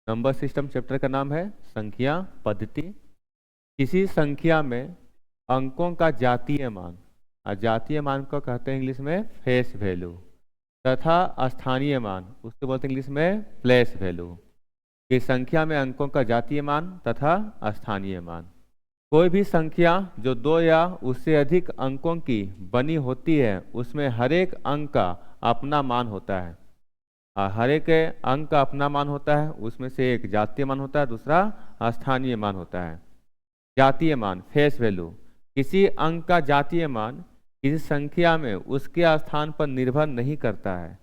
Number system chapter का नाम है संख्या पद्धति। किसी संख्या में अंकों का जातीय मान, और जातीय मान को कहते हैं इंग्लिश में फेस वैल्यू, तथा स्थानीय मान उसको बोलते हैं इंग्लिश में प्लेस वैल्यू। कि संख्या में अंकों का जातीय मान तथा स्थानीय मान। कोई भी संख्या जो 2 या उससे अधिक अंकों की बनी होती है उसमें हर एक अंक का अपना मान होता है, और हर एक अंक का अपना मान होता है। उसमें से एक जातीय मान होता है, दूसरा स्थानीय मान होता है। जातीय मान फेस वैल्यू, किसी अंक का जातीय मान किसी संख्या में उसके स्थान पर निर्भर नहीं करता है।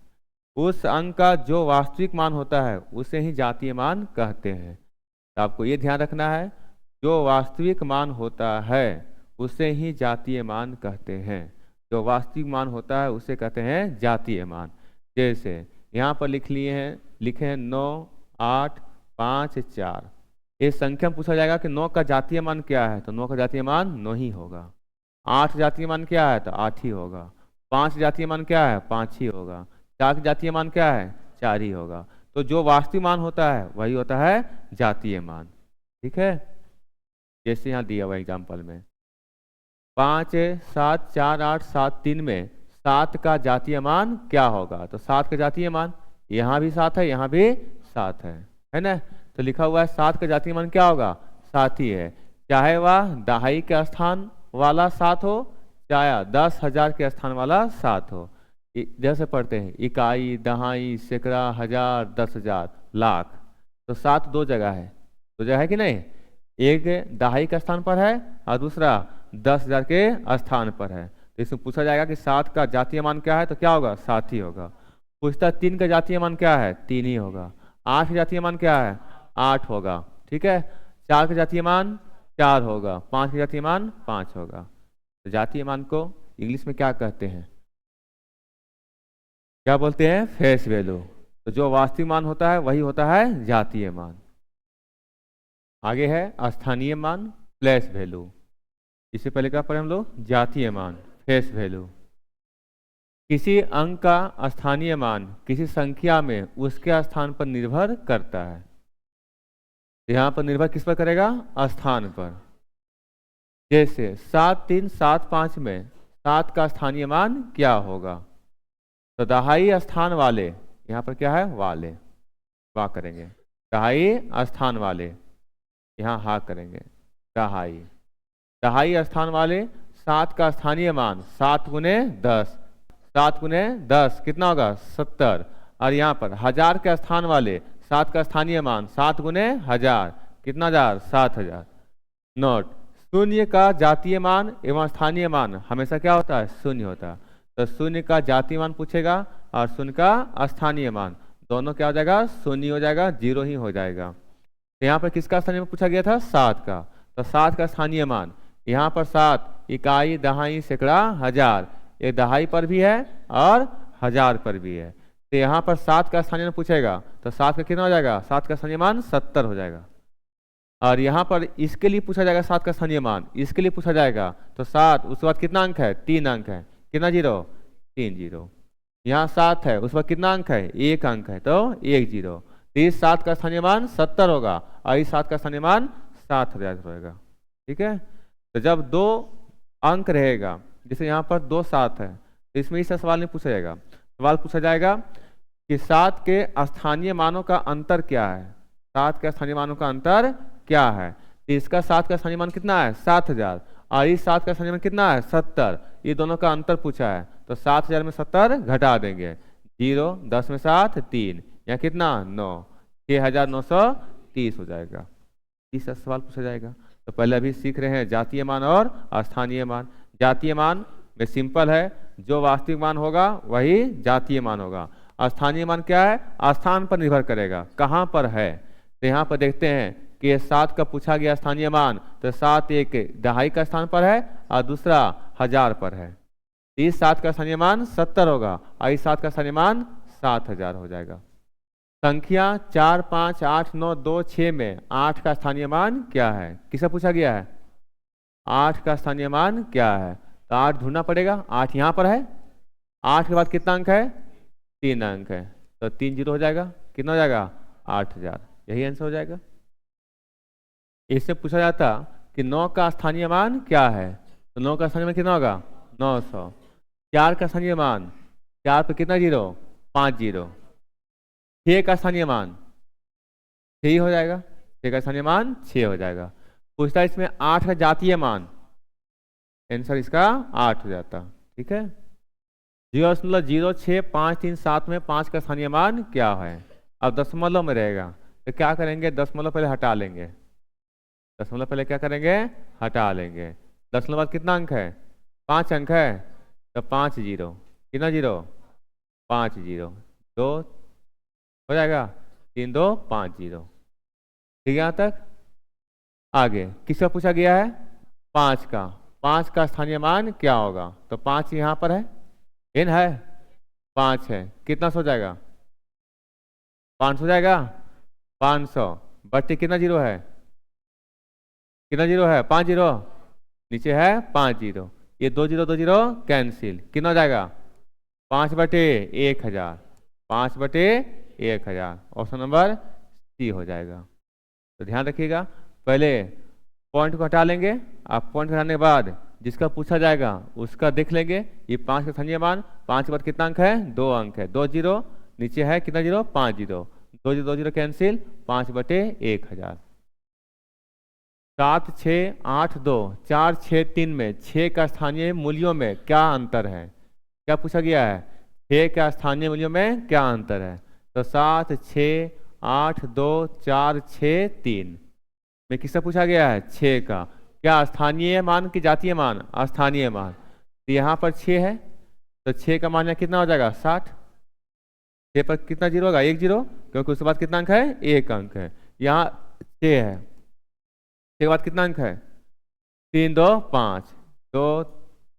उस अंक का जो वास्तविक मान होता है उसे ही जातीय मान कहते हैं। तो आपको ये ध्यान रखना है, जो वास्तविक मान होता है उसे ही जातीय मान कहते हैं। जो वास्तविक मान होता है उसे कहते हैं जातीय मान। जैसे यहाँ पर लिखे हैं 9, 8, 5, 4। इस संख्या में पूछा जाएगा कि 9 का जातीय मान क्या है, तो 9 का जातीय मान 9 ही होगा। 8 जातीय मान क्या है, तो 8 ही होगा। 5 जातीय मान क्या है, 5 ही होगा। 4 जातीय मान क्या है, 4 ही होगा। तो जो वास्तविक मान होता है वही होता है जातीय मान। ठीक है, जैसे यहाँ दिया हुआ एग्जाम्पल में 5, 7, 4, 8, 7, 3 में 7 का जातीय मान क्या होगा, तो 7 का जातीय मान यहाँ भी 7 है, यहाँ भी 7 है ना। तो लिखा हुआ है 7 का जातीय मान क्या होगा, 7 ही है। चाहे वह दहाई के स्थान वाला 7 हो, चाहे 10,000 के स्थान वाला 7 हो। जैसे पढ़ते हैं इकाई, दहाई, सैकड़ा, हजार, 10,000, लाख। तो 7 दो जगह है कि नहीं। एक दहाई के स्थान पर है और दूसरा 10,000 के स्थान पर है। तो इसमें पूछा जाएगा कि 7 का जातीय मान क्या है, तो क्या होगा, 7 ही होगा। पूछता 3 का जातीय मान क्या है, 3 ही होगा। 8 का जातीय मान क्या है, 8 होगा। ठीक है, 4 का जातीय मान 4 होगा। 5 का जातीय मान 5 होगा। तो जातीय मान को इंग्लिश में क्या कहते हैं, क्या बोलते हैं, फेस वैल्यू। तो जो वास्तविक मान होता है वही होता है जातीय मान। आगे है स्थानीय मान प्लेस वैल्यू। इससे पहले क्या पढ़े हम लोग, जातीय मान फेस वैल्यू। किसी अंक का स्थानीय मान किसी संख्या में उसके स्थान पर निर्भर करता है। यहाँ पर निर्भर किस पर करेगा, स्थान पर। जैसे 7, 3, 7, 5 में 7 का स्थानीय मान क्या होगा, तो दहाई स्थान वाले, यहाँ पर क्या है, वाले, वाह करेंगे। दहाई स्थान वाले, यहाँ हा करेंगे, दहाई। दहाई स्थान वाले 7 का स्थानीय मान 7 गुने 10, 7 गुने 10 कितना होगा, 70। और यहाँ पर 1000 के स्थान वाले 7 का स्थानीय मान 7 गुने 1000 कितना, 1000, 7000। नोट, शून्य का जातीय मान एवं स्थानीय मान हमेशा क्या होता है, शून्य होता है। तो शून्य का जातीय मान पूछेगा और शून्य का स्थानीय मान, दोनों क्या हो जाएगा, शून्य हो जाएगा, 0 ही हो जाएगा। तो यहाँ पर किसका स्थानीय मान पूछा गया था, 7 का। तो 7 का स्थानीय मान, यहाँ पर 7 इकाई, दहाई, सैकड़ा, हजार, ये दहाई पर भी है और हजार पर भी है। तो यहाँ पर 7 का स्थानीय मान पूछेगा तो 7 का कितना हो जाएगा, 7 का स्थानीय मान 70 हो जाएगा। और यहाँ पर इसके लिए पूछा जाएगा 7 का स्थानीय मान, इसके लिए पूछा जाएगा तो 7, उसके बाद कितना अंक है, 3 अंक है, कितना 0, 3 0। यहाँ 7 है, उसके बाद कितना अंक है, 1 अंक है, तो 1 0। तो इस 7 का स्थानीय मान 70 होगा और इस 7 का स्थानीय मान 7000 होगा। ठीक है, तो जब 2 अंक रहेगा, जैसे यहाँ पर 2 7 है, तो इसमें इससे सवाल नहीं पूछा जाएगा। सवाल पूछा जाएगा कि 7 के स्थानीय मानों का अंतर क्या है, 7 के स्थानीय मानों का अंतर क्या है। तो इसका 7 का स्थानीय मान कितना है, 7000, और इस 7 का स्थानीय मान कितना है, 70। ये दोनों का अंतर पूछा है, तो 7000 में 70 घटा देंगे, 0, 10 में 7 3, या कितना 9, 6930 हो जाएगा। तीसरा सवाल पूछा जाएगा। तो पहले अभी सीख रहे हैं जातीय मान और स्थानीय मान। जातीय मान में सिंपल है, जो वास्तविक मान होगा वही जातीय मान होगा। स्थानीय मान क्या है, स्थान पर निर्भर करेगा, कहाँ पर है। तो यहाँ पर देखते हैं कि 7 का पूछा गया स्थानीय मान, तो 7 एक दहाई का स्थान पर है और दूसरा 1000 पर है। इस 7 का स्थानीय मान 70 होगा और इस 7 का स्थानीय मान 7000 हो जाएगा। संख्या 4, 5, 8, 9, 2, 6 में 8 का स्थानीय मान क्या है, किसे पूछा गया है, 8 का स्थानीय मान क्या है। तो 8 ढूंढना पड़ेगा, 8 यहाँ पर है, 8 के बाद कितना अंक है, 3 अंक है, तो 3 0 हो जाएगा, कितना हो जाएगा, 8000। यही आंसर हो जाएगा। इससे पूछा जाता कि 9 का स्थानीय मान क्या है, तो 9 का स्थानीय मान कितना होगा 900। 4 का स्थानीय मान, 4 पे कितना जीरो 5 जीरो। 6 का स्थानीय मान 6 हो जाएगा, 6 का स्थानीय मान 6 हो जाएगा। पूछता है इसमें 8 का जातीय मान, आंसर इसका 8 हो जाता। ठीक है, 0.0653 में 5 का स्थानीय मान क्या है। अब दशमलव में रहेगा तो क्या करेंगे, दशमलव पहले हटा लेंगे, दशमलव पहले क्या करेंगे हटा लेंगे। दशमलव बाद कितना अंक है 5 अंक है, तो 5 जीरो, कितना जीरो 5 जीरो, 2 हो जाएगा, 3 2 5 जीरो। ठीक है, यहाँ तक। आगे किसका पूछा गया है 5 का, 5 का स्थानीय मान क्या होगा, तो 5 यहाँ पर है, इन है 5 है, कितना सो जाएगा 500 हो जाएगा। 500 बट्टे कितना जीरो है, कितना जीरो है 5 जीरो, नीचे है 5 जीरो, ये 2 जीरो कैंसिल, कितना हो जाएगा 5 बटे 1000, 5 बटे 1000, ऑप्शन नंबर सी हो जाएगा। तो ध्यान रखिएगा, पहले पॉइंट को हटा लेंगे, आप पॉइंट हटाने के बाद जिसका पूछा जाएगा उसका देख लेंगे। ये 5 का स्थानीय मान, 5 के बाद कितना अंक है 2 अंक है, 2 जीरो, नीचे है कितना जीरो 5 जीरो, 2 जीरो कैंसिल, 5 बटे 1000। 7 6 8 2 4 6 3 में 6 का स्थानीय मूल्यों में क्या अंतर है, क्या पूछा गया है 6 का स्थानीय मूल्यों में क्या अंतर है। तो 7 6 8 2 4 6 3 में किससे पूछा गया है 6 का, क्या स्थानीय मान की जातीय मान, अस्थानीय मान। तो यहाँ पर 6 है, तो 6 का मान यहाँ कितना हो जाएगा 60, 6 पर कितना जीरो होगा 1 जीरो, क्योंकि उसके बाद कितना अंक है 1 अंक है। यहाँ 6 है, 6 के बाद कितना अंक है 3 2 5, 2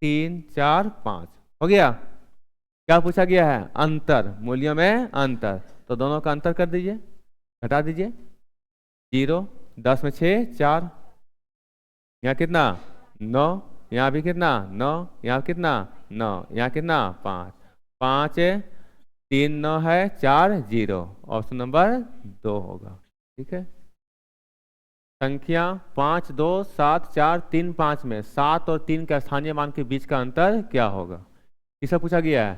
3 4 5 हो गया। क्या पूछा गया है अंतर, मूल्यों में अंतर, तो दोनों का अंतर कर दीजिए, घटा दीजिए, 0 10 में 6 4, यहाँ कितना 9, यहाँ भी कितना 9, यहाँ कितना 9, यहाँ कितना 5, 5 3 9 है 4 0, ऑप्शन नंबर 2 होगा। ठीक है, संख्या 5 2 7 4 3 5 में 7 और 3 के स्थानीय मान के बीच का अंतर क्या होगा। किसका पूछा गया है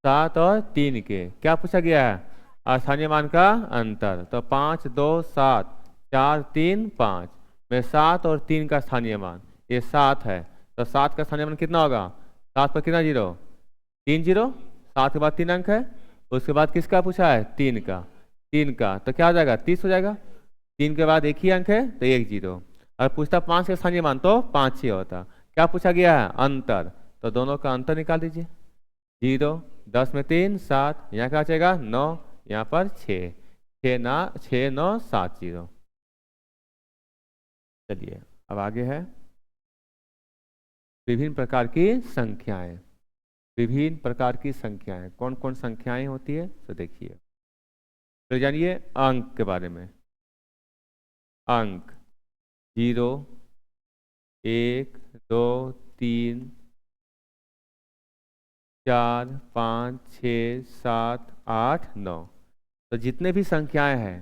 7 और 3 के, क्या पूछा गया है स्थानीय मान का अंतर। तो 5 2 7 4 3 5 में 7 और 3 का स्थानीय मान ये 7 है, तो 7 का स्थानीय मान कितना होगा, 7 पर कितना जीरो 3 जीरो, 7 के बाद 3 अंक है, उसके बाद किसका पूछा है 3 का, 3 का तो क्या हो जाएगा 30 हो जाएगा, 3 के बाद एक ही अंक है तो 1 जीरो। अगर पूछता 5 का स्थानीय मान तो 5 6 होता। क्या पूछा गया है अंतर, तो दोनों का अंतर निकाल दीजिए, 0 10 में 3 7, यहाँ क्या बचेगा 9, यहाँ पर 6 6 9 7 0। चलिए अब आगे है विभिन्न प्रकार की संख्याएं। विभिन्न प्रकार की संख्याएं कौन कौन संख्याएं होती है, तो देखिए तो जानिए अंक के बारे में। अंक 0 1 2 3 4 5 6 7 8 9, तो जितने भी संख्याएं हैं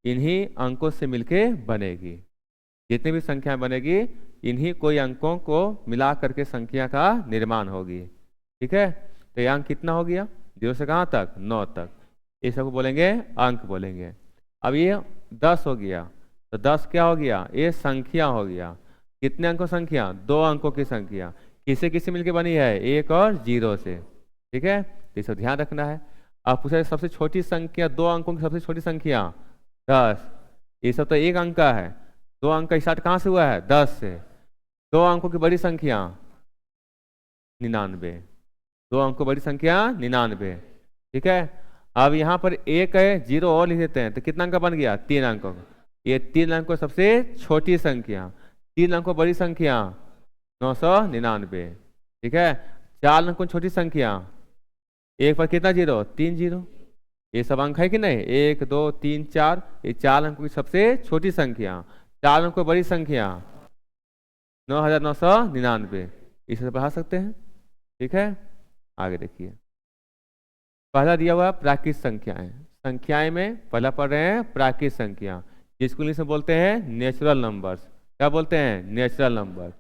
इन्हीं अंकों से मिलके बनेगी, जितनी भी संख्याएं बनेगी इन्हीं कोई अंकों को मिला करके संख्या का निर्माण होगी। ठीक है, तो ये अंक कितना हो गया 0 से कहाँ तक 9 तक, ये सबको बोलेंगे अंक बोलेंगे। अब ये 10 हो गया, तो 10 क्या हो गया ये संख्या हो गया, कितने अंकों संख्या 2 अंकों की संख्या, किससे किससे मिलके बनी है 1 और 0 से। ठीक है, तो इसे ध्यान रखना है। अब पूछा सबसे छोटी संख्या 2 अंकों की सबसे छोटी संख्या 10, ये सब तो 1 अंक का है, 2 अंक का स्टार्ट कहाँ से हुआ है 10 से। 2 अंकों की बड़ी संख्या 99, 2 अंकों बड़ी संख्या 99। ठीक है, अब यहाँ पर 1 है 0 और लिख देते हैं, तो कितना अंक बन गया 3 अंकों का, ये 3 अंकों सबसे छोटी संख्या, 3 अंकों बड़ी संख्या 999। ठीक है, 4 अंकों छोटी संख्या, 1 पर कितना जीरो 3 जीरो, ये सब अंक है कि नहीं 1 2 3 4, ये 4 अंकों की सबसे छोटी संख्या, 4 अंकों बड़ी संख्या 9999, इसे पढ़ा सकते हैं। ठीक है, आगे देखिए पहला दिया हुआ प्राकृत संख्याएं। संख्याएं में पहला पढ़ रहे हैं प्राकृतिक संख्या, जिसको इंग्लिश में बोलते हैं नेचुरल नंबर्स। क्या बोलते हैं? Natural number.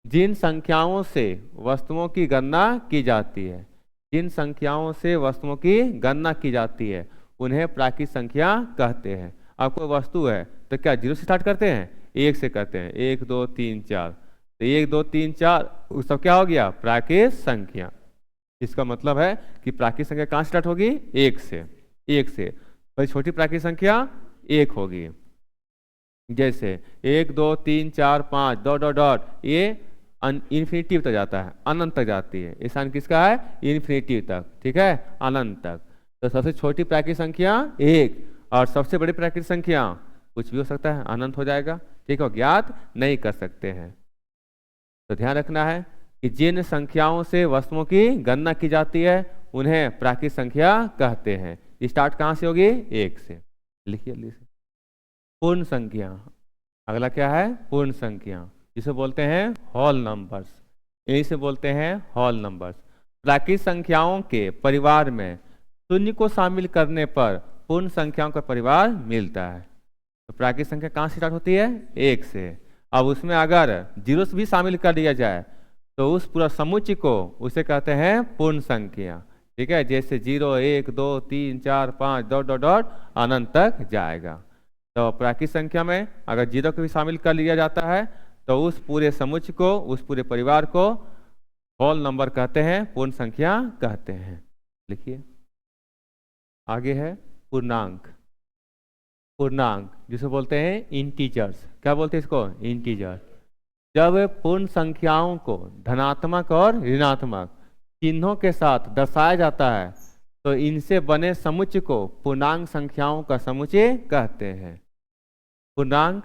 जिन संख्याओं से वस्तुओं की गणना की जाती है, जिन संख्याओं से वस्तुओं की गणना की जाती है उन्हें प्राकृतिक संख्या कहते हैं। अब कोई वस्तु है तो क्या जीरो से स्टार्ट करते हैं? एक से करते हैं, 1 2 3 4, तो 1 2 3 4 वो सब क्या हो गया? प्राकृतिक संख्या। इसका मतलब है कि प्राकृतिक संख्या कहाँ स्टार्ट होगी? एक से। एक से फिर छोटी प्राकृतिक संख्या एक होगी, जैसे 1 2 3 4 5 डॉट डॉट डॉट, ये इन्फिनिटिव तक जाता है, अनंत तक जाती है। ये साइन किसका है? इन्फिनिटिव तक, ठीक है, अनंत तक। तो सबसे छोटी प्राकृतिक संख्या एक, और सबसे बड़ी प्राकृतिक संख्या कुछ भी हो सकता है, अनंत हो जाएगा, ठीक है, ज्ञात नहीं कर सकते हैं। तो ध्यान रखना है कि जिन संख्याओं से वस्तुओं की गणना की जाती है उन्हें प्राकृतिक संख्या कहते हैं। स्टार्ट कहाँ से होगी? एक से। लिखिए जल्दी से। पूर्ण संख्या, अगला क्या है? पूर्ण संख्या, जिसे बोलते हैं होल नंबर्स, इसे बोलते हैं होल नंबर्स। प्राकृतिक संख्याओं के परिवार में शून्य को शामिल करने पर पूर्ण संख्याओं का परिवार मिलता है। तो प्राकृतिक संख्या कहाँ से स्टार्ट होती है? एक से। अब उसमें अगर जीरो से भी शामिल कर दिया जाए तो उस पूरा समुच्चय को उसे कहते हैं पूर्ण संख्या, ठीक है, जैसे 0 1 2 3 4 5 डॉट डॉट डॉट अनंत तक जाएगा। तो प्राकृतिक संख्या में अगर जीरो को भी शामिल कर लिया जाता है तो उस पूरे समुच्चय को, उस पूरे परिवार को होल नंबर कहते हैं, पूर्ण संख्या कहते हैं। लिखिए आगे है पूर्णांक। पूर्णांक जिसे बोलते हैं इंटीजर्स। क्या बोलते हैं इसको? इंटीजर। जब पूर्ण संख्याओं को धनात्मक और ऋणात्मक चिन्हों के साथ दर्शाया जाता है तो इनसे बने समुच्चय को पूर्णांक संख्याओं का समुच्चय कहते हैं। पूर्णांक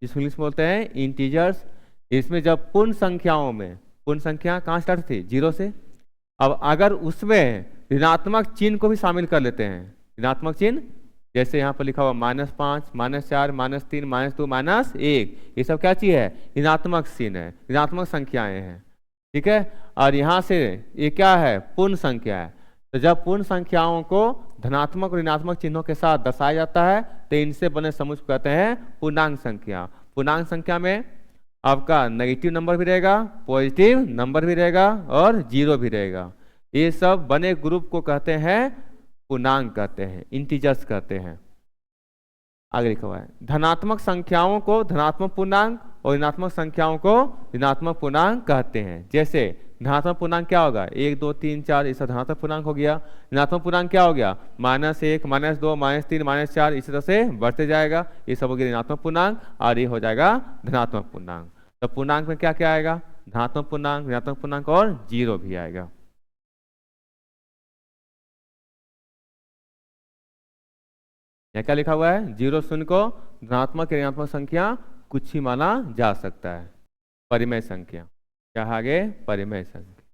जिसको इंग्लिश में बोलते हैं इंटीजर्स। इसमें जब पूर्ण संख्याओं में, पूर्ण संख्या कहाँ स्टार्ट थी? जीरो से। अब अगर उसमें ऋणात्मक चिन्ह को भी शामिल कर लेते हैं, ऋणात्मक चिन्ह जैसे यहाँ पर लिखा हुआ -5 -4 -3 -2 -1, ये सब क्या चीज है? ऋणात्मक चिन्ह है, ऋणात्मक संख्याएं हैं, ठीक है। और यहाँ से ये क्या है? पूर्ण संख्या है। तो जब पूर्ण संख्याओं को धनात्मक और ऋणात्मक चिन्हों के साथ दर्शाया जाता है तो इनसे बने समुच्चय कहते हैं पूर्णांक संख्या। पूर्णांक संख्या में आपका नेगेटिव नंबर भी रहेगा, पॉजिटिव नंबर भी रहेगा और जीरो भी रहेगा। ये सब बने ग्रुप को कहते हैं पूर्णांक कहते हैं, इंटीजर्स कहते हैं। आगे लिखा हुआ है धनात्मक संख्याओं को धनात्मक पूर्णांक और ऋणात्मक संख्याओं को ऋणात्मक पूर्णांक कहते हैं। जैसे धनात्मक पूर्णांक क्या होगा? 1 2 3 4, इसका धनात्मक पूर्णांक हो गया। ऋणात्मक पूर्णांक क्या हो गया? -1 -2 -3 -4, इसी तरह से बढ़ते जाएगा। ये सब हो गया ऋणात्मक पूर्णांक और ये हो जाएगा धनात्मक पूर्णांक। तो पूर्णांक में क्या क्या आएगा? धनात्मक पूर्णांक, ऋणात्मक पूर्णांक और जीरो भी आएगा। यहाँ क्या लिखा हुआ है? 0 शून्य को धनात्मक या ऋणात्मक संख्या कुछ ही माना जा सकता है। परिमेय संख्या क्या आगे? परिमेय संख्या।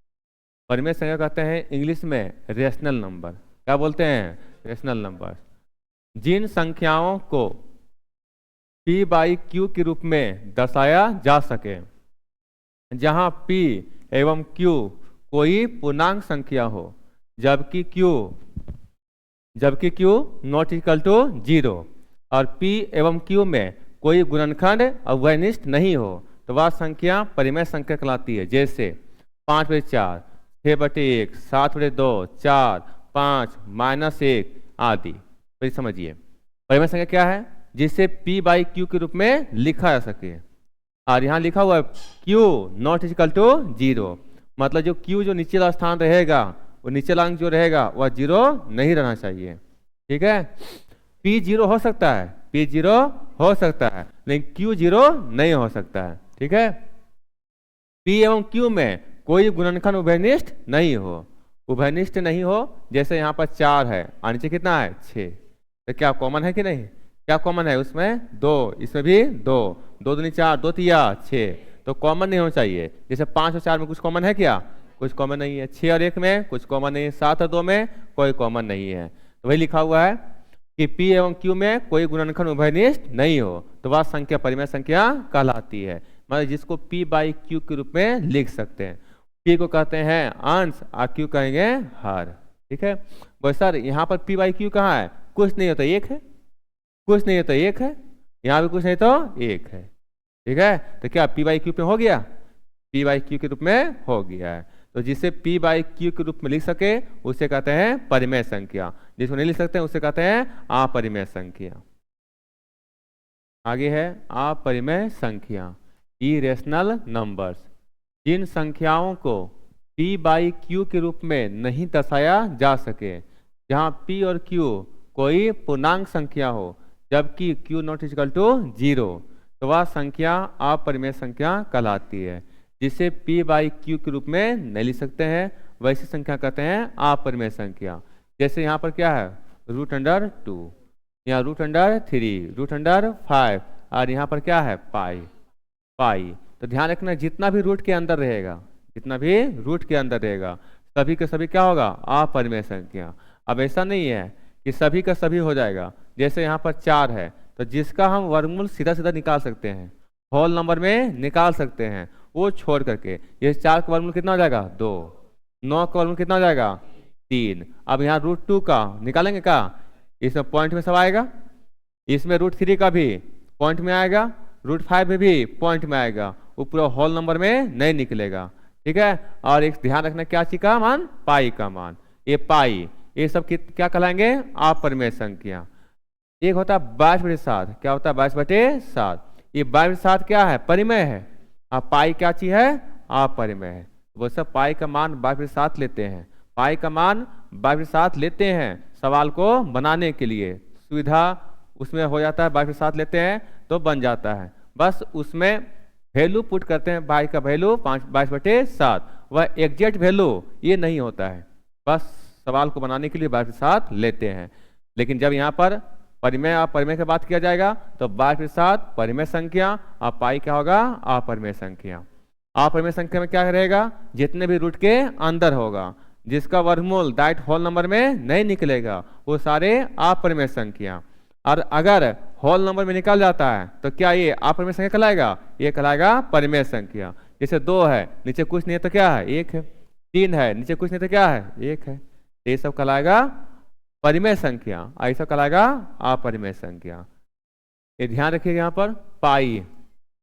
परिमेय संख्या कहते हैं इंग्लिश में रेशनल नंबर। क्या बोलते हैं? Rational number. जिन संख्याओं को p/q के रूप में दर्शाया जा सके, जहां p एवं q कोई पूर्णांक संख्या हो जबकि q नॉट इक्वल टू 0 और p एवं q में कोई गुणनखंड अवयनिष्ठ नहीं हो तो वह संख्या परिमेय संख्या कहलाती है। जैसे 5/4, 6/1, 7/2, 4, 5, -1 आदि। तो समझिए परिमेय संख्या क्या है? जिसे p/q के रूप में लिखा जा सके। और यहाँ लिखा हुआ है q नॉट इक्वल टू 0, मतलब जो q जो नीचे वाला स्थान रहेगा, वो नीचे अंक जो रहेगा वह 0 नहीं रहना चाहिए, ठीक है। p 0 हो सकता है, p 0 हो सकता है, लेकिन q 0 नहीं हो सकता है, ठीक है। p एवं q में कोई गुणनखंड उभयनिष्ठ नहीं हो। उभयनिष्ठ नहीं हो जैसे यहाँ पर 4 है और नीचे कितना है? 6, तो क्या कॉमन है कि नहीं? क्या कॉमन है उसमें? 2, इसमें भी 2, 2 दूनी 4, 2 तिया 6, तो कॉमन नहीं होना चाहिए। जैसे 5 और 4 में कुछ कॉमन है क्या? कुछ कॉमन नहीं है। 6 और 1 में कुछ कॉमन नहीं है। 7 और 2 में कोई कॉमन नहीं है। तो वही लिखा हुआ है कि p एवं q में कोई गुणनखंड उभयनिष्ठ नहीं हो तो वह संख्या परिमेय संख्या कहलाती है। मतलब जिसको p/q के रूप में लिख सकते हैं। p को कहते हैं अंश और q कहेंगे हर, ठीक है। बस सर यहाँ पर p/q कहाँ है? कुछ नहीं हो तो एक है, कुछ नहीं है तो एक है, यहाँ भी कुछ नहीं तो एक है। ठीक है, तो क्या पी बाई क्यू पे हो गया, पी बाई क्यू के रूप में हो गया है। तो जिसे पी बाई क्यू के रूप में लिख सके उसे कहते हैं परिमेय संख्या, जिसको नहीं लिख सकते उसे कहते हैं अपरिमेय संख्या। आगे है अपरिमेय संख्या, इरेशनल नंबर्स। जिन संख्याओं को पी बाई क्यू के रूप में नहीं दर्शाया जा सके, जहाँ पी और क्यू कोई पूर्णांक संख्या हो जबकि क्यू नॉट इक्वल टू 0, तो वह संख्या अपरिमेय संख्या कहलाती है। जिसे पी बाई क्यू के रूप में नहीं लिख सकते हैं वैसी संख्या कहते हैं अपरिमेय संख्या। जैसे यहाँ पर क्या है, √2, यहाँ √3, √5 और यहाँ पर क्या है पाई, पाई। तो ध्यान रखना जितना भी रूट के अंदर रहेगा, जितना भी रूट के अंदर रहेगा सभी के सभी क्या होगा अपरिमेय संख्या। अब ऐसा नहीं है कि सभी का सभी हो जाएगा। जैसे यहाँ पर 4 है तो जिसका हम वर्गमूल सीधा सीधा निकाल सकते हैं, होल नंबर में निकाल सकते हैं, वो छोड़ करके ये 4 का वर्गमूल कितना हो जाएगा 2, 9 का वर्गमूल कितना हो जाएगा 3। अब यहाँ √2 का निकालेंगे क्या, इसमें पॉइंट में सब आएगा, इसमें √3 का भी पॉइंट में आएगा, √5 में भी पॉइंट में आएगा, वो पूरा होल नंबर में नहीं निकलेगा। ठीक है, और एक ध्यान रखना क्या चीज का मान, पाई का मान। ये पाई ये सब क्या कहलाएंगे अपरिमेय संख्या। एक होता है 22/7, क्या होता है 22/7, ये 22/7 क्या है परिमेय है, अब पाई क्या चीज है अपरिमेय है। वो सब पाई का मान 22/7 लेते हैं, पाई का मान 22/7 लेते हैं सवाल को बनाने के लिए, सुविधा उसमें हो जाता है 22/7 लेते हैं तो बन जाता है। बस उसमें वैल्यू पुट करते हैं, पाई का वैल्यू 22/7, वह एग्जैक्ट वैल्यू ये नहीं होता है, बस सवाल को बनाने के लिए 22/7 लेते हैं। लेकिन जब यहाँ पर परिमेय अपरिमेय की बात किया जाएगा तो 22/7 परिमेय संख्या और पाई क्या होगा अपरिमेय संख्या। अपरिमेय संख्या में क्या रहेगा, जितने भी रूट के अंदर होगा, जिसका वर्गमूल डायरेक्ट होल नंबर में नहीं निकलेगा वो सारे अपरिमेय संख्या। और अगर होल नंबर में निकल जाता है तो क्या ये अपरिमेय संख्या कहलाएगा, ये कहलाएगा परिमेय संख्या। जैसे 2 है नीचे कुछ नहीं है तो क्या है 1 है, 3 है नीचे कुछ नहीं तो क्या है 1 है, ये सब कहलाएगा परिमेय संख्या, ऐसा कहलाएगा अपरिमेय संख्या। ये ध्यान रखिएगा यहाँ पर पाई,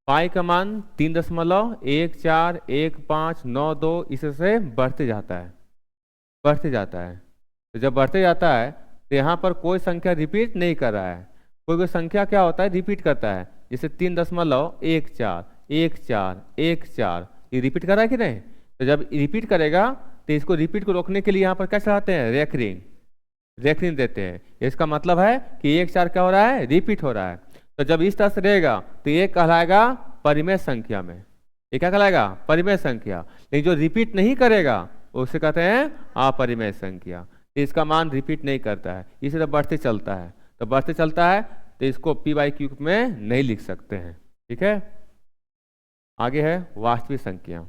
पाई का मान 3.141592 इससे बढ़ते जाता है, बढ़ते जाता है। तो जब बढ़ते जाता है तो यहाँ पर कोई संख्या रिपीट नहीं कर रहा है, कोई कोई संख्या क्या होता है रिपीट करता है, जैसे 3.1414 ये रिपीट कर रहा है कि नहीं। तो जब रिपीट करेगा तो इसको रिपीट को रोकने के लिए यहाँ पर क्या चलाते हैं रेकरिंग, रेकरिंग देते हैं। इसका मतलब है कि 1/4 क्या हो रहा है रिपीट हो रहा है। तो जब इस तरह से रहेगा तो ये कहलाएगा परिमेय संख्या में, ये क्या कहलाएगा परिमेय संख्या। लेकिन जो रिपीट नहीं करेगा उसे कहते हैं अपरिमेय संख्या, इसका मान रिपीट नहीं करता है, इसी तरह बढ़ते चलता है। तो बढ़ते चलता है तो इसको पी बाई क्यू में नहीं लिख सकते हैं। ठीक है, आगे है वास्तविक संख्या,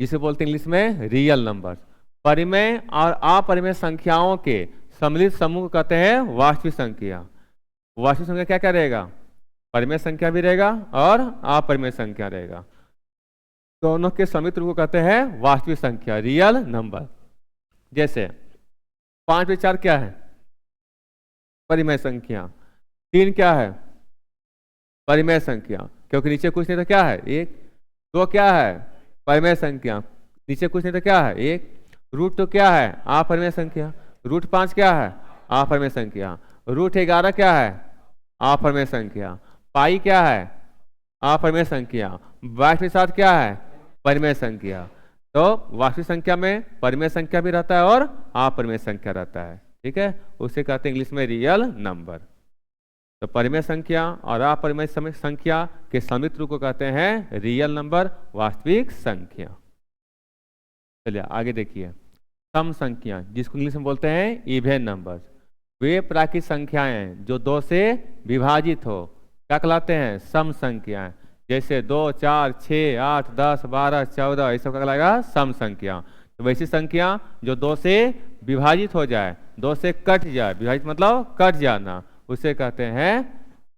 जिसे बोलते हैं इंग्लिश में रियल नंबर। परिमेय और अपरिमेय संख्याओं के सम्मिलित समूह को कहते हैं वास्तविक संख्या। वास्तविक संख्या क्या क्या रहेगा, परिमेय संख्या भी रहेगा और अपरिमेय संख्या रहेगा, दोनों के सम्मिलित रूप को कहते हैं वास्तविक संख्या रियल नंबर। जैसे 5/4 क्या है परिमेय संख्या, 3 क्या है परिमेय संख्या, क्योंकि नीचे कुछ नहीं तो क्या है 1, 2 क्या है परिमेय संख्या, नीचे कुछ नहीं तो क्या है 1, √2 क्या है अपरिमेय संख्या, √5 क्या है अपरिमेय संख्या, √11 क्या है अपरिमेय संख्या, पाई क्या है अपरिमेय संख्या, 22/7 क्या है परिमेय संख्या। तो वास्तविक संख्या में परिमेय संख्या भी रहता है और अपरिमेय संख्या रहता है। ठीक है, उसे कहते हैं इंग्लिश में रियल नंबर। तो परिमेय संख्या और अपरिमेय संख्या के सम्मिलित रूप को कहते हैं रियल नंबर, वास्तविक संख्या। चलिए आगे देखिए सम संख्या, जिसको इंग्लिश में बोलते हैं इवन नंबर। वे प्राकृतिक संख्याएं जो 2 से विभाजित हो क्या कहलाते हैं सम संख्याएं। जैसे 2, 4, 6, 8, 10, 12, 14 ये सब क्या कहलाएगा सम संख्या। तो वैसी संख्या जो 2 से विभाजित हो जाए, 2 से कट जाए, विभाजित मतलब कट जाना, उसे कहते हैं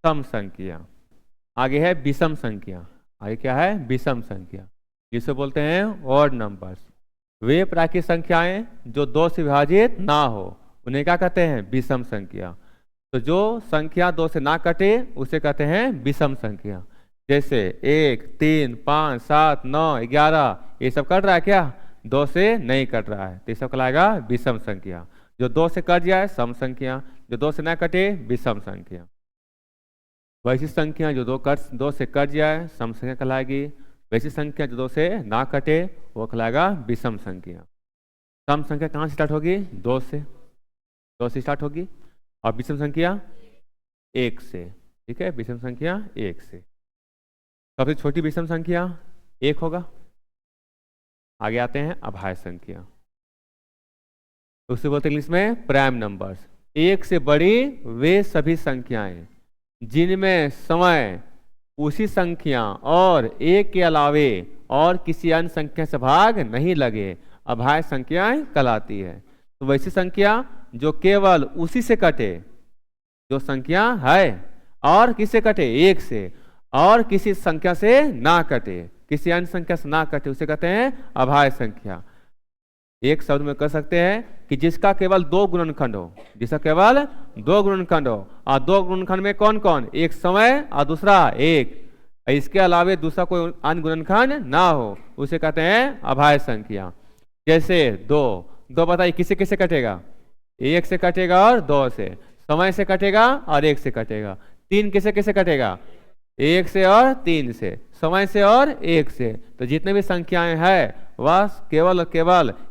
सम संख्या। आगे है विषम संख्या, आगे क्या है विषम संख्या, जिसे बोलते हैं ऑड नंबर्स। वे प्राकृतिक संख्याएं जो 2 से विभाजित ना हो उन्हें क्या कहते हैं? विषम संख्या। तो जो संख्या 2 से ना कटे उसे कहते हैं विषम संख्या। जैसे 1, 3, 5, 7, 9, 11 ये सब कट रहा है क्या? 2 से नहीं कट रहा है, तो ये सब कहलाएगा विषम संख्या। जो 2 से कट जाए सम संख्या, जो 2 से ना कटे विषम संख्या। वैसी संख्या जो 2 से कट जाए सम संख्या कहलाएगी, वैसी संख्या जो 2 से ना कटे वो कहलाएगा विषम संख्या। सम संख्या कहाँ से स्टार्ट होगी? 2 से स्टार्ट होगी, और विषम संख्या 1 से। ठीक है, विषम संख्या 1 से। सबसे छोटी विषम संख्या 1 होगा। आगे आते हैं अभाज्य संख्या, उससे बोलते हैं इंग्लिश में प्राइम नंबर्स। 1 से बड़ी वे सभी संख्याएं जिनमें समय उसी संख्या और 1 के अलावे और किसी अन्य संख्या से भाग नहीं लगे, अभाज्य संख्याएं कहलाती है। तो वैसी संख्या जो केवल उसी से कटे, जो संख्या है और किससे कटे? 1 से, और किसी संख्या से ना कटे, किसी अन्य संख्या से ना कटे, उसे कहते हैं अभाज्य संख्या। एक शब्द में कह सकते हैं कि जिसका केवल 2 गुणनखंड हो, जिसका केवल 2 गुणनखंड हो, और 2 गुणनखंड में कौन कौन? एक समय और दूसरा 1, इसके अलावे दूसरा कोई अन्य गुणनखंड ना हो, उसे कहते हैं अभाज्य संख्या। जैसे 2 बताइए किससे किससे कटेगा? 1 से कटेगा और 2 से, समय से कटेगा और 1 से कटेगा। 3 किससे किससे कटेगा? 1 से और 3 से, समय से और 1 से। तो जितने भी संख्याएं हैं वह केवल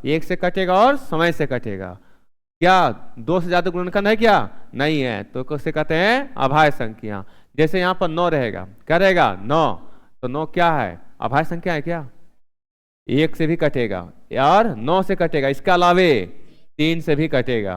1 से कटेगा और समय से कटेगा। क्या 2 से ज्यादा गुणनखंड है क्या? नहीं है, तो किसे कहते हैं अभाज्य संख्या। जैसे यहाँ पर 9 रहेगा, क्या रहेगा? 9, तो 9 क्या है? अभाज्य संख्या है क्या? 1 से भी कटेगा और 9 से कटेगा, इसके अलावे 3 से भी कटेगा।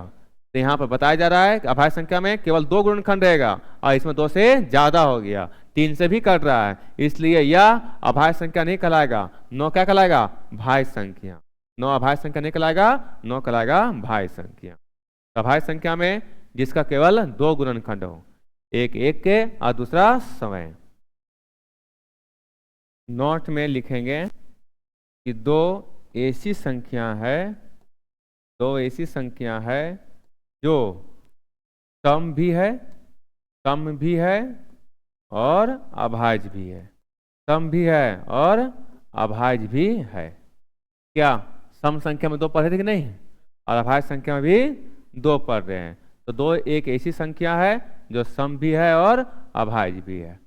तो यहाँ पर बताया जा रहा है कि अभाज्य संख्या में केवल 2 गुणनखंड रहेगा, और इसमें 2 से ज्यादा हो गया, 3 से भी कट रहा है, इसलिए यह अभाज्य संख्या नहीं कहलाएगा। 9 क्या कहलाएगा? भाज्य संख्या। 9 अभाज्य संख्या नहीं कहलाएगा, 9 कहलाएगा भाज्य संख्या। अभाज्य संख्या में जिसका केवल 2 गुणनखंड हो, एक 1 के और दूसरा समय। नोट में लिखेंगे कि 2 ऐसी संख्या है, 2 ऐसी संख्या है जो सम भी है और अभाज्य भी है। सम भी है और अभाज्य भी है। क्या सम संख्या में 2 पढ़ रहे थे कि नहीं? और अभाज्य संख्या में भी 2 पढ़ रहे हैं। तो 2 एक ऐसी संख्या है जो सम भी है और अभाज्य भी है,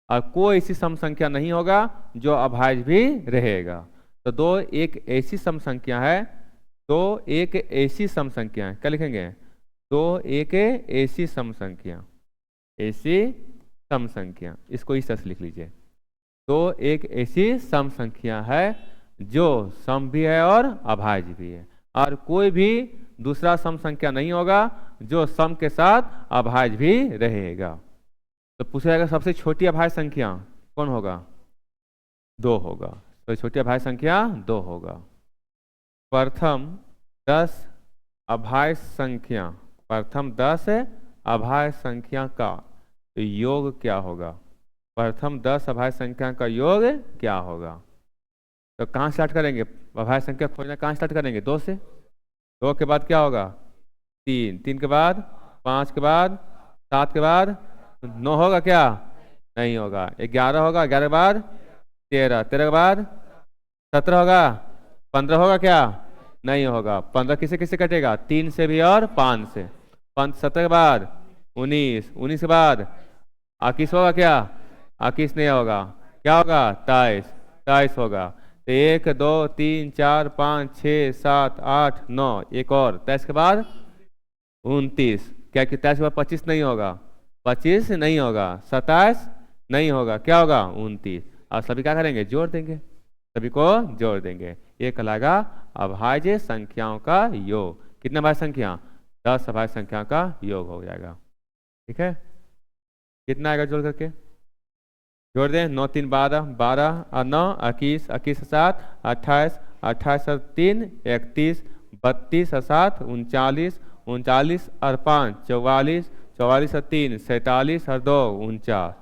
और कोई ऐसी सम संख्या नहीं होगा जो अभाज्य भी रहेगा। तो 2 एक ऐसी सम संख्या है, 2 एक ऐसी सम संख्या है। क्या लिखेंगे? 2 एक ऐसी सम संख्या, ऐसी सम संख्या, इसको इस तरह से लिख लीजिए। 2 एक ऐसी सम संख्या है जो सम भी है और अभाज्य भी है, और कोई भी दूसरा सम संख्या नहीं होगा जो सम के साथ अभाज्य भी रहेगा। तो पूछा जाएगा सबसे छोटी अभाज्य संख्या कौन होगा? 2 होगा। तो छोटी अभाज्य संख्या 2 होगा। प्रथम 10 अभाज्य संख्या, प्रथम 10 अभाज्य संख्या का योग क्या होगा? प्रथम 10 अभाज्य संख्या का योग क्या होगा? तो कहाँ स्टार्ट करेंगे? अभाज्य संख्या खोजना कहाँ स्टार्ट करेंगे? 2 से। 2 के बाद क्या होगा? 3, 3 के बाद 5 के बाद 7 के बाद 9 होगा क्या? नहीं होगा। 11 होगा, 11 के बाद 13, 13 के बाद 17 होगा, 15 होगा क्या? नहीं होगा। 15 किसे किसे कटेगा? 3 से भी और 5 से। 17 के बाद 19, 19 के बाद 21 होगा क्या? 21 नहीं होगा, क्या होगा? 23, 23 होगा। तो 1 2 3 4 5 6 7 8 9, एक और 23 के बाद 29, क्या कि 23 के बाद 25 नहीं होगा, 25 नहीं होगा, 27 नहीं होगा, क्या होगा? 29। और सभी क्या करेंगे? जोड़ देंगे, सभी को जोड़ देंगे। ये कहलाएगा अभाज्य संख्याओं का योग। कितने अभाज्य संख्या? 10 अभाज्य संख्या का योग हो जाएगा। ठीक है, कितना आएगा जोड़ करके? जोड़ दें। 9 3 12, 12 और 9 21, 21 और 7 28, 28 और 3 31, 32 और 7 39, 39 और 5 44, 44 और 3 47 और 2 49।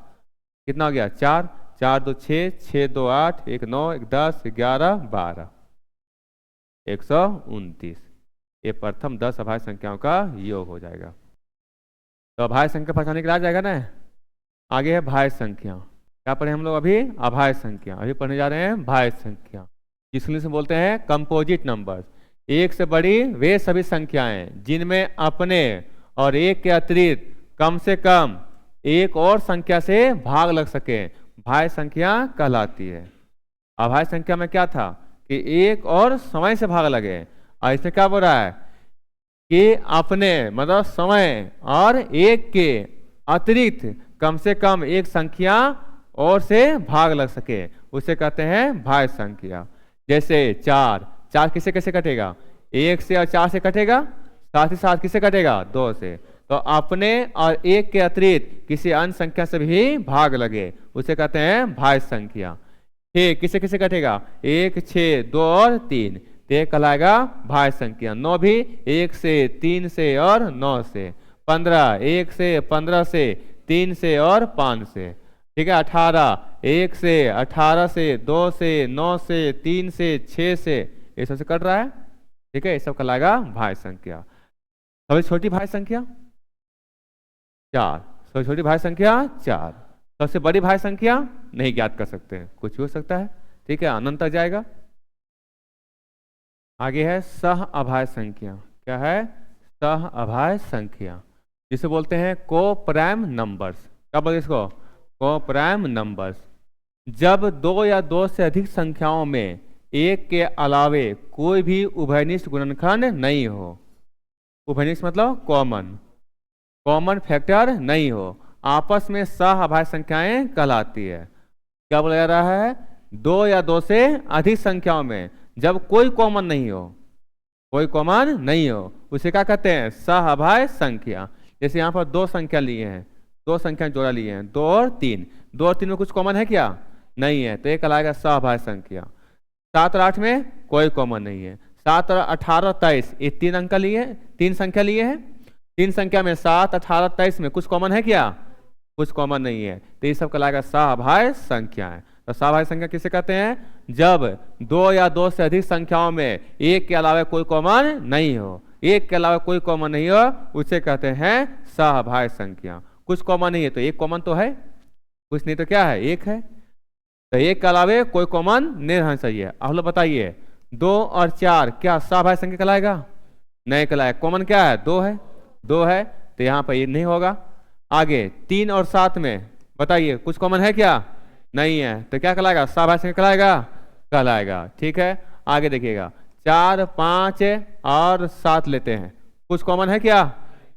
कितना हो गया? 4, 4 2 6, 6 2 8, 1 9, 1 10, 11 12, 129। ये प्रथम 10 अभाज्य संख्याओं का योग हो जाएगा। तो अभाज्य संख्या पहचानने के लिए आ जाएगा ना। आगे है भाज्य संख्या। क्या पढ़े हम लोग अभी? अभाज्य संख्या। अभी पढ़ने जा रहे हैं भाज्य संख्या, जिसको से बोलते हैं कंपोजिट नंबर्स। एक से बड़ी वे सभी संख्याएं जिनमें अपने और एक के अतिरिक्त कम से कम एक और संख्या से भाग लग सके, भाज्य संख्या कहलाती है। अभाज्य संख्या में क्या था कि एक और समय से भाग लगे, और इसमें क्या बोल रहा है कि अपने मतलब समय और एक के अतिरिक्त कम से कम एक संख्या और से भाग लग सके, उसे कहते हैं भाज्य संख्या। जैसे 4 किससे कैसे कटेगा? 1 से और 4 से कटेगा, साथ ही साथ किससे कटेगा? 2 से। तो अपने और एक के अतिरिक्त किसी अन्य संख्या से भी भाग लगे, उसे कहते हैं भाज्य संख्या। 6 किससे किससे कटेगा? 1, 6, 2 और 3, तो कहलाएगा भाज्य संख्या। 9 भी 1 से, 3 से और 9 से। 15 1 से, 15 से, 3 से और 5 से। ठीक है। 18 1 से, 18 से, 2 से, 9 से, 3 से, 6 से, ये सब से कट रहा है। ठीक है, ये सब कहलाएगा भाज्य संख्या। सबसे छोटी भाज्य संख्या 4, सबसे छोटी भाज्य संख्या 4। सबसे बड़ी भाज्य संख्या नहीं ज्ञात कर सकते हैं, कुछ भी हो सकता है। ठीक है, अनंत तक जाएगा। आगे है सह अभाज्य संख्या। क्या है? सह अभाज्य संख्या, जिसे बोलते हैं को-प्राइम नंबर्स। क्या बोलते हैं इसको? Co-prime numbers. जब 2 या 2 से अधिक संख्याओं में एक के अलावे कोई भी उभयनिष्ठ गुणनखंड नहीं हो, उभयनिष्ठ मतलब कॉमन फैक्टर नहीं हो, आपस में सह अभाज्य संख्याएं कहलाती है। क्या बोला जा रहा है? 2 या 2 से अधिक संख्याओं में जब कोई कॉमन नहीं हो, कोई कॉमन नहीं हो, उसे क्या कहते हैं? सह अभाज्य संख्या। जैसे यहाँ पर 2 संख्या लिए हैं, 2 संख्या जोड़ा लिए हैं, 2 और 3। 2 और 3 में कुछ कॉमन है क्या? नहीं है, तो ये कहलाएगा सह अभाज्य संख्या। 7 और 8 में कोई कॉमन नहीं है। 7 और 18 23, ये 3 अंक लिए हैं, 3 संख्या लिए हैं। 3 संख्या में 7, 18, 23 में कुछ कॉमन है क्या? कुछ कॉमन नहीं है, तो ये सब कहलाएगा सह अभाज्य संख्या है। तो सह अभाज्य संख्या किसे कहते हैं? जब 2 या 2 से अधिक संख्याओं में एक के अलावा कोई कॉमन नहीं हो, एक के अलावा कोई कॉमन नहीं हो, उसे कहते हैं सह अभाज्य संख्या। कुछ कॉमन नहीं है तो एक कॉमन तो है, कुछ नहीं तो क्या है? एक है। तो एक के अलावे कोई कॉमन नहीं रहना चाहिए। अब लोग बताइए 2 और 4 क्या सह अभाज्य संख्या कहलाएगा? नहीं कहलाएगा। कॉमन क्या है? 2 है, 2 है, तो यहाँ पर ये नहीं होगा। आगे 3 और 7 में बताइए कुछ कॉमन है क्या? नहीं है, तो क्या कहलाएगा? सह अभाज्य संख्या कहलाएगा। ठीक है, आगे देखिएगा 4, 5 और 7 लेते हैं, कुछ कॉमन है क्या?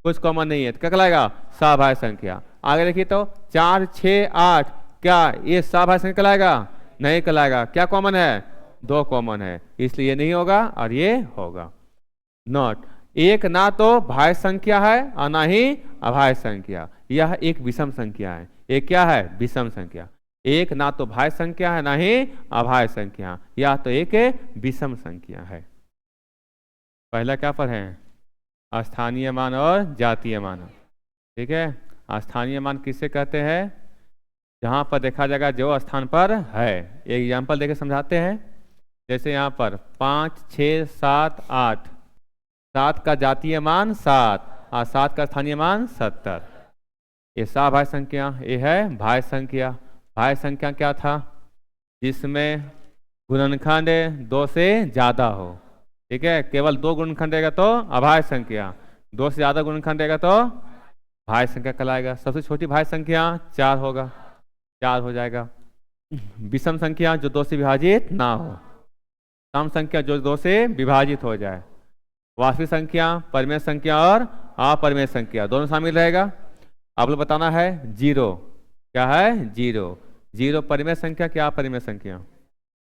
कुछ कॉमन नहीं है, तो क्या कहलाएगा? सह अभाज्य संख्या। आगे देखिए तो 4, 6, 8, क्या ये सह अभाज्य संख्या कहलाएगा? नहीं कहलाएगा। क्या कॉमन है? 2 कॉमन है, इसलिए ये नहीं होगा और ये होगा। नोट, एक ना तो भाज्य संख्या है और ना ही अभाज्य संख्या, यह एक विषम संख्या है। एक क्या है? विषम संख्या। एक ना तो भाज्य संख्या है ना ही अभाज्य संख्या, यह तो एक विषम संख्या है। पहला क्या पर है? स्थानीय मान और जातीय मान। ठीक है, स्थानीय मान किसे कहते हैं? जहाँ पर देखा जाएगा जो स्थान पर है। एक एग्जाम्पल देके समझाते हैं। जैसे यहाँ पर 5, 6, 7, 8, 7 का जातीय मान 7 और 7 का स्थानीय मान 70। ये सह अभाज्य संख्या, ये है भाज्य संख्या। भाज्य संख्या क्या था? जिसमें गुणनखंड 2 से ज्यादा हो। ठीक है, केवल 2 गुणनखंड रहेगा तो अभाज्य संख्या, 2 से ज्यादा गुणनखंड रहेगा तो भाज्य संख्या कहलाएगा। सबसे छोटी भाज्य संख्या 4 होगा, 4 हो जाएगा। विषम संख्या जो 2 से विभाजित ना हो, सम संख्या जो 2 से विभाजित हो जाए, वास्तविक संख्या, परिमेय संख्या और अपरिमेय संख्या दोनों शामिल रहेगा। आप लोग बताना है 0 क्या है? 0 परिमेय संख्या क्या अपरिमेय संख्या?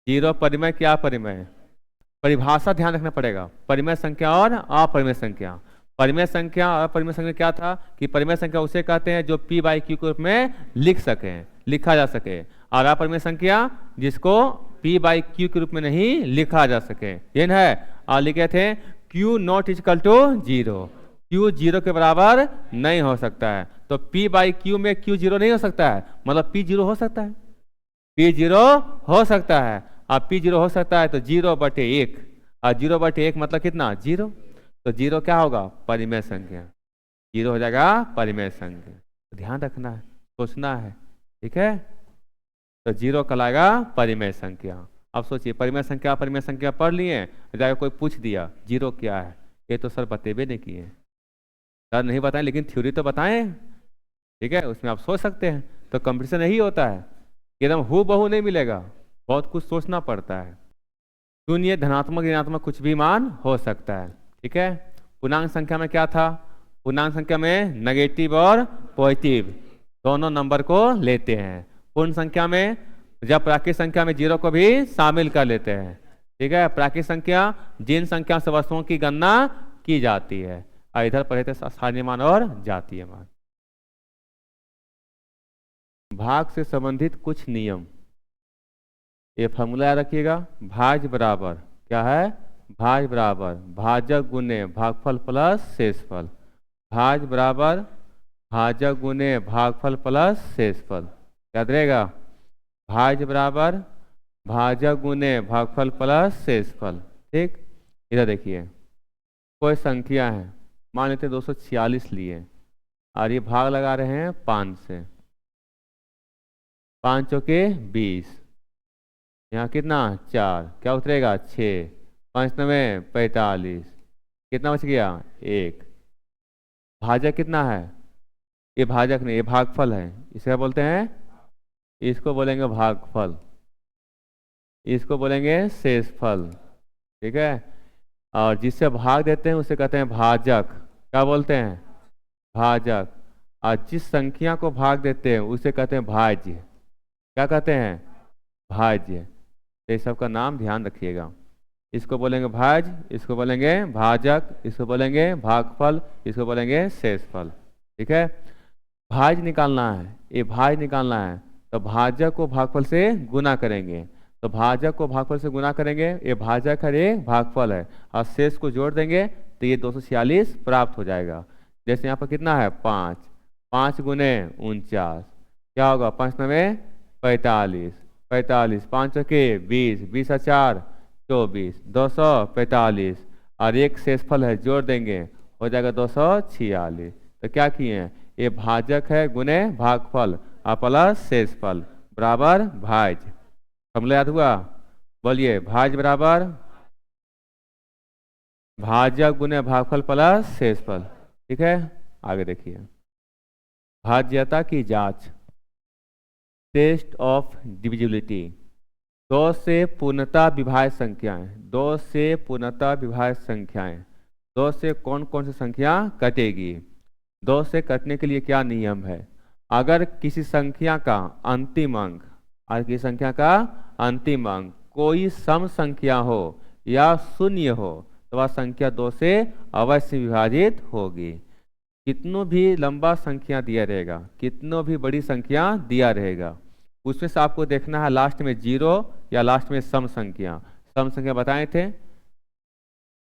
0 परिमेय क्या अपरिमेय? परिभाषा ध्यान रखना पड़ेगा, परिमेय संख्या और अपरिमेय संख्या। परिमेय संख्या और अपरिमेय संख्या क्या था कि परिमेय संख्या उसे कहते हैं जो p/q के रूप में लिखा जा सके, और अपरिमेय संख्या जिसको p/q के रूप में नहीं लिखा जा सके। ये है, और लिखे थे q not equal to 0, q 0 के बराबर नहीं हो सकता है। तो p/q में q 0 नहीं हो सकता है, मतलब p 0 हो सकता है, p 0 हो सकता है। अब p 0 हो सकता है तो 0/1, और 0/1 मतलब कितना? 0। तो जीरो क्या होगा? परिमेय संख्या। जीरो हो जाएगा परिमेय संख्या। तो ध्यान रखना है, सोचना है, ठीक है। तो जीरो कहलाएगा परिमेय संख्या। अब सोचिए, परिमेय संख्या पढ़ लिए, जाकर कोई पूछ दिया जीरो क्या है, ये तो सर बतेबे नहीं किए, सर नहीं बताएं लेकिन थ्योरी तो बताएं, ठीक है, उसमें आप सोच सकते हैं। तो कंपटीशन यही होता है, एकदम हू बहू नहीं मिलेगा, बहुत कुछ सोचना पड़ता है। शून्य, धनात्मक, ऋणात्मक कुछ भी मान हो सकता है, ठीक है। पूर्णांक संख्या में क्या था? पूर्णांक संख्या में नेगेटिव और पॉजिटिव दोनों नंबर को लेते हैं। पूर्ण संख्या में जब प्राकृतिक संख्या में जीरो को भी शामिल कर लेते हैं, ठीक है। प्राकृतिक संख्या जिन संख्या से वस्तुओं की गणना की जाती है, और इधर पढ़े थे स्थानीय मान और जातीय मान। भाग से संबंधित कुछ नियम, ये फॉर्मूला याद रखिएगा। भाज्य बराबर क्या है? भाज्य बराबर भाजक गुने भागफल प्लस शेषफल। भाज्य बराबर भाजक गुने भागफल प्लस शेषफल, याद रहेगा। भाज्य बराबर भाजक गुने भागफल प्लस शेषफल, ठीक। इधर देखिए, कोई संख्या है, मान लेते 246 लिए, और ये भाग लगा रहे हैं 5 से। 5 चौके 20, यहाँ कितना? 4, क्या उतरेगा? 6, 5 नवे 45, कितना बच गया? 1। भाजक कितना है? ये भाजक नहीं, ये भागफल है, इसे क्या बोलते हैं? इसको बोलेंगे भागफल, इसको बोलेंगे शेषफल, ठीक है। और जिससे भाग देते हैं उसे कहते हैं भाजक, क्या बोलते हैं? भाजक। और जिस संख्या को भाग देते हैं उसे कहते हैं भाज्य, क्या कहते हैं? भाज्य। तो इस सब का नाम ध्यान रखिएगा, इसको बोलेंगे भाज्य, इसको बोलेंगे भाजक, इसको बोलेंगे भागफल, इसको बोलेंगे शेषफल, ठीक है। भाज्य निकालना है, ये भाज्य निकालना है, तो भाजक को भागफल से गुना करेंगे, तो भाजक को भागफल से गुना करेंगे, ये भाजक है, ये भागफल है, और शेष को जोड़ देंगे तो ये 246 प्राप्त हो जाएगा। जैसे यहाँ पर कितना है? 5, 5 गुने 49, क्या होगा? 5 नवे 45, 45, 5 चौके 20, 20 और 4 24, 245, और एक शेषफल है, जोड़ देंगे हो जाएगा 246। तो क्या किए हैं? ये भाजक है गुने भागफल और प्लस शेषफल बराबर भाज्य। फॉर्मूला याद हुआ? बोलिए, भाज्य बराबर भाजक गुने भागफल प्लस शेषफल, ठीक है। आगे देखिए, भाज्यता की जांच, टेस्ट ऑफ डिविजिबिलिटी। 2 से पूर्णतः विभाज्य संख्याएं, 2 से पूर्णतः विभाज्य संख्याएं, 2 से कौन कौन सी संख्या कटेगी? 2 से कटने के लिए क्या नियम है? अगर किसी संख्या का अंतिम अंक, अगर किसी संख्या का अंतिम अंक कोई सम संख्या हो या शून्य हो तो वह संख्या 2 से अवश्य विभाजित होगी। कितनों भी लंबा संख्या दिया रहेगा, कितनों भी बड़ी संख्या दिया रहेगा, उसमें से आपको देखना है लास्ट में जीरो या लास्ट में सम संख्या। सम संख्या बताए थे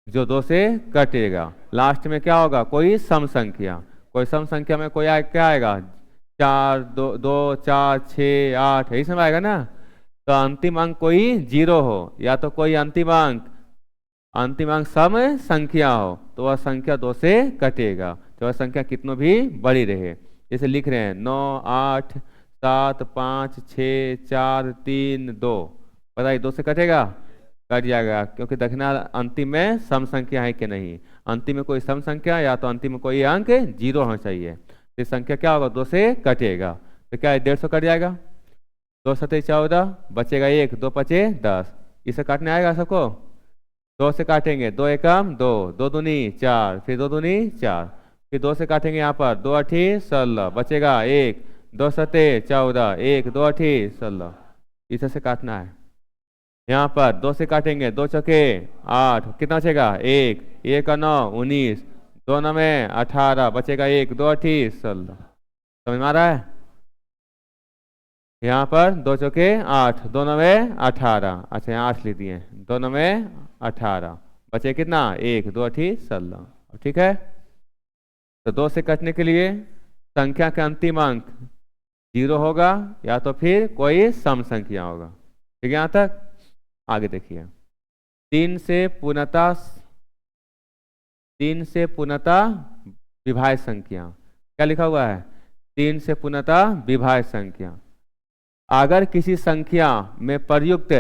जो 2 से कटेगा, लास्ट में क्या होगा? कोई सम संख्या। कोई सम संख्या में कोई क्या आएगा? 4, 2, 4, 6, 8, यही सब आएगा ना। तो अंतिम अंक कोई जीरो हो या तो कोई अंतिम अंक सम संख्या हो तो वह संख्या 2 से कटेगा, तो वह संख्या कितनों भी बड़ी रहे। जैसे लिख रहे हैं 9, 8, 7, 5, 6, 4, 3, 2, बताइए 2 से कटेगा? कट जाएगा, क्योंकि देखना अंतिम में सम संख्या है कि नहीं। अंतिम में कोई सम संख्या या तो अंतिम में कोई अंक जीरो होना चाहिए, तो संख्या क्या होगा? 2 से कटेगा, तो क्या 150 कट जाएगा। 2 सते 14, बचेगा 1, 2 पचे 10, इसे काटने आएगा सबको? 2 से काटेंगे, 2 एकम 2, 2 दूनी 4, फिर 2 दूनी 4, फिर 2 से काटेंगे यहाँ पर 2 अठी 16, बचेगा 1, 2 सते 14, 1, 2 अठी 16, इसे से काटना है। यहाँ पर 2 से काटेंगे, 2 चौके 8, कितना बचेगा? 1, 1 और 9 19, 2 9 18, बचेगा 1, 2 अठी 16, समझ में आ रहा है? यहाँ पर 2 चौके 8, 2 9 18, अच्छा यहाँ 8 लिख दिए, 2 9 18, बचे कितना? 1, 2 अठी 16, ठीक है। तो 2 से कटने के लिए संख्या का अंतिम अंक जीरो होगा या तो फिर कोई सम संख्या होगा, ठीक है। यहाँ तक आगे देखिए, 3 से पूर्णतः 3 से पूर्णतः विभाज्य संख्या। क्या लिखा हुआ है? 3 से पूर्णतः विभाज्य संख्या। अगर किसी संख्या में प्रयुक्त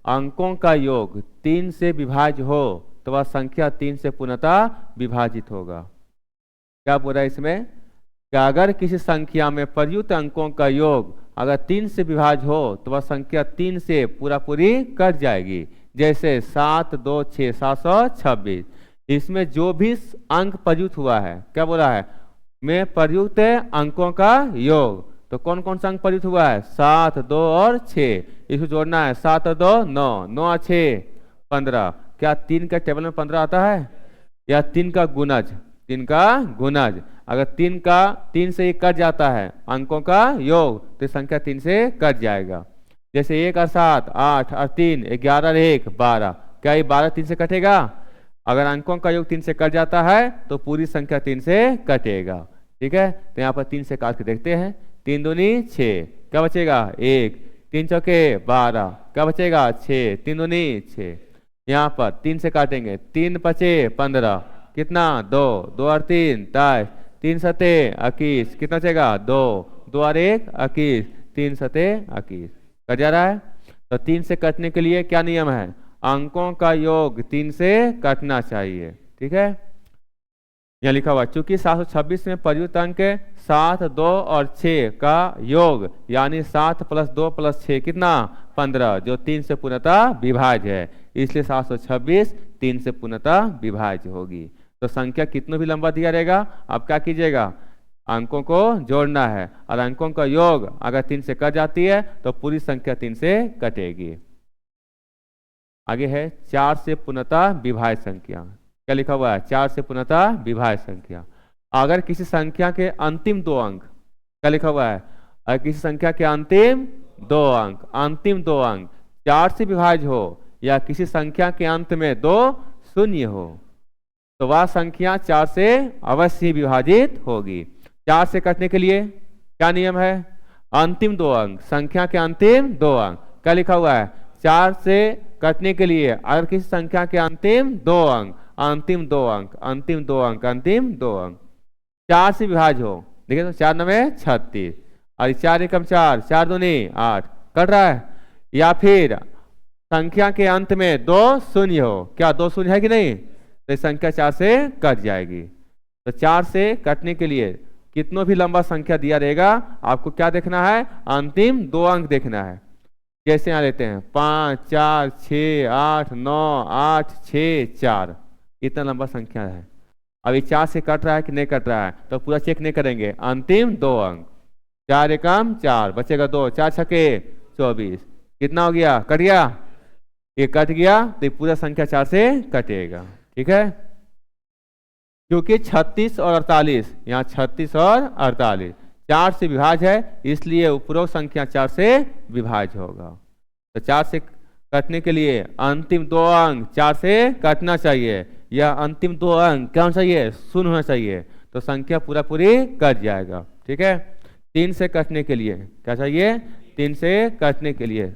अंकों का योग 3 से विभाज्य हो तो वह संख्या 3 से पूर्णतः विभाजित होगा। क्या बोल रहा है इसमें? कि अगर किसी संख्या में प्रयुक्त अंकों का योग अगर 3 से विभाज्य हो तो वह संख्या 3 से पूरी कट जाएगी। जैसे 7, 2, 6, 726। इसमें जो भी अंक प्रयुक्त हुआ है, क्या बोला है? में प्रयुक्त अंकों का योग। तो कौन कौन सा अंक प्रयुक्त हुआ है? 7, 2 और 6। इसको जोड़ना है। 7 और 2 9, 9 और 6 15। क्या 3 का टेबल में 15 आता है? या 3 का गुणज? 3 का गुणज। अगर 3 से 1 कट जाता है अंकों का योग तो संख्या 3 से कट जाएगा। जैसे 1 और 7 8 और 3 11 और 1 12। क्या ये 12 3 से कटेगा? अगर अंकों का योग 3 से कट जाता है तो पूरी संख्या 3 से कटेगा। ठीक है, तो यहाँ पर 3 से काट के देखते हैं। 3 दूनी 6, क्या बचेगा? 1। 3 चौके 12, क्या बचेगा? 6। 3 दूनी 6। यहाँ पर 3 से काटेंगे। 3 बचे 15, कितना? 2। 2 और 3 23। 3 सते 21, कितना बचेगा? 2। 2 और 1 21। 3 सते 21। कट जा रहा है। तो 3 से कटने के लिए क्या नियम है? अंकों का योग 3 से कटना चाहिए। ठीक है, यहाँ लिखा हुआ चूंकि 726 में प्रयुक्त अंक 7, 2 और 6 का योग यानी 7 + 2 + 6 कितना? 15, जो 3 से पूर्णतः विभाज्य है। इसलिए 726 3 से पूर्णतः विभाज्य होगी। तो संख्या कितना भी लंबा दिया रहेगा, आप क्या कीजिएगा? अंकों को जोड़ना है और अंकों का योग अगर 3 से कट जाती है तो पूरी संख्या 3 से कटेगी। आगे है 4 से पूर्णतः विभाज्य संख्या। क्या लिखा हुआ है? 4 से पूर्णतः विभाज्य संख्या। अगर किसी संख्या के अंतिम 2 अंक, क्या लिखा हुआ है? अगर किसी संख्या के अंतिम 2 अंक 4 से विभाज्य हो या किसी संख्या के अंत में 2 शून्य हो तो वह संख्या 4 से अवश्य विभाजित होगी। 4 से कटने के लिए क्या नियम है? अंतिम 2 अंक, संख्या के अंतिम 2 अंक। क्या लिखा हुआ है? 4 से कटने के लिए अगर किसी संख्या के अंतिम 2 अंक 4 से विभाज्य हो, देखिए तो 4 9 36 और 4 एकम 4, 4 दूनी 8, कट रहा है। या फिर संख्या के अंत में 2 शून्य हो, क्या 2 शून्य है कि नहीं? तो संख्या 4 से कट जाएगी। तो 4 से कटने के लिए कितना भी लंबा संख्या दिया रहेगा आपको क्या देखना है? अंतिम 2 अंक देखना है। जैसे यहाँ लेते हैं 5, 4, 6, 8, 9, 8, 6, 4, इतना लंबा संख्या है। अभी 4 से कट रहा है कि नहीं कट रहा है तो पूरा चेक नहीं करेंगे। अंतिम 2 अंक 4 एकम 4, बचेगा 2, 4 छके 24, कितना हो गया? कट गया। ये कट गया तो पूरा संख्या 4 से कटेगा। ठीक है, क्योंकि 36 और 48, यहाँ 36 और 48 4 से विभाज्य है, इसलिए उपरोक्त संख्या 4 से विभाज्य होगा। तो 4 से कटने के लिए अंतिम 2 अंक 4 से कटना चाहिए या अंतिम 2 अंक क्या होना चाहिए? शून्य होना चाहिए। तो संख्या पूरी कट जाएगा। ठीक है, 3 से कटने के लिए क्या चाहिए? 3 से कटने के लिए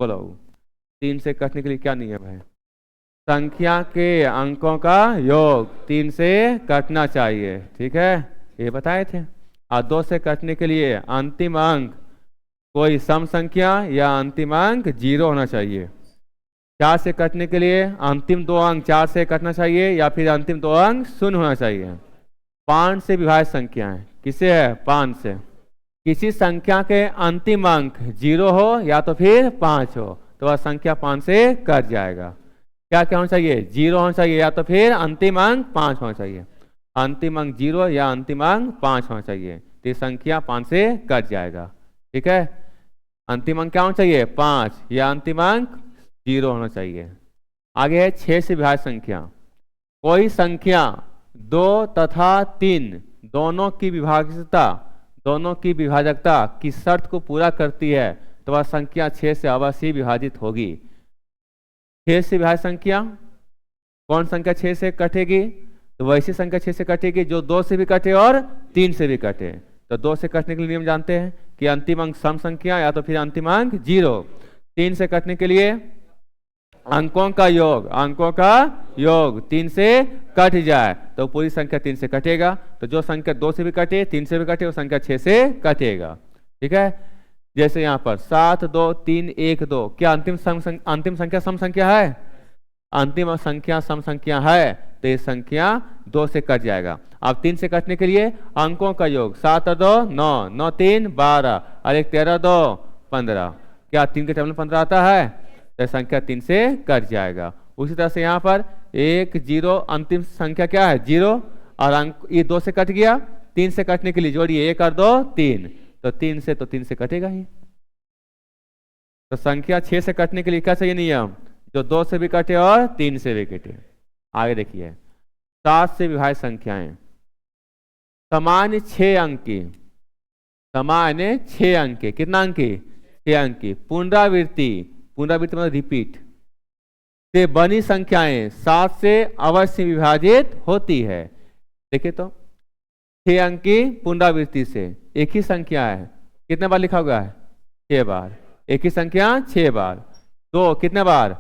बोलो, 3 से कटने के लिए क्या नियम है? संख्या के अंकों का योग 3 से कटना चाहिए। ठीक है, ये बताए थे। और 2 से कटने के लिए अंतिम अंक कोई सम संख्या या अंतिम अंक 0 होना चाहिए। 4 से कटने के लिए अंतिम 2 अंक 4 से कटना चाहिए या फिर अंतिम 2 अंक शून्य होना चाहिए। 5 से विभाज्य संख्या है, किसे है? 5 से। किसी संख्या के अंतिम अंक 0 हो या तो फिर 5 हो तो वह संख्या 5 से कट जाएगा। क्या क्या होना चाहिए? 0 होना चाहिए या तो फिर अंतिम अंक 5 होना चाहिए। अंतिम अंक 0 या अंतिम अंक 5 होना चाहिए तो संख्या 5 से कट जाएगा। ठीक है, अंतिम अंक क्या होना चाहिए? 5 या अंतिम अंक 0 होना चाहिए। आगे है 6 से विभाज्य संख्या। कोई संख्या 2 तथा 3 दोनों की विभाजकता की शर्त को पूरा करती है तो वह संख्या 6 से अवश्य विभाजित होगी। 6 से विभाज्य संख्या कौन संख्या 6 से कटेगी? तो वैसी संख्या 6 से कटेगी जो 2 से भी कटे और 3 से भी कटे। तो 2 से कटने के लिए नियम जानते हैं कि अंतिम अंक सम संख्या या तो फिर अंतिम अंक 0। 3 से कटने के लिए अंकों का योग, अंकों का योग 3 से कट जाए तो पूरी संख्या 3 से कटेगा। तो जो संख्या 2 से भी कटे, 3 से भी कटे, वो संख्या 6 से कटेगा। ठीक है, जैसे यहाँ पर 7 2 3 1 2, क्या अंतिम संख्या सम संख्या है? अंतिम संख्या सम संख्या है, तो ये संख्या 2 से कट जाएगा। अब 3 से कटने के लिए अंकों का योग 7 और 2 9, 9 3 12 और 1 13 2 15, क्या 3 के टेबल 15 आता है? तो संख्या 3 से कट जाएगा। उसी तरह से यहाँ पर 1 0, अंतिम संख्या क्या है? 0, और अंक ये 2 से कट गया। 3 से कटने के लिए जोड़िए 1 और 2 3, तो 3 से तो 3 से कटेगा ही। तो संख्या 6 से कटने के लिए क्या चाहिए नियम? जो 2 से भी कटे और 3 से भी कटे। आगे देखिए 7 से विभाज्य संख्याएं, सामान्य 6 अंक की, सामान्य 6 अंक की, कितना अंक की? 6 अंक की पुनरावृत्ति, पुनरावृत्ति मतलब रिपीट से बनी संख्याएं 7 से अवश्य विभाजित होती है। देखिए तो 6 अंक की पुनरावृत्ति से एक ही संख्या है, कितने बार लिखा हुआ है? 6 बार। एक ही संख्या 6 बार। 2 कितने बार?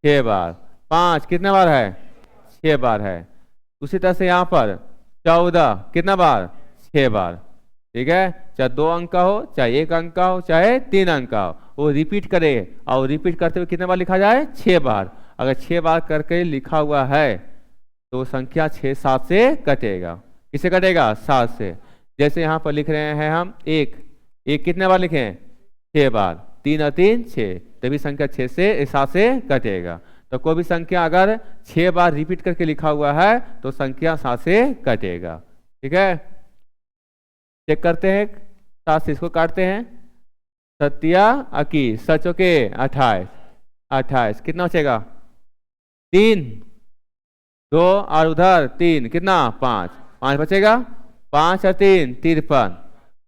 6 बार। 5 कितने बार है? 6 बार है। उसी तरह से यहाँ पर 14 कितना बार? 6 बार। ठीक है, चाहे 2 अंक का हो, चाहे 1 अंक का हो, चाहे 3 अंक का हो, वो रिपीट करे, और रिपीट करते हुए कितने बार लिखा जाए? 6 बार। अगर 6 बार करके लिखा हुआ है तो संख्या 6 7 से कटेगा। किससे कटेगा? 7 से। जैसे यहाँ पर लिख रहे हैं हम 1, 1 कितने बार लिखे? 6 बार। 3 और 3 6, तभी संख्या 6 से 7 से कटेगा। तो कोई भी संख्या अगर 6 बार रिपीट करके लिखा हुआ है तो संख्या 7 से कटेगा। ठीक है, चेक करते हैं। 7 से इसको काटते हैं। सत्या अकी, सचो के 28, 28 कितना बचेगा? 3, 2 और उधर 3 कितना? 5, 5 बचेगा। 5 और 3 53,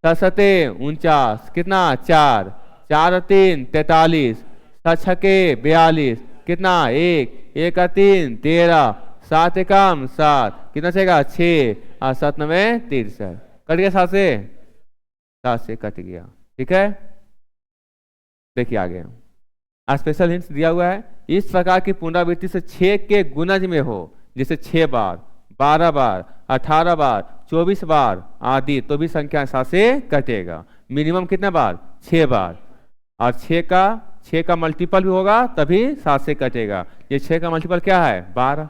7 7 49 कितना? 4, 4 और 3 43, 7 6 42 कितना? 1, 1 और 3 13, 7 एकम 7 कितना बचेगा? 6 और 7 9 63, कट गया 7 से, 7 से कट गया। ठीक है, देखिए आगे स्पेशल हिंट्स दिया हुआ है। इस प्रकार की पुनरावृत्ति से 6 के गुणज में हो, जैसे 6 बार, 12 बार, 18 बार, 24 बार आदि, तो भी संख्या 7 से कटेगा। मिनिमम कितने बार? 6 बार। और 6 का मल्टीपल भी होगा तभी 7 से कटेगा। ये 6 का मल्टीपल क्या है? 12।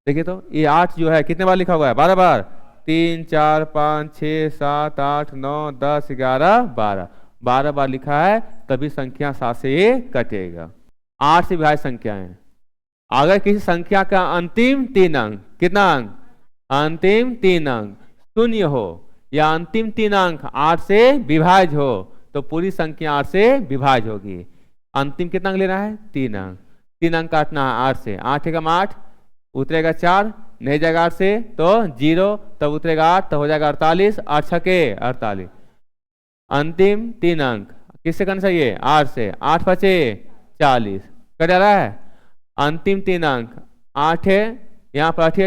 देखिए तो ये 8 जो है कितने बार लिखा हुआ है? 12 बार। 3 4 5 6 7 8 9 10 11 12, 12 बार लिखा है तभी संख्या 7 से कटेगा। 8 से विभाज्य संख्याएं, अगर किसी संख्या का अंतिम 3 अंक, कितना अंक? अंतिम 3 अंक शून्य हो या अंतिम 3 अंक 8 से विभाज्य हो तो पूरी संख्या 8 से विभाज्य होगी। अंतिम कितना अंक लेना है? 3 अंक। 3 अंक काटना है 8 से। 8 एकम 8, उतरेगा 4, नहीं जाएगा 8 से तो 0, तब उतरेगा 8, तो हो जाएगा 48, 8 6 48। अंतिम 3 अंक किससे करना चाहिए? 8 से। 8 5 40, कट जा रहा है। अंतिम 3 अंक 8 है, यहाँ पर 8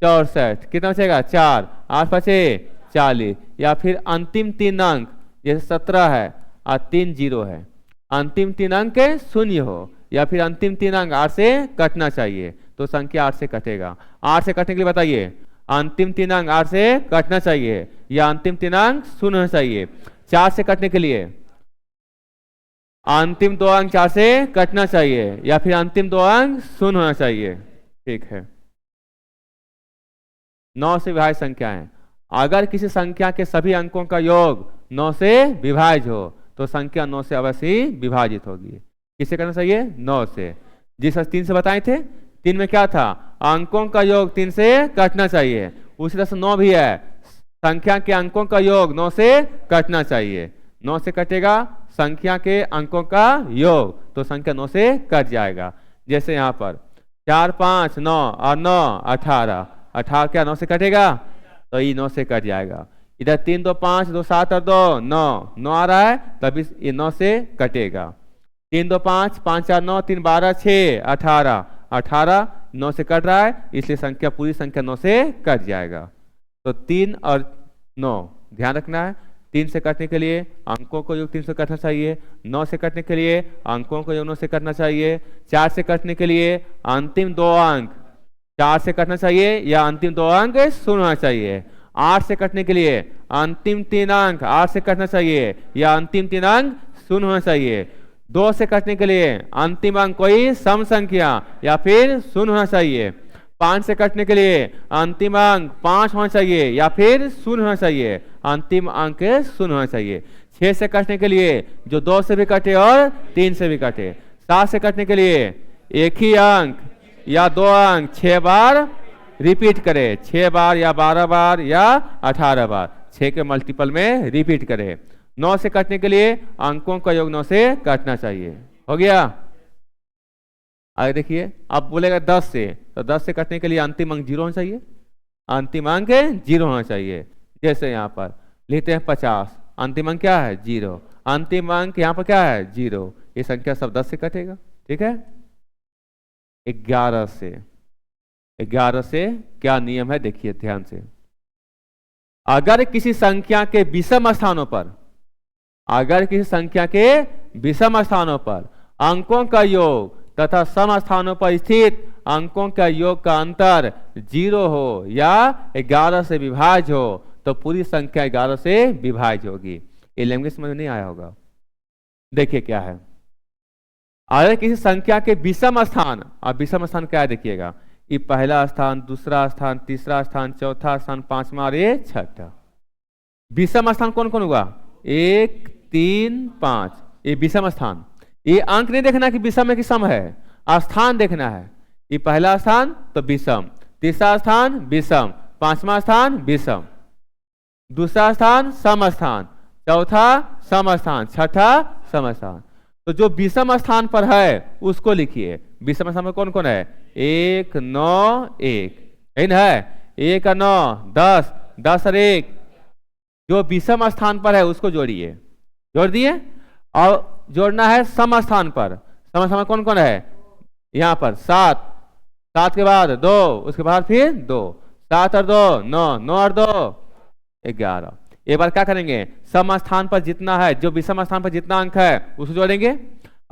64, कितना बचेगा? 4, 8 5 40। या फिर अंतिम 3 अंक जैसे 17 है और 3 0 है, अंतिम 3 अंक शून्य हो या फिर अंतिम 3 अंक 8 से कटना चाहिए तो संख्या 8 से कटेगा। 8 से कटने के लिए बताइए, अंतिम 3 अंक 8 से कटना चाहिए या अंतिम 3 अंक शून्य होना चाहिए। 4 से कटने के लिए अंतिम 2 अंक 4 से कटना चाहिए या फिर अंतिम 2 अंक शून्य होना चाहिए। ठीक है, 9 से विभाज्य संख्याएं, अगर किसी संख्या के सभी अंकों का योग 9 से विभाज्य हो तो संख्या 9 से अवश्य ही विभाजित होगी। किससे करना चाहिए? 9 से। जिस 3 से बताए थे, 3 में क्या था? अंकों का योग 3 से कटना चाहिए। उसी तरह से 9 भी है, संख्या के अंकों का योग 9 से कटना चाहिए। 9 से कटेगा संख्या के अंकों का योग तो संख्या 9 से कट जाएगा। जैसे यहाँ पर 4 5 9 और 9 18, 18 क्या 9 से कटेगा? तो ये 9 से कट जाएगा। इधर 3 2 5 2 7 और 2 9, 9 आ रहा है तभी ये 9 से कटेगा। 3 2 5 5 4 9 3 12 6 18, 18 9 से कट रहा है इसलिए संख्या पूरी संख्या 9 से कट जाएगा। तो 3 और 9 ध्यान रखना है। 3 से कटने के लिए अंकों को योग 3 से कटना चाहिए। 9 से कटने के लिए अंकों को योग 9 से कटना चाहिए। 4 से कटने के लिए अंतिम 2 अंक 4 से कटना चाहिए या अंतिम 2 अंक 0 होना चाहिए। 8 से कटने के लिए अंतिम 3 अंक 8 से कटना चाहिए या अंतिम 3 अंक 0 होना चाहिए। 2 से कटने के लिए अंतिम अंक कोई सम संख्या या फिर 0 होना चाहिए। 5 से कटने के लिए अंतिम अंक 5 होना चाहिए या फिर 0 होना चाहिए, अंतिम अंक 0 होना चाहिए। 6 से कटने के लिए जो 2 से भी कटे और 3 से भी कटे। 7 से कटने के लिए एक ही अंक या 2 अंक 6 बार रिपीट करे, 6 बार या 12 बार या 18 बार, 6 के मल्टीपल में रिपीट करे। 9 से कटने के लिए अंकों का योग 9 से कटना चाहिए। हो गया। आगे देखिए, अब बोलेगा 10 से, तो 10 से कटने के लिए अंतिम अंक 0 होना चाहिए, अंतिम अंक 0 होना चाहिए। जैसे यहाँ पर लिखते हैं 50, अंतिम अंक क्या है 0, अंतिम अंक यहाँ पर क्या है 0। ये संख्या सब 10 से कटेगा। ठीक है। 11 से क्या नियम है देखिए ध्यान से। अगर किसी संख्या के विषम स्थानों पर, अगर किसी संख्या के विषम स्थानों पर अंकों का योग तथा सम स्थानों पर स्थित अंकों का योग का अंतर 0 हो या 11 से विभाज्य हो तो पूरी संख्या 11 से विभाज्य होगी। ये लैंग्वेज समझ नहीं आया होगा। देखिए क्या है, अगर किसी संख्या के विषम स्थान, अब विषम स्थान क्या है देखिएगा, ये पहला स्थान, दूसरा स्थान, तीसरा स्थान, चौथा स्थान, पांचवा और ये छठा। विषम स्थान कौन कौन हुआ, 1 3 5, ये विषम स्थान। ये अंक नहीं देखना कि विषम है कि सम है, स्थान देखना है। ये पहला स्थान तो विषम, तीसरा स्थान विषम, पांचवा स्थान विषम, दूसरा स्थान सम स्थान, चौथा सम स्थान, छठा सम स्थान। तो जो विषम स्थान पर है उसको लिखिए। विषम स्थान में कौन कौन है, 1 9 1 है, 1 और 9 10, 10 और 1। जो विषम स्थान पर है उसको जोड़िए, जोड़ दिए। और जोड़ना है सम स्थान पर, सम स्थान में कौन कौन है, यहाँ पर 7, 7 के बाद 2, उसके बाद फिर 2, 7 और 2 9, 9 और 2 11। एक बार क्या करेंगे, सम स्थान पर जितना है, जो विषम स्थान पर जितना अंक है उसको जोड़ेंगे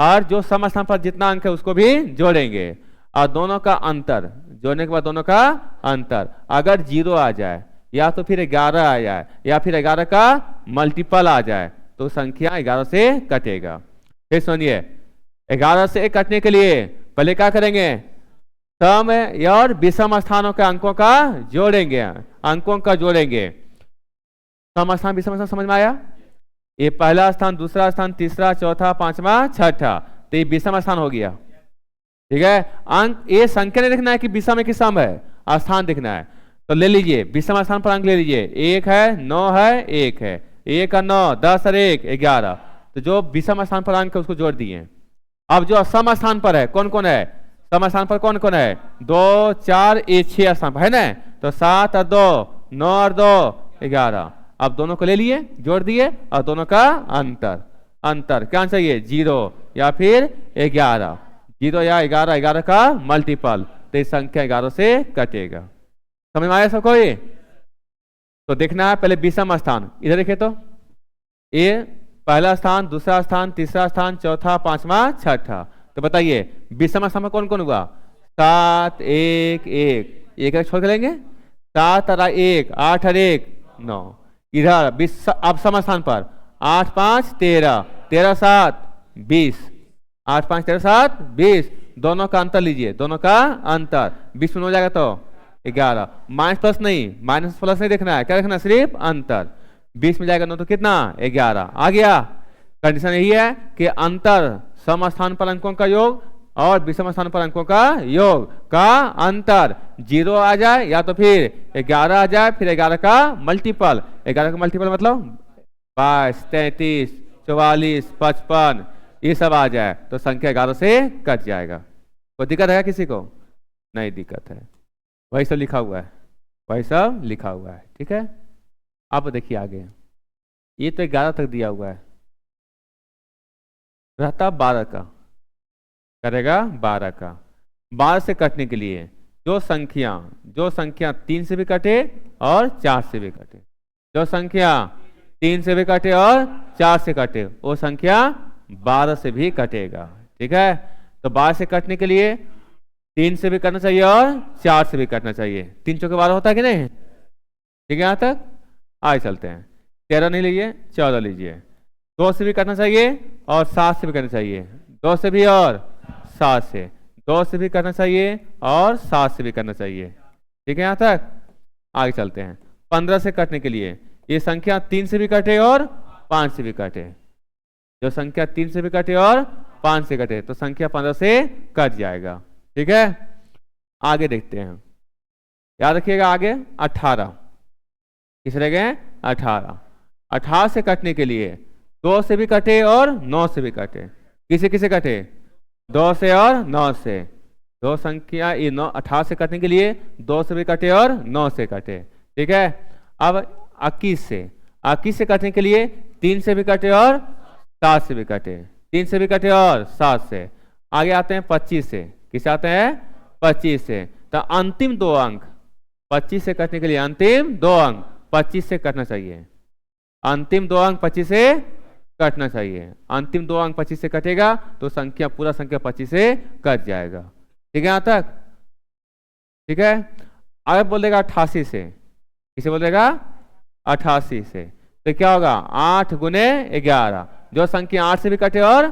और जो सम स्थान पर जितना अंक है उसको भी जोड़ेंगे और दोनों का अंतर, जोड़ने के बाद दोनों का अंतर अगर 0 आ जाए या तो फिर 11 आ जाए या फिर 11 का मल्टीपल आ जाए तो संख्या 11 से कटेगा। फिर सुनिए, 11 से कटने के लिए पहले क्या करेंगे, सम और विषम स्थानों के अंकों का जोड़ेंगे, अंकों का जोड़ेंगे। सम स्थान विषम स्थान समझ में आया। ये पहला स्थान, दूसरा स्थान, तीसरा, चौथा, पांचवा, छठा, तो ये विषम स्थान हो गया। ठीक है। अंक ये संख्या नहीं देखना है कि विषम है कि सम है, स्थान देखना है। तो ले लीजिए विषम स्थान पर अंक ले लीजिए, 1 है 9 है 1 है, 1 और 9 10 और 1 11। तो जो विषम स्थान पर अंक है उसको जोड़ दिए। अब जो सम स्थान पर है कौन कौन है, सम स्थान पर कौन कौन है, 2 4 1 6 स्थान पर है ना। तो 7 और 2 9 और 2 11। अब दोनों को ले लिए, जोड़ दिए और दोनों का अंतर, अंतर क्या चाहिए 0 या फिर 11, 0 या 11, 11 का मल्टीपल, तो ये संख्या 11 से कटेगा। समझ में आया सब कोई। तो देखना है पहले विषम स्थान, इधर देखिए तो ये पहला स्थान, दूसरा स्थान, तीसरा स्थान, चौथा, पांचवा, छठा। तो बताइए विषम स्थान में कौन कौन हुआ, 7 1 1, एक छोड़ के लेंगे, 7 और 1 8 और 1 9। इधर अब सम स्थान पर 8 5 13, 13 7 20, 8 5 13 7 20। दोनों का अंतर लीजिए, दोनों का अंतर 20 में हो जाएगा तो 11। माइनस प्लस नहीं, माइनस प्लस नहीं देखना है, क्या देखना है सिर्फ अंतर। 20 में जाएगा 9 तो कितना 11 आ गया। कंडीशन यही है कि अंतर सम स्थान पर अंकों का योग और विषम स्थान पर अंकों का योग का अंतर 0 आ जाए या तो फिर 11 आ जाए, फिर 11 का मल्टीपल, 11 का मल्टीपल मतलब 22 33 44 55 ये सब आ जाए तो संख्या 11 से कट जाएगा। कोई दिक्कत है किसी को, नहीं दिक्कत है, वही सब लिखा हुआ है, वही सब लिखा हुआ है। ठीक है। अब देखिए आगे, ये तो 11 तक दिया हुआ है, रहता 12 का, करेगा 12 का। 12 से कटने के लिए जो संख्या 3 से भी कटे और 4 से भी कटे, जो संख्या 3 से भी कटे और 4 से कटे, वो संख्या 12 से भी कटेगा। ठीक है, तो 12 से कटने के लिए 3 से भी करना चाहिए और 4 से भी करना चाहिए। 3 चौके 12 होता है कि नहीं? ठीक है, यहाँ तक आगे चलते हैं। 13 नहीं लीजिए, 14 लीजिए। 2 से भी करना चाहिए और 7 से भी करना चाहिए, 2 से भी और 7 से, 2 से भी करना चाहिए और 7 से भी करना चाहिए। ठीक है, यहाँ तक आगे चलते हैं। 15 से कटने के लिए ये संख्या 3 से भी कटे और 5 से भी कटे, जो संख्या 3 से भी कटे और 5 से कटे तो संख्या 15 से कट जाएगा। ठीक है, आगे देखते हैं। याद रखिएगा आगे 18 किस रह गए? 18। 18 से कटने के लिए 2 से भी कटे और 9 से भी कटे। किसे किसे कटे? 2 से और 9 से। दो संख्या ये 18 से कटने के लिए 2 से भी कटे और 9 से कटे। ठीक है, अब 21 से, 21 से कटने के लिए 3 से भी कटे और 7 से भी कटे, 3 से भी कटे और 7 से। आगे आते हैं 25 से। किस आते हैं? 25 से। तो अंतिम 2 अंक 25 से कटने के लिए अंतिम 2 अंक 25 से कटना चाहिए। अंतिम 2 अंक 25 से कटना चाहिए। अंतिम 2 अंक 25 से कटेगा तो संख्या पूरा संख्या 25 से कट जाएगा। ठीक है, यहाँ तक? ठीक है, आगे बोलेगा 88 से। किसे बोलेगा? 88 से। तो क्या होगा? 8 गुने 11, जो संख्या 8 से भी कटे और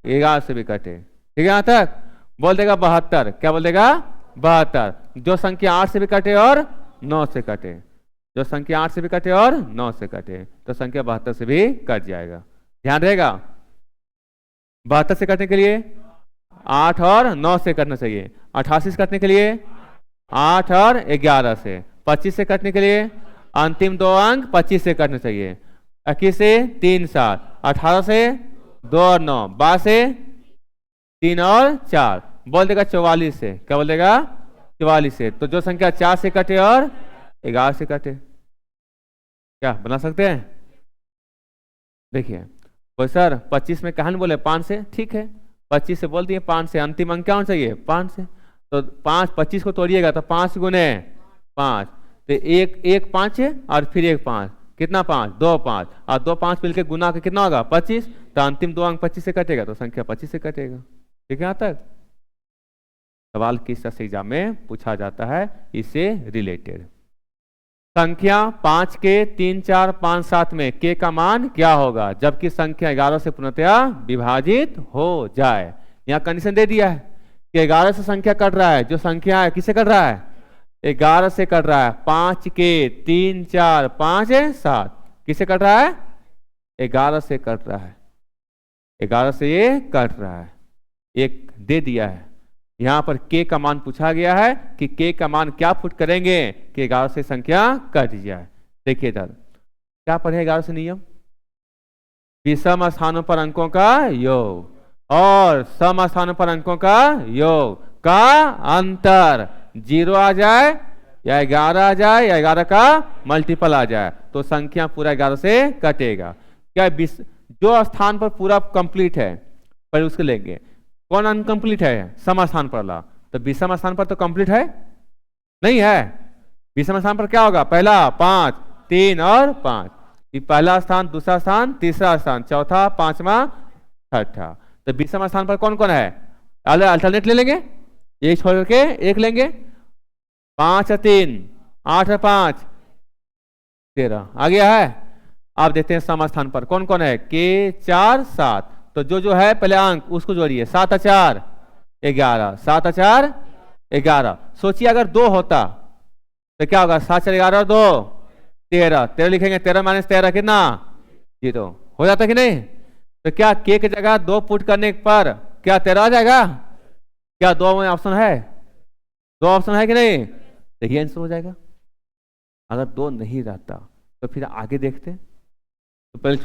11 से भी कटे। ठीक है, यहाँ तक? बोल देगा 72। क्या बोल देगा? 72, जो संख्या 8 से भी कटे और 9 से कटे, जो संख्या 8 से भी कटे और 9 से कटे तो संख्या 72 से भी कट जाएगा। ध्यान रहेगा, 72 से कटने के लिए 8 और 9 से कटना चाहिए। 88 से कटने के लिए 8 और 11 से। 25 से कटने के लिए अंतिम 2 अंक 25 से कटना चाहिए। 21 से 3 7, 18 से 2 और 9, 12 से 3 और 4, बोल देगा 44 से। क्या बोल देगा? 44 से। तो जो संख्या 4 से कटे और 11 से कटे, क्या बना सकते हैं? देखिए कोई सर 25 में कहां बोले 5 से, ठीक है 25 से बोल दिए 5 से। अंतिम अंक क्या होना चाहिए? 5 से। तो 5 25 को तोड़िएगा तो 5 गुने 5, तो एक 5 है और फिर एक 5, कितना 5? 2 5 और 2 5 मिलकर गुना के कितना होगा? 25। तो अंतिम 2 अंक 25 से कटेगा तो संख्या 25 से कटेगा। ठीक है, यहाँ तक? सवाल किस तरह से एग्जाम में पूछा जाता है इससे रिलेटेड। संख्या 5 के 3 4 5 7 में के का मान क्या होगा जबकि संख्या 11 से पूर्णतया विभाजित हो जाए? यहाँ कंडीशन दे दिया है कि 11 से संख्या कट रहा है, जो संख्या है किससे कट रहा है? 11 से कट रहा है। 5 के 3 4 5 7 किससे कट रहा है? 11 से कट रहा है। 11 से ये कट रहा है, एक दे दिया है। यहाँ पर के का मान पूछा गया है कि के का मान क्या पुट करेंगे कि 11 से संख्या कट जाए। देखिए इधर क्या पढ़े 11 से नियम? विषम स्थानों पर अंकों का योग और सम स्थानों पर अंकों का योग का अंतर 0 आ जाए या 11 आ जाए या 11 का मल्टीपल आ जाए तो संख्या पूरा 11 से कटेगा। क्या जो स्थान पर पूरा कंप्लीट है पर उसको लेंगे, कौन अनकंप्लीट है? सम स्थान पर ला, तो विषम स्थान पर तो कंप्लीट है नहीं है। विषम स्थान पर क्या होगा? पहला 5 3 और 5, पहला स्थान, दूसरा स्थान, तीसरा स्थान, चौथा, पांचवा, छठा। तो विषम स्थान पर कौन कौन है? अल्टरनेट ले लेंगे, एक छोड़ के एक लेंगे। 5 और 3 8 और 5 13 आ गया है। अब देखते हैं सम स्थान पर कौन कौन है? के 4 7, तो जो है पहले अंक उसको जोड़िए। 7 और 4 11, 7 और 4 11। सोचिए अगर 2 होता तो क्या होगा? 7 4 11 और 2 13, 13 लिखेंगे। 13 माइनस 13 कितना? 0 हो जाता कि नहीं? तो क्या के की जगह 2 पुट करने पर क्या 13 आ जाएगा? क्या 2 में ऑप्शन है? 2 ऑप्शन है कि नहीं? तो ये आंसर हो जाएगा। अगर 2 नहीं रहता तो फिर आगे देखते, तो पहले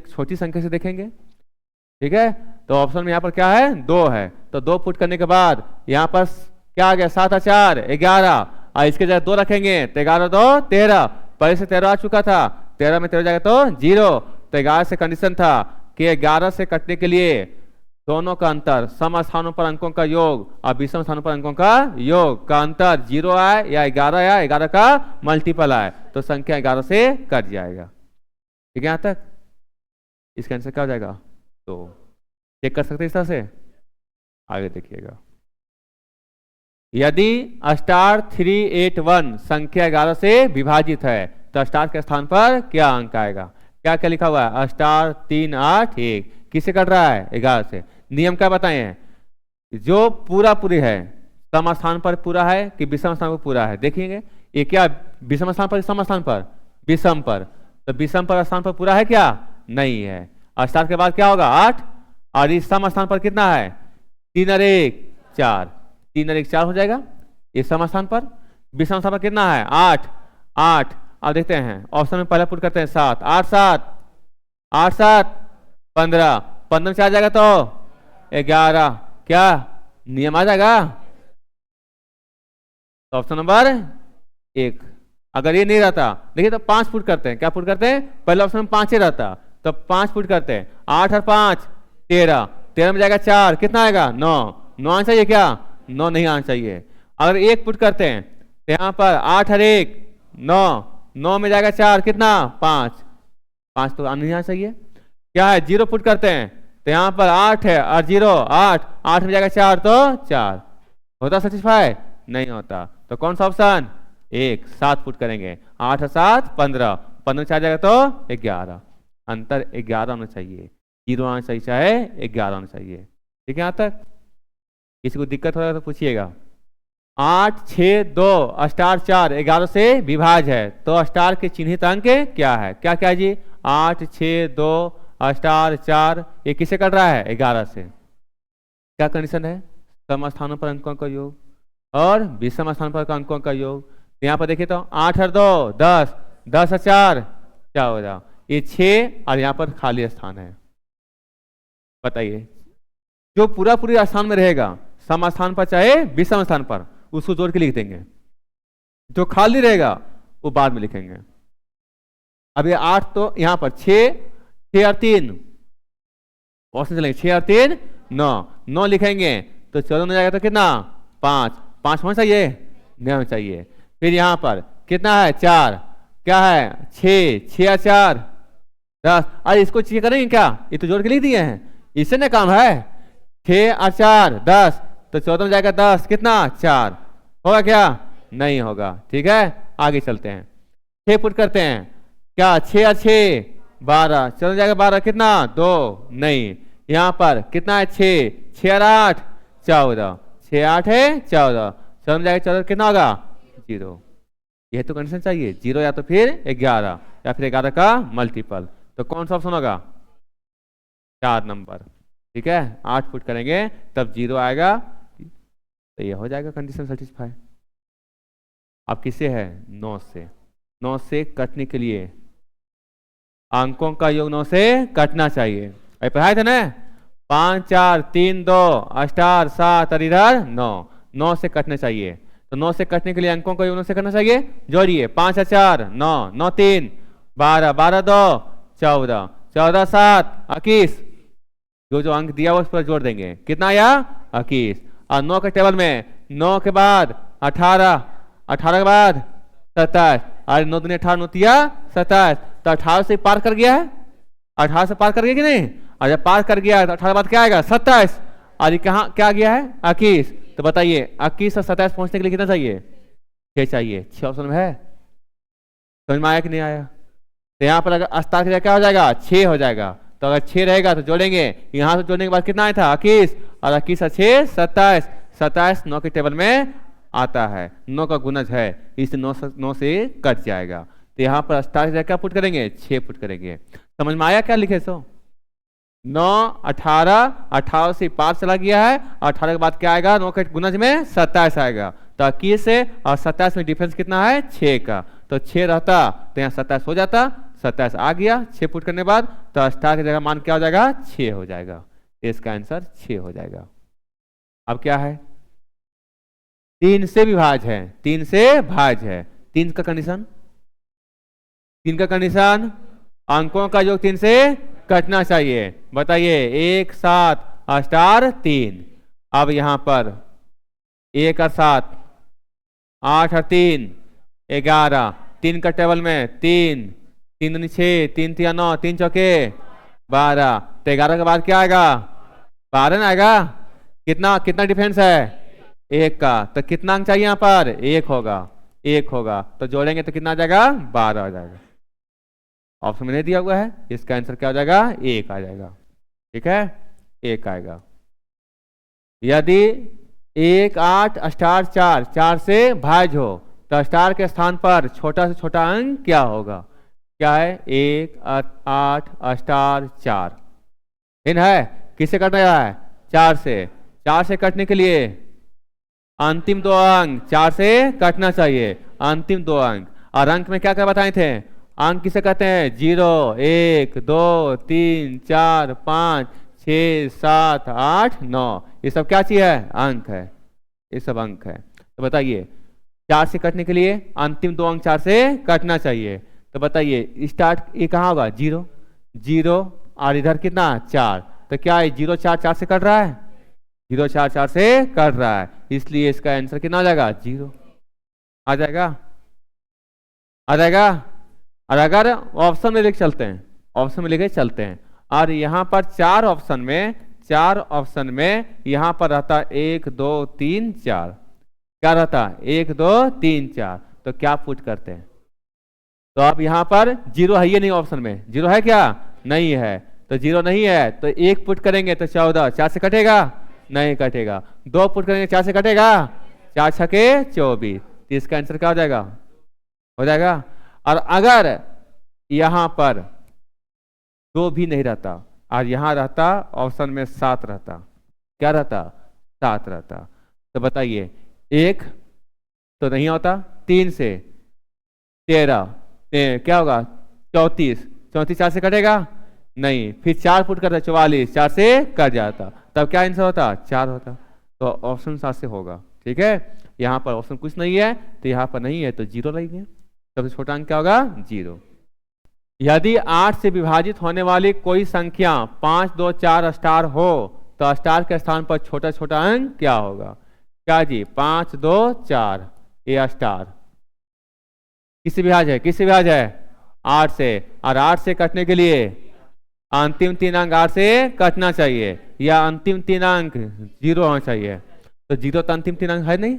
छोटी संख्या से देखेंगे। ठीक है, तो ऑप्शन में यहाँ पर क्या है? 2 है, तो 2 पुट करने के बाद यहाँ पर क्या आ गया? 7 और 4 11, और इसके जगह 2 रखेंगे तो 11 2 13, पहले से 13 आ चुका था, 13 में 13 जाएगा तो 0। तो 11 से कंडीशन था कि 11 से कटने के लिए दोनों का अंतर सम स्थानों पर अंकों का योग और विषम स्थानों पर अंकों का योग का अंतर 0 आए या 11 या 11 का मल्टीपल आए तो संख्या 11 से कट जाएगा। ठीक है यहाँ तक? इसका आंसर क्या हो जाएगा? तो चेक कर सकते हैं इस तरह से। आगे देखिएगा, यदि स्टार 381 संख्या 11 से विभाजित है तो स्टार के स्थान पर क्या अंक आएगा? क्या क्या लिखा हुआ है? स्टार 381 किससे कट रहा है? 11 से। नियम क्या बताएं? जो पूरा पूरी है सम स्थान पर पूरा है कि विषम स्थान पर पूरा है? देखेंगे ये क्या विषम स्थान पर, सम स्थान पर, विषम पर। तो विषम पर स्थान पर पूरा है क्या? नहीं है। स्टार के बाद क्या होगा? 8। और इस सम स्थान पर कितना है? 3 और 1 4, 3 और 1 4 हो जाएगा इस सम स्थान पर। विषम स्थान पर कितना है? 8 8। अब देखते हैं ऑप्शन में पहले पुट करते हैं 7 8 7 8 7 15, 15 में 4 जाएगा तो 11। क्या नियम आ जाएगा? तो ऑप्शन नंबर 1। अगर ये नहीं रहता, देखिए तो 5 पुट करते हैं। क्या पुट करते हैं? पहले ऑप्शन में 5 ही रहता तो 5 पुट करते हैं। 8 और 5 13, 13 में जाएगा 4, कितना आएगा? 9। 9 आना चाहिए क्या? 9 नहीं आना चाहिए। अगर 1 पुट करते हैं तो यहाँ पर 8 और 1 9, 9 में जाएगा 4, कितना? 5, 5 तो नहीं आना चाहिए। क्या है? 0 पुट करते हैं तो यहाँ पर 8 है और 0 8, 8 में जाएगा 4 तो 4। होता सेटिस्फाई? नहीं होता। तो कौन सा ऑप्शन? 1। 7 पुट करेंगे, 8 और 7 15, 15 में 4 जाएगा तो 11। अंतर 11 होना चाहिए, 0 आना चाहिए चाहे 11 होना चाहिए। ठीक है यहाँ तक? किसी को दिक्कत हो रहा है तो पूछिएगा। 8 6 2 स्टार 4 11 से विभाज्य है तो स्टार के चिन्हित अंक क्या है? क्या क्या है जी? 8 6 2 स्टार 4 ये किसे कर रहा है? 11 से। क्या कंडीशन है? सम स्थानों पर अंकों का योग और विषम स्थान पर अंकों का योग। यहाँ पर देखिए तो 8 और 2 10, 10 और 4 क्या हो रहा? ये 6 और यहाँ पर खाली स्थान है। बताइए, जो पूरा पूरी स्थान में रहेगा सम स्थान पर चाहे विषम स्थान पर, उसको जोड़ के लिख देंगे। जो खाली रहेगा वो बाद में लिखेंगे। अब ये 8 तो यहाँ पर 6 और 3 ऑप्शन चलेंगे। 6 और 3 9, 9 लिखेंगे तो 14 में जाएगा तो कितना? 5, 5 होना चाहिए? नहीं होना चाहिए। फिर यहाँ पर कितना है? 4। क्या है? 6 6 और 4 10। अरे इसको चेक करेंगे क्या? ये तो जोड़ के लिख दिए हैं, इससे ना काम है। 6 और 4 10 तो 14 में जाएगा 10, कितना? 4। होगा क्या? नहीं होगा। ठीक है, आगे चलते हैं। 6 पुट करते हैं। क्या? 6 और 6 12, 14 में जाएगा 12, कितना? 2 नहीं। यहाँ पर कितना है? 6 6 और 8 14, 6 8 है 14, 14 में जाएगा 14, कितना होगा? 0। यह तो कंडीशन चाहिए, 0 या तो फिर 11 या फिर 11 का मल्टीपल। तो कौन सा ऑप्शन होगा? 4 नंबर। ठीक है, 8 पुट करेंगे तब 0 आएगा तो ये हो जाएगा कंडीशन सेटिस्फाई। अब किससे है? 9 से। 9 से कटने के लिए अंकों का योग 9 से कटना चाहिए। अभी पढ़ाए थे ना? 5 4 3 2 स्टार 7 और इधर 9, 9 से कटने चाहिए। तो 9 से कटने के लिए अंकों का योग 9 से करना चाहिए। जोड़िए 5 और 4 9, 9 3 12, 12 2 14, 14 7 21। जो अंक दिया हुआ उस पर जोड़ देंगे, कितना आया? 21। और 9 के टेबल में 9 के बाद 18, 18 के बाद 27, और 9 दूनी 18 9 तिया 27। तो 18 से पार कर गया है? 18 से पार कर गया कि नहीं? और जब पार कर गया तो 18 बाद क्या आएगा? 27। और ये कहाँ क्या गया है? 21। तो बताइए 21 और 27 पहुंचने के लिए कितना चाहिए? 6 चाहिए। 6 ऑप्शन में है। समझ में आया कि नहीं आया? तो यहाँ पर अगर अस्तार की जगह क्या हो जाएगा? 6 हो जाएगा। तो अगर 6 रहेगा तो जोड़ेंगे, यहाँ से जोड़ने के बाद कितना आया था? 21, और 21 और 6 27, 27 9 के टेबल में आता है, 9 का गुणज है, इससे 9 से कट जाएगा। तो यहाँ पर अस्तार की जगह क्या पुट करेंगे? 6 पुट करेंगे। समझ में आया क्या लिखे? सो 9 18, 18 से पार चला गया है, 18 के बाद क्या आएगा? 9 के गुणज में 27 आएगा। तो 21 से और 27 में डिफरेंस कितना है? 6 का। तो 6 रहता तो यहाँ 27 हो जाता, 27 आ गया 6 पुट करने बाद, तो स्टार की जगह मान क्या हो जाएगा? 6 हो जाएगा। इसका आंसर 6 हो जाएगा। अब क्या है? 3 से विभाज्य है, 3 से भाज्य है। 3 का कंडीशन, 3 का कंडीशन अंकों का योग 3 से कटना चाहिए। बताइए 1 7 स्टार 3। अब यहां पर 1 और 7 8 और 3 11, 3 का टेबल में 3 3 दूनी 6, 3 तिया 9, 3 चौके 12, तो 11 के बाद क्या आएगा? 12 ना आएगा। कितना कितना डिफरेंस है? 1 का। तो कितना अंक चाहिए यहाँ पर? 1 होगा, 1 होगा, तो जोड़ेंगे तो कितना आ जाएगा? 12 आ जाएगा। ऑप्शन में नहीं दिया हुआ है, इसका आंसर क्या हो जाएगा? 1 आ जाएगा। ठीक है, 1 आएगा। यदि 1 8 स्टार 4 4 से भाज्य हो तो स्टार के स्थान पर छोटा से छोटा अंक क्या होगा? क्या है? 1 8 स्टार 4 इन है। किससे कटना है? 4 से। 4 से कटने के लिए अंतिम 2 अंक 4 से कटना चाहिए, अंतिम 2 अंक। और अंक में क्या क्या बताए थे? अंक किसे कहते हैं? 0 1 2 3 4 5 6 7 8 9, ये सब क्या चीज है? अंक है, ये सब अंक है। तो बताइए 4 से कटने के लिए अंतिम 2 अंक 4 से कटना चाहिए, तो बताइए स्टार्ट ये कहाँ होगा? 0 0, और इधर कितना? 4, तो क्या है? 0 4 4 से कट रहा है, 0 4 4 से कट रहा है, इसलिए इसका आंसर कितना आ जाएगा? 0 आ जाएगा, आ जाएगा। और अगर ऑप्शन में लेके चलते हैं, ऑप्शन में लेके चलते हैं, और यहाँ पर 4 ऑप्शन में यहाँ पर रहता 1 2 3 4, क्या रहता? 1 2 3 4, तो क्या पुट करते हैं? तो अब यहाँ पर 0 है, ये नहीं ऑप्शन में 0 है क्या? नहीं है, तो 0 नहीं है तो 1 पुट करेंगे तो 14, 4 से कटेगा? नहीं कटेगा। 2 पुट करेंगे 4 से कटेगा? 4 छके 24, तो इसका आंसर क्या हो जाएगा? हो जाएगा। और अगर यहाँ पर 2 भी नहीं रहता और यहाँ रहता ऑप्शन में 7 रहता, क्या रहता? 7 रहता, तो बताइए 1 तो नहीं होता, 3 से 13 क्या होगा? 34, 34 4 से कटेगा? नहीं, फिर 4 पुट करता 44, 4 से कट जाता, तब क्या आंसर होता? 4 होता। तो ऑप्शन 7 से होगा। ठीक है, यहाँ पर ऑप्शन कुछ नहीं है तो यहाँ पर नहीं है तो 0 लगेगा, सबसे छोटा अंक क्या होगा? 0। यदि 8 से विभाजित होने वाली कोई संख्या 5 2 4 स्टार हो तो स्टार के स्थान पर छोटा छोटा अंक क्या होगा? क्या जी? 5 2 4 ये स्टार किससे विभाज्य है? किससे विभाज्य है? 8 से। और 8 से कटने के लिए अंतिम 3 अंक 8 से कटना चाहिए, या अंतिम 3 अंक 0 होना चाहिए, तो 0 तो अंतिम 3 अंक है नहीं।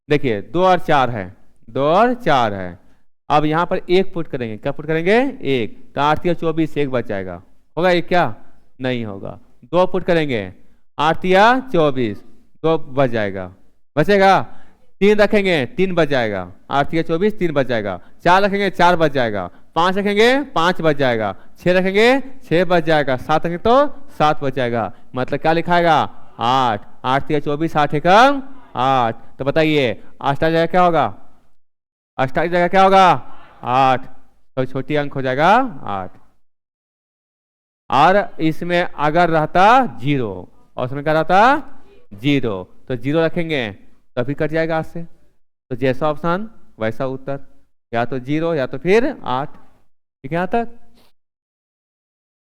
देखिए 2 और 4 है, 2 और 4 है। अब यहाँ पर 1 पुट करेंगे, क्या पुट करेंगे? 1, तो 8 या 24, 1 बच जाएगा, होगा 1 क्या? नहीं होगा। 2 पुट करेंगे, 8 या 24, 2 बच जाएगा, बचेगा। 3 रखेंगे, 3 बच जाएगा, 8 या 24, 3 बच जाएगा। 4 रखेंगे, 4 बच जाएगा। 5 रखेंगे, 5 बच जाएगा। 6 रखेंगे, 6 बच जाएगा। 7 रखेंगे तो 7 बच जाएगा, मतलब क्या लिखाएगा? 8, 8 या 24, 8 एकम 8, तो बताइए अष्टा जगह क्या होगा? अष्टा की जगह क्या होगा? 8, तो छोटी अंक हो जाएगा 8। और इसमें अगर रहता 0 और उसमें क्या रहता? 0, तो 0 रखेंगे तभी कट जाएगा 8 से, तो जैसा ऑप्शन वैसा उत्तर, या तो 0 या तो फिर 8। ठीक है, यहाँ तक।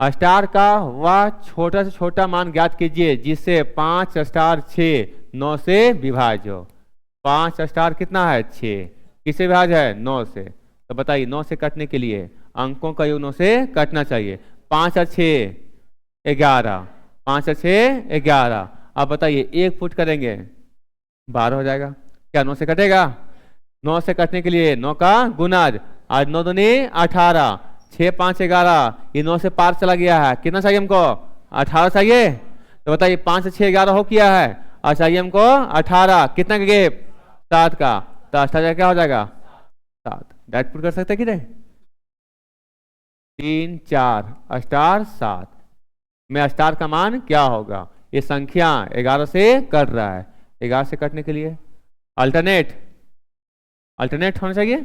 स्टार का वह छोटा से छोटा मान ज्ञात कीजिए जिससे 5 स्टार 6 9 से विभाज्य हो। 5 स्टार कितना है? 6, किससे विभाज्य है? 9 से। तो बताइए 9 से कटने के लिए अंकों का योग 9 से कटना चाहिए। 5 और 6 11, 5 और 6 11। अब बताइए 1 पुट करेंगे 12 हो जाएगा, क्या 9 से कटेगा? 9 से कटने के लिए 9 का गुणज, आज 9 दूनी 18, 6 5 11, ये 9 से पार चला गया है, कितना चाहिए हमको? 18 चाहिए। तो बताइए 5 से 6 11 हो किया है, और चाहिए हमको 18, कितना का गैप? 7 का, तो 8 क्या हो जाएगा? 7। डायरेक्ट पुट कर सकते कि नहीं? 3 4 स्टार 7 में स्टार का मान क्या होगा? ये संख्या 11 से कट रहा है, 11 से कटने के लिए अल्टरनेट होना चाहिए।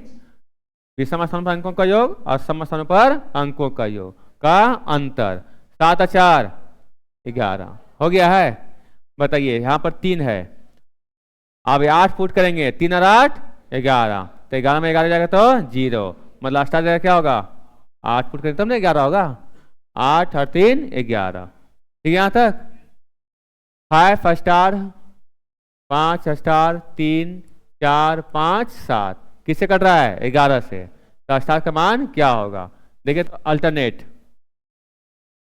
विषम स्थान पर अंकों का योग और सम स्थान पर अंकों का योग का अंतर। 7 और 4 11 हो गया है। बताइए यहाँ पर 3 है, अब 8 पुट करेंगे, 3 और 8 11, तो 11 में 11 जाएगा तो 0, मतलब स्टार जगह क्या होगा? 8 पुट करेंगे तब ना 11 होगा। 8 और 3 11। ठीक है, यहाँ तक। 5 स्टार 5 स्टार 3 4 5 7 किससे कट रहा है? 11 से, तो स्टार का मान क्या होगा? देखिए तो अल्टरनेट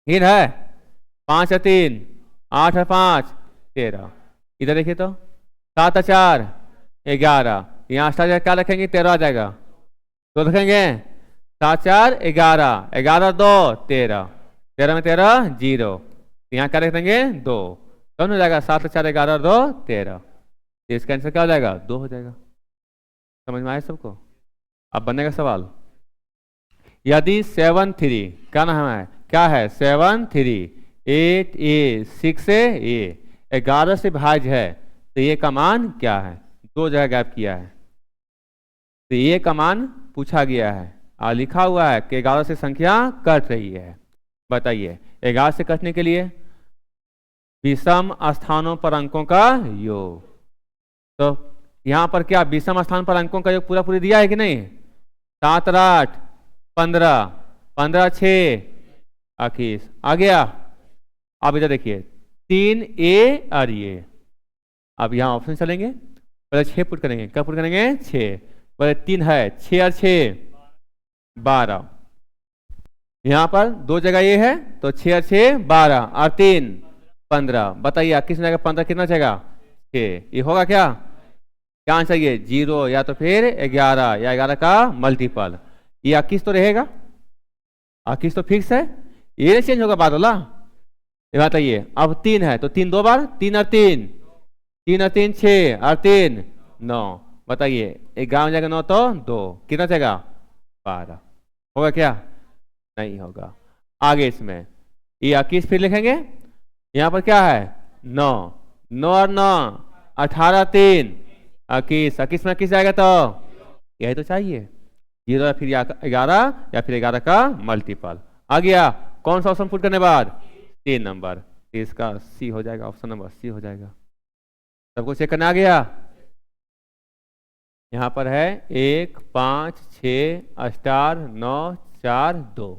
3 है, 5 है 3, 8 है 5, 13। इधर देखिए तो 7 है 4, 11। यहाँ स्टार क्या रखेंगे? 13 आ जाएगा। तो रखेंगे 7 4 11, 11 2 13, 13 में 13 0। यहाँ क्या रख देंगे? 2। कौन हो जाएगा? 7 4 11 2 13। इसका आंसर क्या हो जाएगा? 2 हो जाएगा। समझ में आया सबको? अब बनेगा सवाल, यदि 7 3 क्या नाम है? क्या है? 7 3 8 A 6 A 11 से भाज्य है, तो ये का मान क्या है? 2 जगह गैप किया है, तो ये का मान पूछा गया है और लिखा हुआ है कि 11 से संख्या कट रही है। बताइए 11 से कटने के लिए विषम स्थानों पर अंकों का योग। तो यहां पर क्या विषम स्थान पर अंकों का योग पूरा पूरी दिया है कि नहीं? 7 8 15, 15 6 21 आ गया। अब इधर देखिए 3 A और ये, अब यहाँ ऑप्शन चलेंगे। पहले 6 पुट करेंगे। क्या पुट करेंगे? 6। पहले 3 है, 6 और 6 12। यहाँ पर 2 जगह ये है, तो 6 और 6 12 और 3 15। बताइए किस जगह 15 कितना जाएगा? 6। ये होगा क्या? क्या आंसर? ये 0 या तो फिर 11 या 11 का मल्टीपल। ये 21 तो रहेगा, 21 तो फिक्स है, ये चेंज होगा बादला। ये बताइए अब 3 है, तो 3 2 बार, 3 और 3, 3 और 3 6 और 3 9। बताइए 11 में जाएगा 9 तो 2, कितना जाएगा? 12। होगा क्या? नहीं होगा। आगे इसमें ये 21 फिर लिखेंगे। यहाँ पर क्या है? 9 9 और 9 18 3 21, 21 में 21 जाएगा, तो यही तो चाहिए, 0 या फिर 11 या फिर 11 का मल्टीपल। आ गया। कौन सा ऑप्शन पुट करने बाद? 3 नंबर। इसका सी हो जाएगा, ऑप्शन नंबर सी हो जाएगा। सबको चेक करना आ गया। यहाँ पर है 1 5 6 स्टार 9 4 2।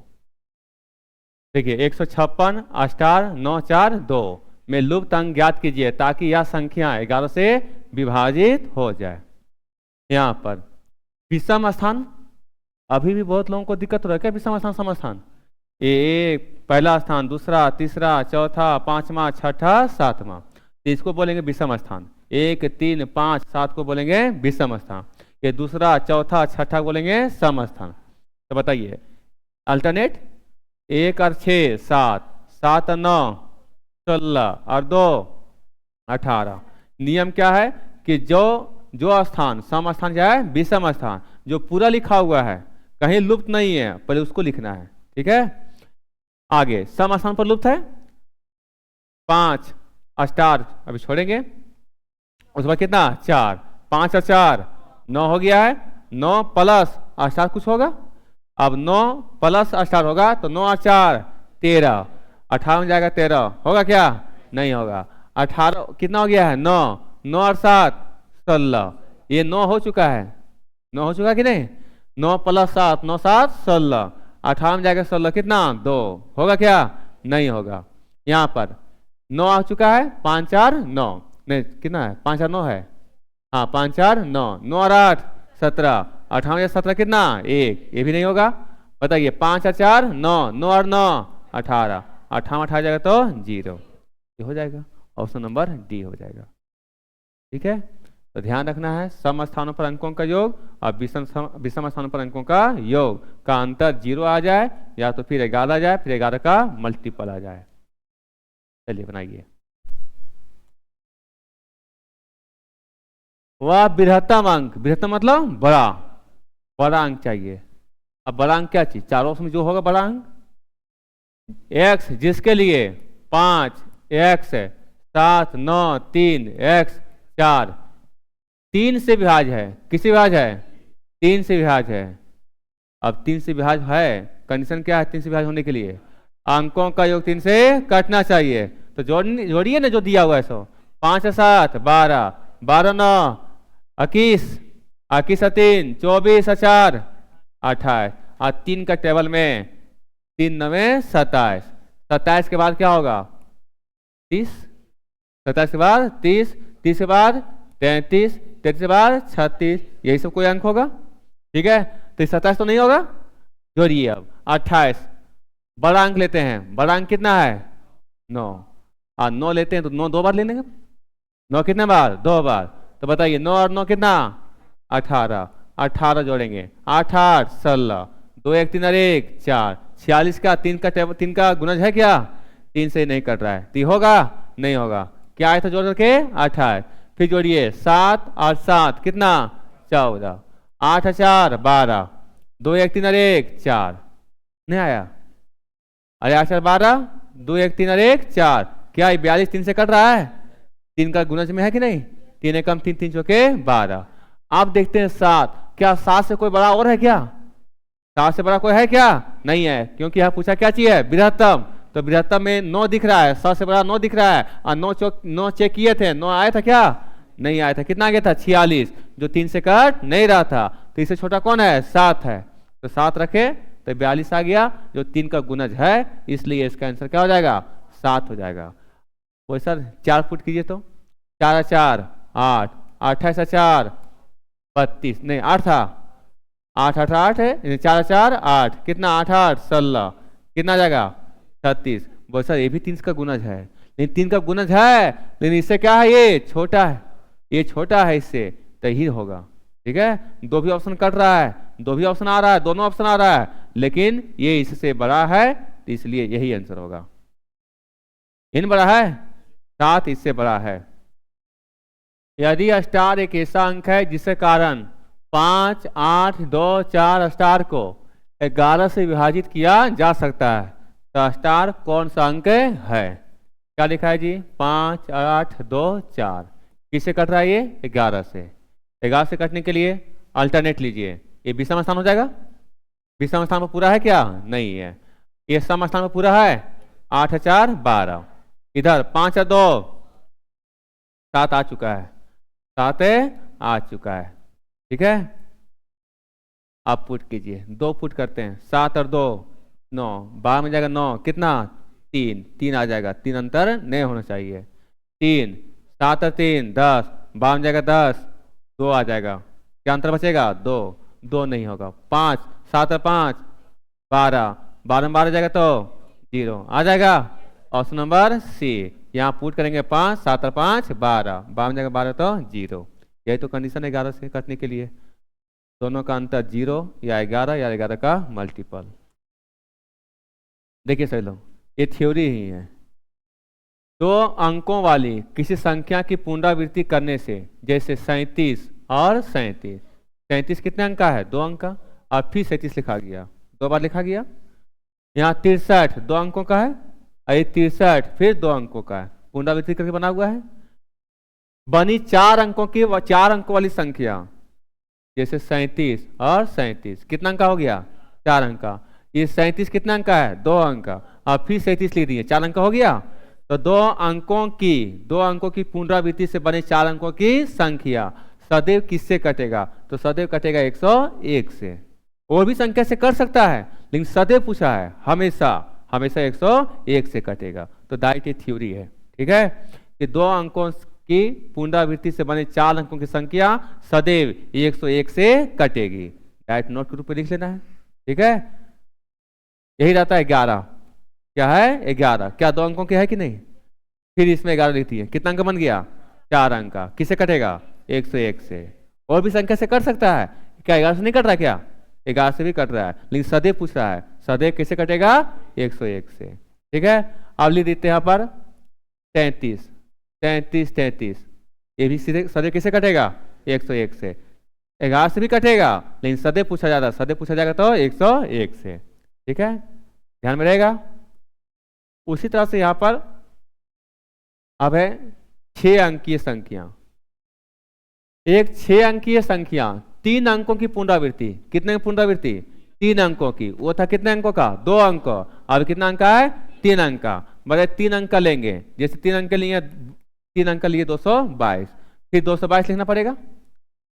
देखिए 156 स्टार 9 4 2 में लुप्त अंक ज्ञात कीजिए ताकि यह संख्या 11 से विभाजित हो जाए। यहाँ पर विषम स्थान, अभी भी बहुत लोगों को दिक्कत हो रहा है क्या? विषम स्थान समस्थान, ये पहला स्थान, दूसरा, तीसरा, चौथा, पांचवा, छठा, सातवां, तो इसको बोलेंगे विषम स्थान। 1 3 5 7 को बोलेंगे विषम स्थान। ये दूसरा, चौथा, छठा बोलेंगे सम स्थान। तो बताइए अल्टरनेट 1 और 6 7, 7 और 9 16 और 2 18। नियम क्या है कि जो स्थान सम स्थान क्या है? विषम स्थान। जो पूरा लिखा हुआ है, कहीं लुप्त नहीं है, पहले उसको लिखना है। ठीक है। आगे सम स्थान पर लुप्त है 5 स्टार, अभी छोड़ेंगे। उसके बाद कितना? 4, 5 और 4 9 हो गया है। 9 प्लस स्टार कुछ होगा, अब 9 प्लस स्टार होगा, तो 9 और 4 13, 18 में जाएगा 13। होगा क्या? नहीं होगा। 18 कितना हो गया है? 9, 9 और 7 16। ये 9 हो चुका है, 9 हो चुका कि नहीं? 9 प्लस 7 9 7 16, 18 में जाएगा 16, कितना? 2। होगा क्या? नहीं होगा। यहाँ पर 9 आ चुका है, 5 4 9, नहीं कितना है? 5 और 9 है, हाँ 5 4 9, 9 और 8 17, 18 में 17 कितना? 1। ये भी नहीं होगा। बताइए 5 और 4 9, 9 और 9 18, 18 में 18 जाएगा तो 0। ये हो जाएगा, ऑप्शन नंबर डी हो जाएगा। ठीक है। तो ध्यान रखना है सम स्थानों पर अंकों का योग और विषम स्थानों पर अंकों का योग का अंतर 0 आ जाए या तो फिर 11 आ जाए, फिर 11 का मल्टीपल आ जाए। चलिए बनाइए। वह बृहत्तम अंक, बृहत्तम मतलब बड़ा, बड़ा अंक चाहिए। अब बड़ा अंक क्या चीज? चारों ऑप्शन में जो होगा बड़ा अंक x, जिसके लिए 5 x 7 9 3 x 4 3 से विभाज्य है। किससे विभाज्य है? 3 से विभाज्य है। अब 3 से विभाज्य है, कंडीशन क्या है 3 से विभाज्य होने के लिए? अंकों का योग 3 से कटना चाहिए। तो जोड़िए ना जो दिया हुआ है। 5 7 12, 12 9 21, 21 3 24 4 28 और 3 का टेबल में 3 9 27, 27 के बाद क्या होगा? 30, 27 के बाद 30, 30 के बाद 33, 33 के बाद 36, यही सब कोई अंक होगा। ठीक है। तो 27 तो नहीं होगा, जोड़िए। अब 28। बड़ा अंक लेते हैं, बड़ा अंक कितना है 9, 9 लेते हैं तो 9 2 बार ले लेंगे। 9 कितने बार 2 बार, तो बताइए 9 और 9 कितना 18, 18 जोड़ेंगे 8 8 16, 2 1 3 और 1 4, 46 का 3 का गुणज है क्या, 3 से नहीं कट रहा है, तो होगा नहीं होगा, क्या आया था जोड़ करके 28। फिर जोड़िए 7 और 7 कितना 14, 8 4 12, 2 1 3 और 1 4, नहीं आया, अरे 8 4 12, 2 1 3 और 1 4, क्या 42 3 से कट रहा है, 3 का गुणज में है कि नहीं, 3 कम 3 3 चौके 12। आप देखते हैं 7, क्या 7 से कोई बड़ा और है क्या, 7 से बड़ा कोई है क्या, नहीं है, क्योंकि यहाँ पूछा क्या चीज है बृहत्तम, तो बृहत्तम में 9 दिख रहा है, 7 से बड़ा 9 दिख रहा है, और 9 चेक किए थे, 9 आया था क्या, नहीं आया था, कितना आ गया था 46, जो 3 से कट नहीं रहा था, तो इससे छोटा कौन है 7 है, तो 7 रखे तो 42 आ गया, जो 3 का गुणज है, इसलिए इसका आंसर क्या हो जाएगा 7 हो जाएगा। वो सर 4 फुट कीजिए तो, 4 4 8, 28 4 32, नहीं 8 था, 8 8 8 है, 4 4 8, कितना 8 8 16, कितना आ जाएगा 36। वो सर ये भी 3 का गुणज है, लेकिन 3 का गुणज है, लेकिन इससे क्या है ये छोटा है, ये छोटा है इससे, तो ही होगा, ठीक है। 2 भी ऑप्शन कट रहा है, 2 भी ऑप्शन आ रहा है, दोनों ऑप्शन आ रहा है, लेकिन ये इससे बड़ा है, तो इसलिए यही आंसर होगा। इन बड़ा है 7 इससे बड़ा है। यदि स्टार एक ऐसा अंक है जिसके कारण 5 8 2 4 स्टार को 11 से विभाजित किया जा सकता है, तो स्टार कौन सा अंक है, क्या लिखा है जी 5 8 2 4, किससे कट रहा है ये 11 से। 11 से कटने के लिए अल्टरनेट लीजिए, ये 20वां स्थान हो जाएगा, 20वां स्थान पर पूरा है क्या, नहीं है, ये 7वां स्थान पर पूरा है, 8 4 12, इधर 5 और 2 7 आ चुका है, 7 आ चुका है, ठीक है। आप पुट कीजिए, 2 पुट करते हैं, 7 और 2 9, 12 में जाएगा 9, कितना 3 3 आ जाएगा, 3 अंतर नहीं होना चाहिए, 3 7 और 3 10, 12 में जाएगा 10, 2 आ जाएगा, क्या अंतर बचेगा 2 2 नहीं होगा, 5 7 और 5 12, 12 में 12 जाएगा तो 0 आ जाएगा, ऑप्शन नंबर सी। यहाँ पुट करेंगे 5 7 और 5 12, 12 में जाएगा 12 तो 0, यही तो कंडीशन है 11 से कटने के लिए, दोनों का अंतर 0 या 11 का मल्टीपल। देखिए सही लोग, ये थ्योरी ही है। 2 अंकों वाली किसी संख्या की पुनरावृत्ति करने से, जैसे 37 और 37, 37 कितने अंक का है 2 अंक का, और फिर 37 लिखा गया, 2 बार लिखा गया। यहाँ 63 2 अंकों का है, और ये 63 फिर 2 अंकों का है, पुनरावृत्ति करके बना हुआ है। बनी 4 अंकों की 4 अंकों वाली संख्या, जैसे 37 और 37 कितना अंक का हो गया 4 अंक का, ये 37 कितना अंक का है 2 अंक का, और फिर 37 लिख दिए 4 अंक हो गया। तो 2 अंकों की पुनरावृत्ति से बने 4 अंकों की संख्या सदैव किससे कटेगा, तो सदैव कटेगा 101 से। और भी संख्या से कर सकता है, लेकिन सदैव पूछा है, हमेशा 101 से कटेगा। तो डायरेक्ट ये थ्योरी है, ठीक है, कि 2 अंकों की पुनरावृत्ति से बने 4 अंकों की संख्या सदैव 101 से कटेगी। डायरेक्ट नोट के रूप में लिख लेना है, ठीक है। यही रहता है 11, क्या है 11, क्या 2 अंकों के है कि नहीं, फिर इसमें 11 लिखती है, कितना अंक बन गया 4 अंक का, किससे कटेगा 101 से। और भी संख्या से कर सकता है, क्या 11 से नहीं कट रहा, क्या 11 से भी कट रहा है, लेकिन सदैव पूछ रहा है, सदैव किससे कटेगा 101 से, ठीक है। अब लिख देते हैं यहाँ पर 33 33 33, ये भी सीधे सदैव किससे कटेगा 101 से। 11 से भी कटेगा, लेकिन सदैव पूछा जाता है, सदैव पूछा जाएगा तो 101 से, ठीक है, ध्यान में रहेगा। उसी तरह से यहां पर अब है 6 अंकीय संख्या, एक 6 अंकीय संख्या 3 अंकों की पुनरावृत्ति, कितने की पुनरावृत्ति 3 अंकों की, वो था कितने अंकों का 2 अंक, अब कितना अंक है 3 अंक का, मतलब 3 अंक का लेंगे, जैसे 3 अंक लिए 3 अंक लिए 222, फिर 222 लिखना पड़ेगा।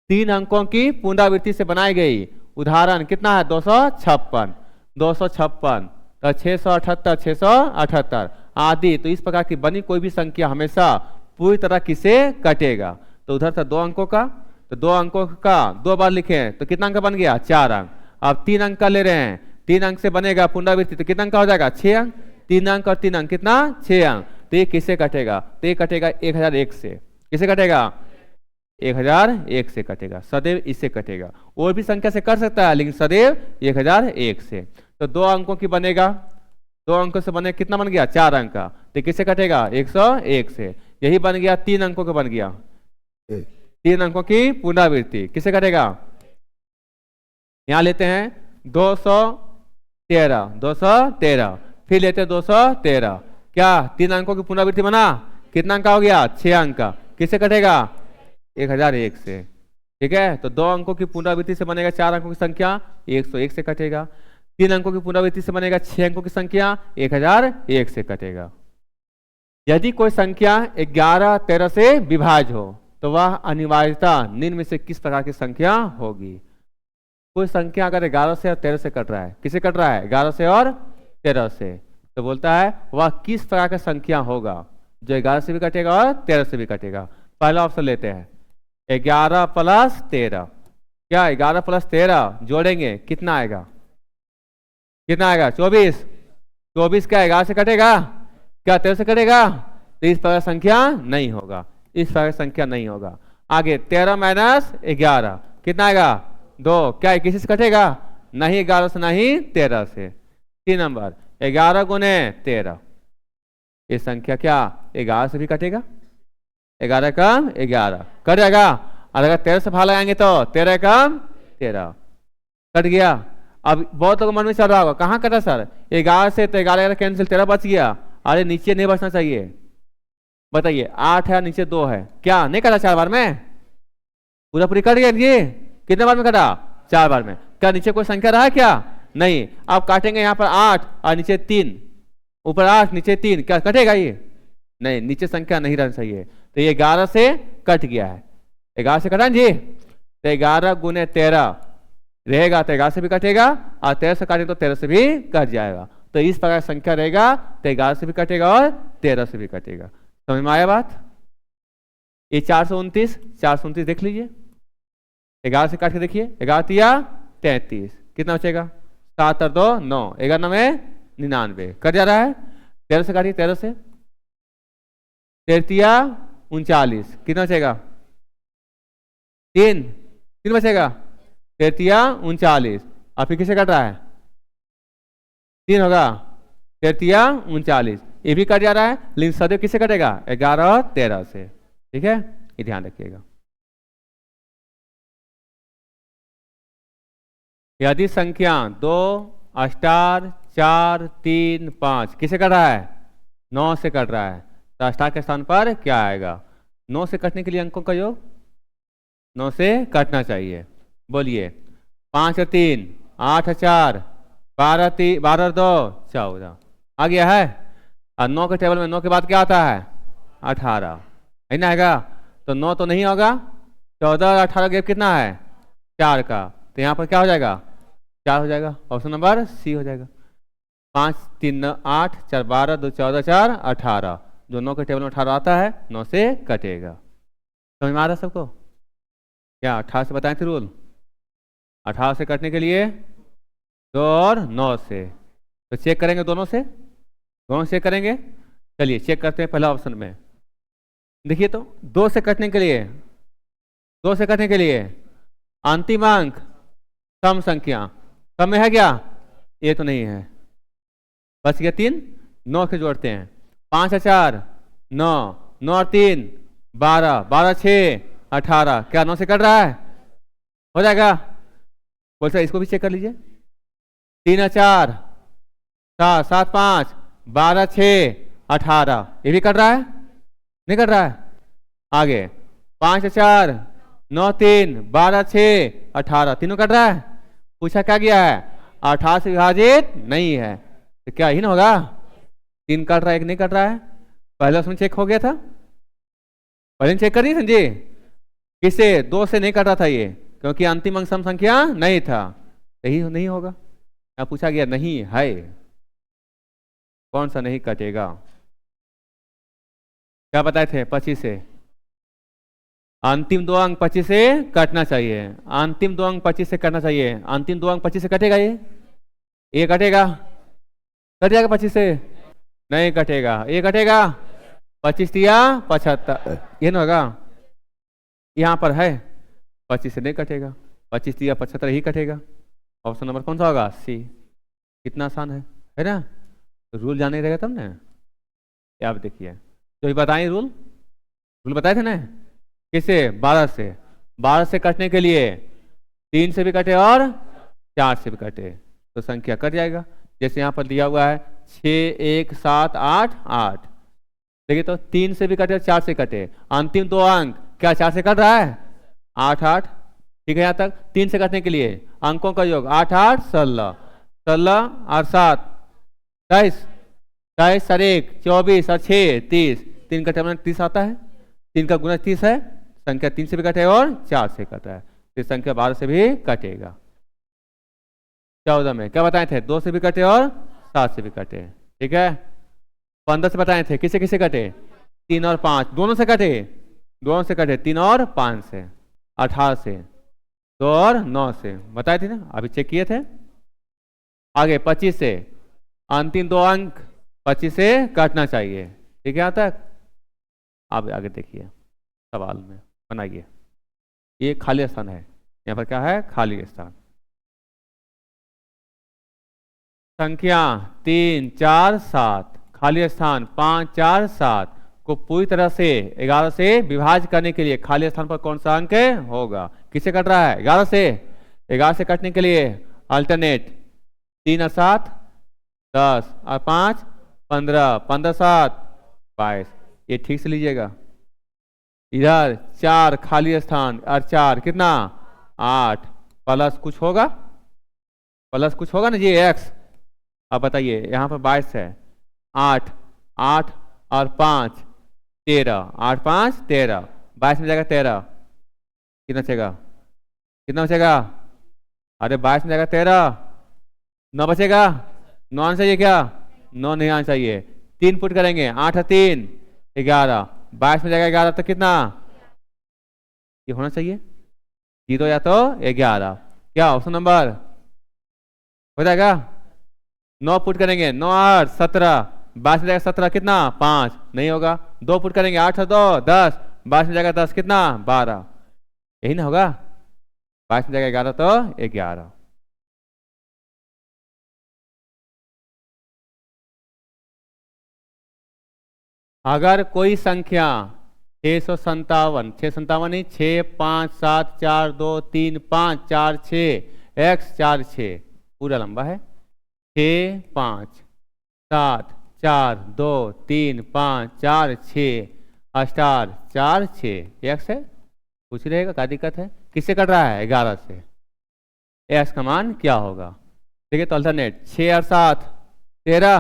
3 अंकों की पुनरावृत्ति से बनाई गई उदाहरण कितना है 256 256, तो 678 678 आदि। तो इस प्रकार की बनी कोई भी संख्या हमेशा पूरी तरह किसे कटेगा। तो उधर था 2 अंकों का, तो 2 अंकों का 2 बार लिखे तो कितना अंक बन गया 4 अंक। अब 3 अंक का ले रहे हैं, 3 अंक से बनेगा पुनरावृत्ति, तो कितना अंक का हो जाएगा? 6 अंक। 3 अंक और 3 अंक कितना? 6 अंक। तो ये किससे कटेगा? तो ये कटेगा 1001 से। किसे कटेगा? 1001 से कटेगा, सदैव इससे कटेगा। और भी संख्या से कर सकता है लेकिन सदैव 1001 से। तो 2 अंकों की बनेगा, 2 अंकों से बने कितना बन गया? 4 अंक का। तो किससे कटेगा? 101 से। यही बन गया 3 अंकों का बन गया, 3 अंकों की पुनरावृत्ति किससे कटेगा? यहां लेते हैं 213, फिर लेते हैं 213। क्या 3 अंकों की पुनरावृत्ति बना? कितना अंक का हो गया? 6 अंक का। किससे कटेगा? 1001 से। ठीक है, तो 2 अंकों की पुनरावृत्ति से बनेगा 4 अंकों की संख्या, 101 से कटेगा। 3 अंकों की पुनरावृत्ति से बनेगा 6 अंकों की संख्या, 1001 से कटेगा। यदि कोई संख्या 11, 13 से विभाज्य हो तो वह अनिवार्यता निम्न में से किस प्रकार की संख्या होगी? कोई संख्या अगर 11 से और 13 से कट रहा है, किसे कट रहा है? 11 से और 13 से, तो बोलता है वह किस प्रकार का संख्या होगा जो 11 से भी कटेगा और 13 से भी कटेगा। पहला ऑप्शन लेते हैं 11 + 13। क्या 11 + 13 जोड़ेंगे कितना आएगा? कितना आएगा? 24। 24 क्या 11 से कटेगा? क्या 13 से कटेगा? तो इस प्रकार संख्या नहीं होगा, इस प्रकार संख्या नहीं होगा। आगे 13 - 11 कितना आएगा? 2। क्या 21 से कटेगा? नहीं 11 से, नहीं 13 से। 3 नंबर 11 × 13, ये संख्या क्या 11 से भी कटेगा? 11 कम 11 कट जाएगा। और अगर 13 से भाग लगाएंगे तो 13 कम 13 कट गया। अब बहुत लोगों मन में चल रहा होगा कहाँ कटा सर? 11 से, तो 11 कैंसिल, 13 बच गया। अरे नीचे नहीं बचना चाहिए। बताइए 8 है नीचे 2 है, क्या नहीं कटा 4 बार में? पूरा पूरी कट गया। ये कितने बार में कटा? 4 बार में। क्या नीचे कोई संख्या रहा है क्या? नहीं। आप काटेंगे यहाँ पर 8 और नीचे 3, ऊपर 8 नीचे 3, क्या कटेगा ये? नहीं, नीचे संख्या नहीं रहना चाहिए। तो ये 11 से कट गया है। 11 से कटा जी, तो 11 × 13 रहेगा, तो 11 से भी कटेगा, और 13 से काटेंगे तो 13 से भी कट जाएगा। तो इस प्रकार संख्या रहेगा, तो 11 से भी कटेगा और 13 से भी कटेगा। समझ में आया बात? ये 429 देख लीजिए, 11 से काट के देखिए, 11 तिया 33, कितना बचेगा? 7 और 2 9, 11 9 99 कट जा रहा है। 13 से काटिए, 13 से 13 तिया 39, कितना बचेगा? 3 बचेगा। 13 तिया 39, और फिर किसे कट रहा है? 3 होगा। 13 तिया 39, ये भी कट जा रहा है, लेकिन सदैव किसे कटेगा? 11 और 13 से। ठीक है, ये ध्यान रखिएगा। यदि संख्या 2 अष्टार 4 3 5 किसे कट रहा है? 9 से कट रहा है, तो अष्टार के स्थान पर क्या आएगा? 9 से कटने के लिए अंकों का योग 9 से कटना चाहिए। बोलिए 5 और 3 8 और 4 12 और 2 14 आ गया है। और 9 के टेबल में 9 के बाद क्या आता है? 18 है ना, आएगा। तो 9 तो नहीं होगा, 14 और 18 गैप कितना है? 4 का। तो यहाँ पर क्या हो जाएगा? 4 हो जाएगा। ऑप्शन नंबर सी हो जाएगा। 5 3 8 4 12 2 14 4 18, जो 9 के टेबल में 18 आता है 9 से कटेगा। समझ में आ रहा है सबको? क्या 18 से बताएं थे रूल? 18 से कटने के लिए 2 और 9 से, तो चेक करेंगे दोनों से चेक करेंगे। चलिए चेक करते हैं। पहला ऑप्शन में देखिए, तो 2 से कटने के लिए अंतिम अंक सम संख्या सम में है क्या? ये तो नहीं है, बच गया 3। 9 के जोड़ते हैं, 5 और 4 9, 9 और 3 12, 12 6 18, क्या 9 से कट रहा है? हो जाएगा। बोल सर इसको भी चेक कर लीजिए। 3 और 4 7 7 5 12 6 18, ये भी कट रहा है? नहीं कट रहा है। आगे 5 और 4 9 3 12 6 18, तीनों कट रहा है। पूछा क्या गया है? 18 से विभाजित नहीं है, तो क्या ही ना होगा? 3 कट रहा है, 1 नहीं कट रहा है। पहले उसमें चेक हो गया था, पहले चेक करिए समझे। किसे? 2 से नहीं कट रहा था ये, क्योंकि अंतिम अंक सम संख्या नहीं था, यही नहीं होगा। अब पूछा गया नहीं है, कौन सा नहीं कटेगा? क्या बताए थे? 25 से। अंतिम 2 अंक 25 से कटना चाहिए, अंतिम 2 अंक 25 से कटना चाहिए। अंतिम 2 अंक 25 से कटेगा ये? ये कटेगा, कट जाएगा 25 से, नहीं कटेगा, ये कटेगा 25 या 75, ये ना होगा, यहाँ पर है 25 से नहीं कटेगा, 25 या 75 ही कटेगा। ऑप्शन नंबर कौन सा होगा? सी। कितना आसान है ना? तो रूल जाने रहेगा तब ना। ये आप देखिए, तो ये बताइए रूल बताए थे ना, किससे? 12 से। 12 से कटने के लिए 3 से भी कटे और 4 से भी कटे तो संख्या कट जाएगा। जैसे यहाँ पर दिया हुआ है 6 1 7 8 8, देखिए तो 3 से भी कटे और 4 से कटे, अंतिम 2 अंक क्या 4 से कट रहा है? 8 8, ठीक है। यहाँ तक 3 से कटने के लिए अंकों का योग 8 8 16, 16 और 7 23, 23 और 1 24 और 6 30, 3 का टर्म 30 आता है, 3 का गुना 30 है, संख्या 3 से भी कटे और 4 से कटा है, तो संख्या 12 से भी कटेगा। 14 में क्या बताए थे? 2 से भी कटे और 7 से भी कटे, ठीक है। 15 से बताए थे किसे किसे कटे? 3 और 5 दोनों से कटे, 3 और 5 से। 18 से 2 और 9 से बताए थे ना, अभी चेक किए थे। आगे 25 से अंतिम 2 अंक 25 से काटना चाहिए, ठीक है। यहाँ तक अब आगे देखिए सवाल में बनाइए, ये खाली स्थान है, यहाँ पर क्या है? खाली स्थान। संख्या 3 4 7, खाली स्थान 5 4 7 को पूरी तरह से 11 से विभाजित करने के लिए खाली स्थान पर कौन सा अंक होगा? किसे कट रहा है? 11 से। 11 से कटने के लिए अल्टरनेट 3 और 7 10 और 5 15, 15 7 22, ये ठीक से लीजिएगा। इधर 4 खाली स्थान और 4 कितना? 8, प्लस कुछ होगा, प्लस कुछ होगा ना जी, x। अब बताइए यहाँ पर 22 है, 8 8 और 5 13, 8 5 13, 22 में जाएगा 13, कितना बचेगा? कितना बचेगा? अरे 22 में जाएगा 13, 9 बचेगा, 9 आना चाहिए क्या? 9 नहीं आना चाहिए, 3 पुट करेंगे, 8 और 3 11, 22 में जाएगा 11 तो कितना? ये होना चाहिए 0 या तो 11, क्या ऑप्शन नंबर हो जाएगा? 9 पुट करेंगे, 9 8 17, 22 में जाएगा 17 कितना? 5, नहीं होगा। 2 पुट करेंगे, 8 और 2 10, 22 में जाएगा 10 कितना? 12, यही ना होगा। 22 में जाएगा 11 तो 11। अगर कोई संख्या 657, 657 नहीं, 6 5 7 4 2 3 5 4 6 x 4 6 पूरा लंबा है, 6 5 7 4 2 3 5 4 6 स्टार 4 6 x है, कुछ रहेगा, क्या दिक्कत है? किससे कट रहा है? 11 से। x का मान क्या होगा? देखिए तो अल्टरनेट 6 और 7 13,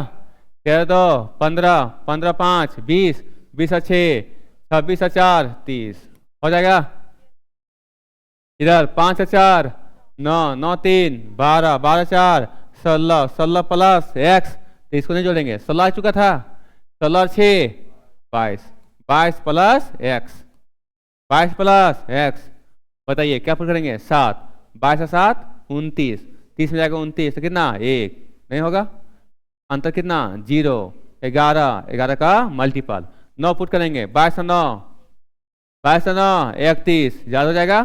13 2 15, 15 5 20, 20 और 6 26 और 4 30, हो जाएगा। इधर 5 और 4 9, 9 3 12, 12 4 16, 16 प्लस x, तो इसको नहीं जोड़ेंगे, 16 आ चुका था, 16 और 6 22, 22 प्लस x, 22 प्लस x, बताइए क्या पुट करेंगे? 7, 22 और 7 29, 30 में जाएगा 29 तो कितना? 1, नहीं होगा, अंतर कितना? 0, 11, 11 का मल्टीपल, 9 पुट करेंगे, 22 और 9, 22 और 9 31, ज्यादा हो जाएगा,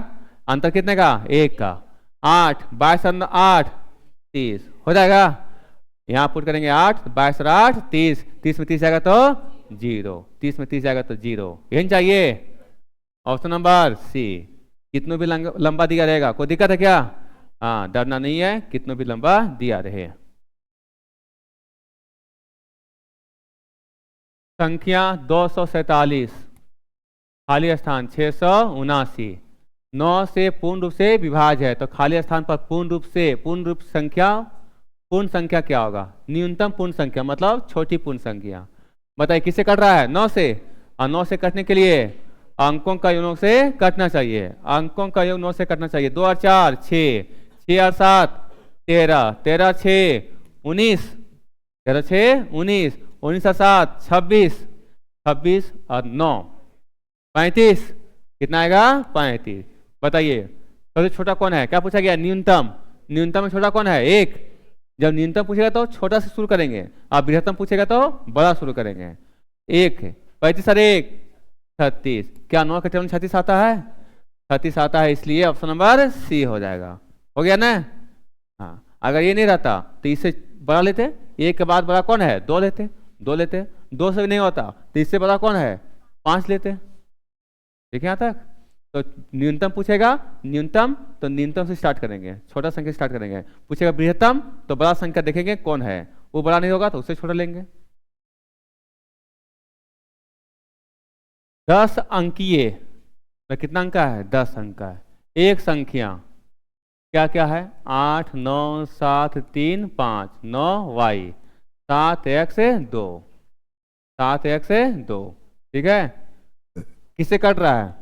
अंतर कितने का? 1 का। 8, 22 और 8 30, हो जाएगा। यहाँ पुट करेंगे 8, 22 और 8 30, 30 में 30 जाएगा तो 0, 30 में 30 जाएगा तो 0, यही चाहिए। Option number C. कितनों भी लंबा दिया रहेगा, कोई दिक्कत है क्या? हाँ, डरना नहीं है, कितनों भी लंबा दिया रहे। संख्या 247, खाली स्थान 679, 9 से पूर्ण रूप से विभाज्य है, तो खाली स्थान पर पूर्ण रूप संख्या, पूर्ण संख्या क्या होगा? न्यूनतम पूर्ण संख्या मतलब छोटी पूर्ण संख्या। बताइए किससे कट रहा है? 9 से, और 9 से कटने के लिए अंकों का योग से कटना चाहिए, अंकों का योग 9 से कटना चाहिए। 2 और 4 6, 6 और 7 13, 13 6 19, 13 6 19, 19 और 7 26, 26 और 9 35, कितना आएगा? 35। बताइए सबसे छोटा कौन है? क्या पूछा गया? न्यूनतम। न्यूनतम में छोटा कौन है? 1, जब न्यूनतम पूछेगा तो छोटा से शुरू करेंगे, अब बृहत्तम पूछेगा तो बड़ा शुरू करेंगे। 1 35 और 1 36, क्या 9 के टेबल में 36 आता है? 36 आता है, इसलिए ऑप्शन नंबर सी हो जाएगा। हो गया ना? हाँ, अगर ये नहीं रहता तो इससे बड़ा लेते, 1 के बाद बड़ा कौन है? 2 लेते, 2 लेते, 2 से भी नहीं होता तो इससे बड़ा कौन है? 5 लेते। ठीक है यहाँ तक? तो न्यूनतम पूछेगा, न्यूनतम तो न्यूनतम से स्टार्ट करेंगे, छोटा संख्या स्टार्ट करेंगे। पूछेगा बृहत्तम तो बड़ा संख्या देखेंगे कौन है, वो बड़ा नहीं होगा तो उससे छोटा लेंगे। 10 अंकीय तो कितना अंक का है? 10 अंक का है। एक संख्या क्या क्या है? 8 9 7 3 5 9 y 7 x 2, 7 x 2। ठीक है, किससे कट रहा है?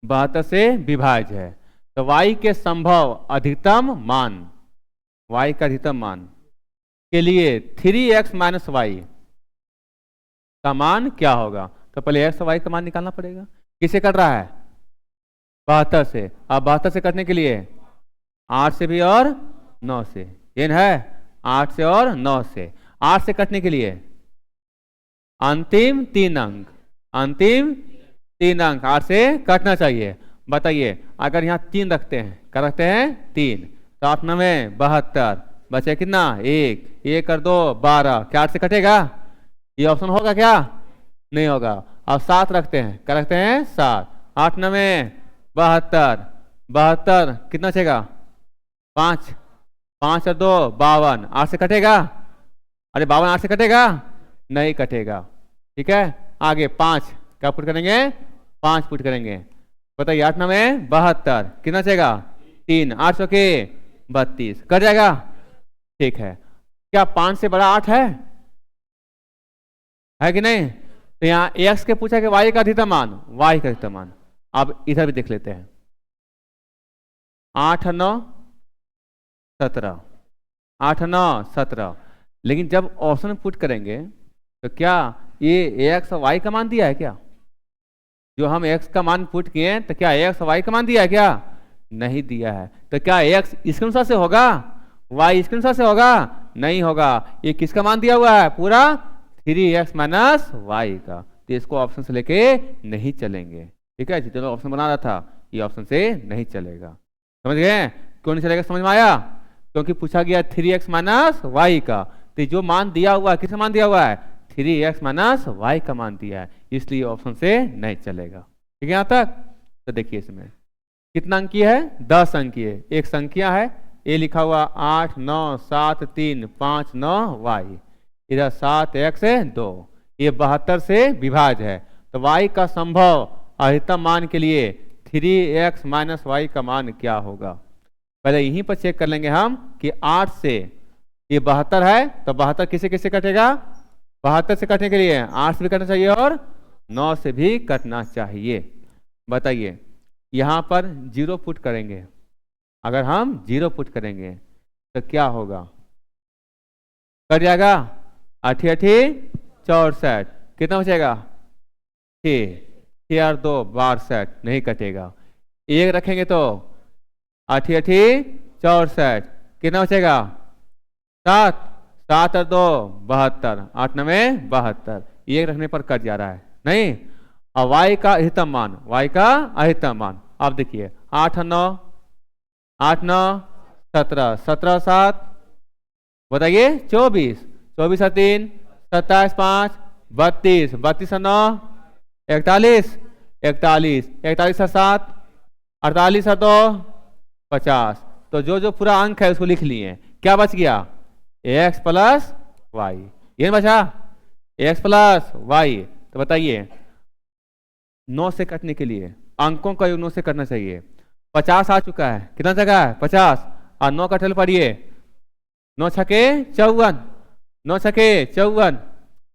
72 से विभाज्य है। तो y के संभव अधिकतम मान, y का अधिकतम मान के लिए 3x माइनस वाई का मान क्या होगा? तो पहले x और y का मान निकालना पड़ेगा। किससे कट रहा है? 72 से। अब 72 से कटने के लिए 8 से भी और 9 से, ये है 8 से और 9 से। 8 से कटने के लिए अंतिम 3 अंक, अंतिम 3 अंक 8 से कटना चाहिए। बताइए अगर यहाँ 3 रखते हैं, क्या रखते हैं? 3, तो 8 9 72, बचे कितना? 1 कर 2 12, क्या 8 से कटेगा? ये ऑप्शन होगा क्या? नहीं होगा। अब 7 रखते हैं, क्या रखते हैं? 7, 8 9 72, 72 कितना बचेगा? 5, 5 और 2 52, 8 से कटेगा? अरे 52 8 से कटेगा? नहीं कटेगा। ठीक है, आगे 5 क्या पुट करेंगे? 5 पुट करेंगे। बताइए 8 9 72, कितना बचेगा? 3, 8 सौ के 32, कट जाएगा। ठीक है, क्या 5 से बड़ा 8 है कि नहीं? तो यहाँ x के पूछा कि y का अधिकतम मान, y का अधिकतम मान। अब इधर भी देख लेते हैं। 8 9 17, 8 9 17, लेकिन जब ऑप्शन पुट करेंगे तो क्या ये x और y का मान दिया है क्या? जो हम x का मान पुट किए तो क्या x और y का मान दिया है क्या? नहीं दिया है। तो क्या x इसके अनुसार से होगा, y इसके अनुसार से होगा? नहीं होगा। ये किसका मान दिया हुआ है? पूरा 3x माइनस वाई का। तो इसको ऑप्शन से लेके नहीं चलेंगे। ठीक है, जितना ऑप्शन बना रहा था ये ऑप्शन से नहीं चलेगा। समझ गए? क्यों नहीं चलेगा? समझ में आया? क्योंकि पूछा गया 3x माइनस वाई का, तो जो मान दिया हुआ है किसका मान दिया हुआ है? 3x माइनस वाई का मान दिया है, इसलिए ऑप्शन से नहीं चलेगा। ठीक है यहाँ तक? तो देखिए इसमें कितना अंकीय है? 10 अंकीय। एक संख्या है, ये लिखा हुआ 8 9 7 3 5 9 y, इधर 7 x 2, ये 72 से विभाज्य है। तो y का संभव अधिकतम मान के लिए 3x माइनस वाई का मान क्या होगा? पहले यहीं पर चेक कर लेंगे हम कि 8 से ये 72 है, तो 72 किसे किसे कटेगा? 72 से कटने के लिए 8 से भी कटना चाहिए और 9 से भी कटना चाहिए। बताइए यहाँ पर 0 पुट करेंगे, अगर हम 0 पुट करेंगे तो क्या होगा? कट जाएगा। 8 8 64, कितना बचेगा? 6 और 2 62, नहीं कटेगा। 1 रखेंगे तो 8 8 64, कितना बचेगा? 7 7 और 2 72, 8 9 72, 1 रखने पर कट जा रहा है। नहीं, अब y का अधिकतम मान, y का अधिकतम मान आप देखिए 8 9 8 9 17, 17 7 बताइए 24, 24 और 3 27 5 32, 32 और 9 41, 41 41 और 7 48 और 2 50। तो जो जो पूरा अंक है उसको लिख लिए। क्या बच गया? x प्लस वाई, ये बचा x प्लस वाई। तो बताइए 9 से कटने के लिए अंकों का योग 9 से करना चाहिए। 50 आ चुका है, कितना जगह है? 50, और 9 का ठल पढ़िए 9 छके 54, 9 छके 54,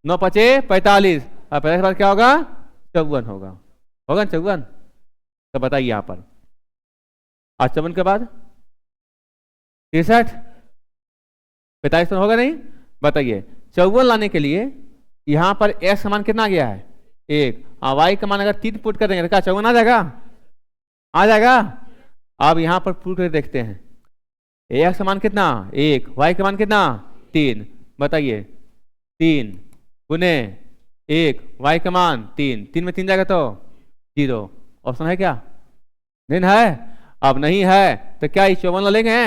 9 पचे 45, और 45 के बाद क्या होगा? 54 होगा, होगा ना 54? तो बताइए यहाँ पर 54 के बाद 63, 45 तो होगा नहीं? बताइए 54 लाने के लिए यहाँ पर x का मान कितना आ गया है? 1, और y का मान अगर 3 पुट कर देंगे तो क्या 54 आ जाएगा? आ जाएगा। अब यहाँ पर पुट कर देखते हैं एक्स का मान कितना 1, वाई का मान कितना 3, बताइए 3 गुने 1, वाई का मान 3, 3 में 3 जाएगा तो 0। ऑप्शन है क्या? नहीं है। अब नहीं है तो क्या 54 लेंगे?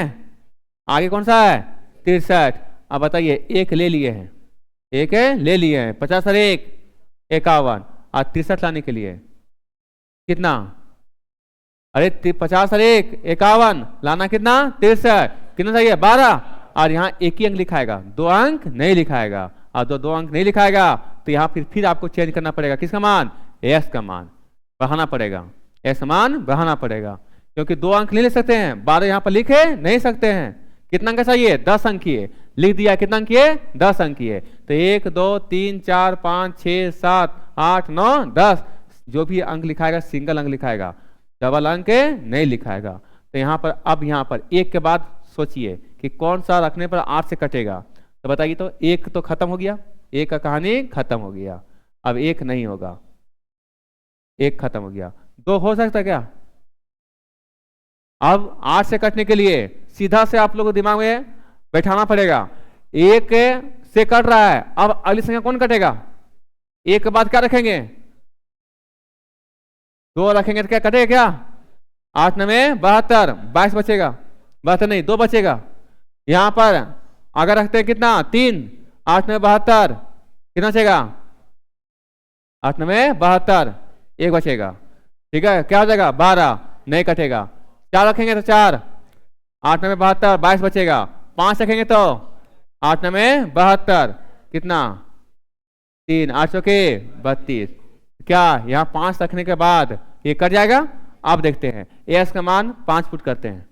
आगे कौन सा है 63। अब बताइए एक ले लिए हैं, एक ले लिए हैं, 50 और 1 51 और 63 लाने के लिए कितना? अरे 50 और 1 51 लाना कितना 63, कितना चाहिए 12। और यहाँ एक ही अंक लिखाएगा, 2 अंक नहीं लिखाएगा। और दो अंक नहीं लिखाएगा तो यहाँ फिर आपको चेंज करना पड़ेगा, किसका मान? एस का मान बढ़ाना पड़ेगा, एस मान बढ़ाना पड़ेगा, क्योंकि 2 अंक नहीं ले सकते हैं, 12 यहाँ पर लिखे नहीं सकते हैं। कितना अंक चाहिए? 10 अंकीय लिख दिया। कितना अंकीय? 10 अंकीय। तो 1 2 3 4 5 6 7 8 9 10 जो भी अंक लिखाएगा सिंगल अंक लिखाएगा, डबल अंक नहीं लिखाएगा। तो यहाँ पर अब यहाँ पर एक के बाद सोचिए कि कौन सा रखने पर 8 से कटेगा। तो बताइए, तो एक तो खत्म हो गया, एक का कहानी खत्म हो गया। अब एक नहीं होगा, एक खत्म हो गया। 2 हो सकता क्या? अब 8 से कटने के लिए सीधा से आप लोगों को दिमाग में बैठाना पड़ेगा, 1 से कट रहा है, अब अगली संख्या कौन कटेगा? 1 के बाद क्या रखेंगे? 2 रखेंगे तो क्या कटेगा क्या? 8 9 72, 22 बचेगा, 72 नहीं 2 बचेगा। यहां पर अगर रखते हैं कितना 3, 8 9 72 कितना बचेगा? 8 9 72 1 बचेगा, ठीक है। क्या हो जाएगा? 12 नहीं कटेगा। 4 रखेंगे तो 4, 8 9 72 22 बचेगा। 5 रखेंगे तो 8 9 72 कितना 3, 8 चौके 32। क्या यहाँ 5 रखने के बाद ये कट जाएगा? अब देखते हैं एस का मान 5 पुट करते हैं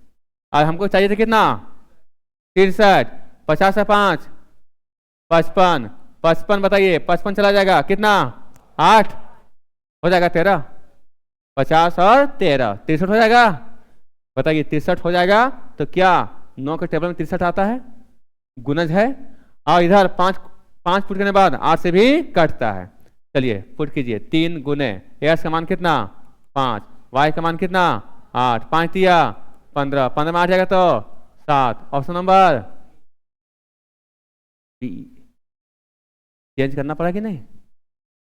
और हमको चाहिए था कितना 63, 50 से 5 55, 55 बताइए 55 चला जाएगा कितना 8 हो जाएगा 13, 50 और 13 63 हो जाएगा। बताइए 63 हो जाएगा। तो क्या 9 के टेबल में 63 आता है? गुणज है। और इधर 5 पुट करने के बाद 8 से भी कटता है। चलिए पुट कीजिए 3 गुने एस का मान कितना 5, वाई का मान कितना 8, 5 दिया 15, 15 में 8 जाएगा तो 7। Option number B. चेंज करना पड़ा कि नहीं?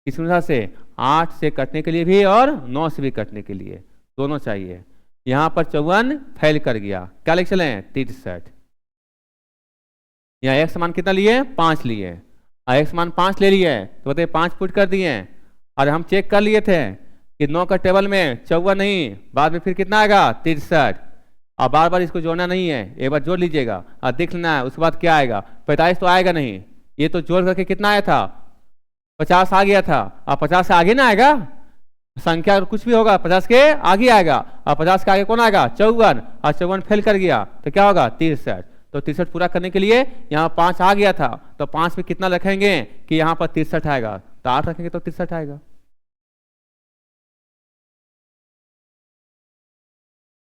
इस अनुसार से 8 से कटने के लिए भी और 9 से भी कटने के लिए दोनों चाहिए। यहां पर 54 फेल कर गया, क्या लिख चले 63। यहाँ एक्स मान कितना लिए 5 लिए, एक्स मान 5 ले लिए तो बताइए 5 पुट कर दिए। और हम चेक कर लिए थे कि 9 का टेबल में 54 नहीं, बाद में फिर कितना आएगा 63। और बार बार इसको जोड़ना नहीं है, एक बार जोड़ लीजिएगा और देख लेना है उसके बाद क्या आएगा। 45 तो आएगा नहीं, ये तो जोड़ करके कितना आया था 50 आ गया था। और 50 से आगे ना आएगा, संख्या कुछ भी होगा 50 के आगे आएगा। और 50 के आगे कौन आएगा 54, और 54 फेल कर गया तो क्या होगा 63। तो 63 पूरा करने के लिए यहाँ 5 आ गया था, तो 5 में कितना रखेंगे कि यहाँ पर 63 आएगा, तो 8 रखेंगे तो 63 आएगा।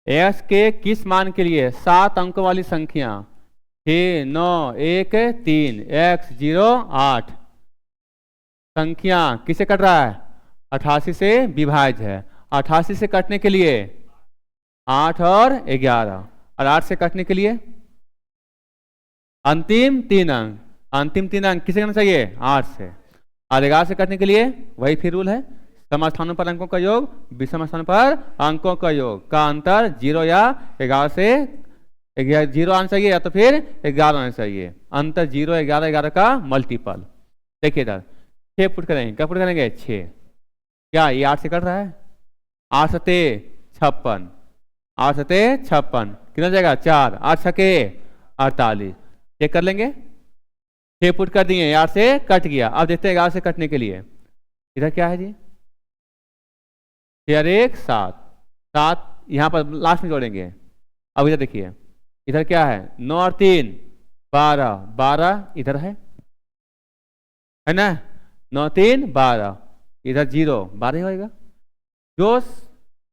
एस के किस मान के लिए 7 अंकों वाली संख्या 6 9 1 3 x 0 8 संख्या किसे कट रहा है 88 से विभाज्य है। 88 से कटने के लिए 8 और 11, और 8 से कटने के लिए अंतिम 3 अंक, अंतिम 3 अंक किसे करना चाहिए 8 से। और 11 से कटने के लिए वही फिर रूल है, समस्थानों पर अंकों का योग विषम स्थानों पर अंकों का योग का अंतर 0 या 11 से 0 आना चाहिए या तो फिर 11 आना चाहिए। अंतर 0 11 11 का मल्टीपल। देखिए इधर 6 पुट करेंगे, क्या पुट करेंगे 6, क्या ये 8 से कट रहा है 8 सते 56, 8 सते 56 कितना जाएगा 4, 8 छके 48। चेक कर लेंगे 6 पुट कर दिए 8 से कट गया। अब देखते हैं 11 से कटने के लिए इधर क्या है जी 6 1 7 7 यहाँ पर लास्ट में जोड़ेंगे। अब इधर देखिए इधर क्या है 9 और 3 12, 12 इधर है ना 9 3 12, इधर 0 12 ही होएगा। जो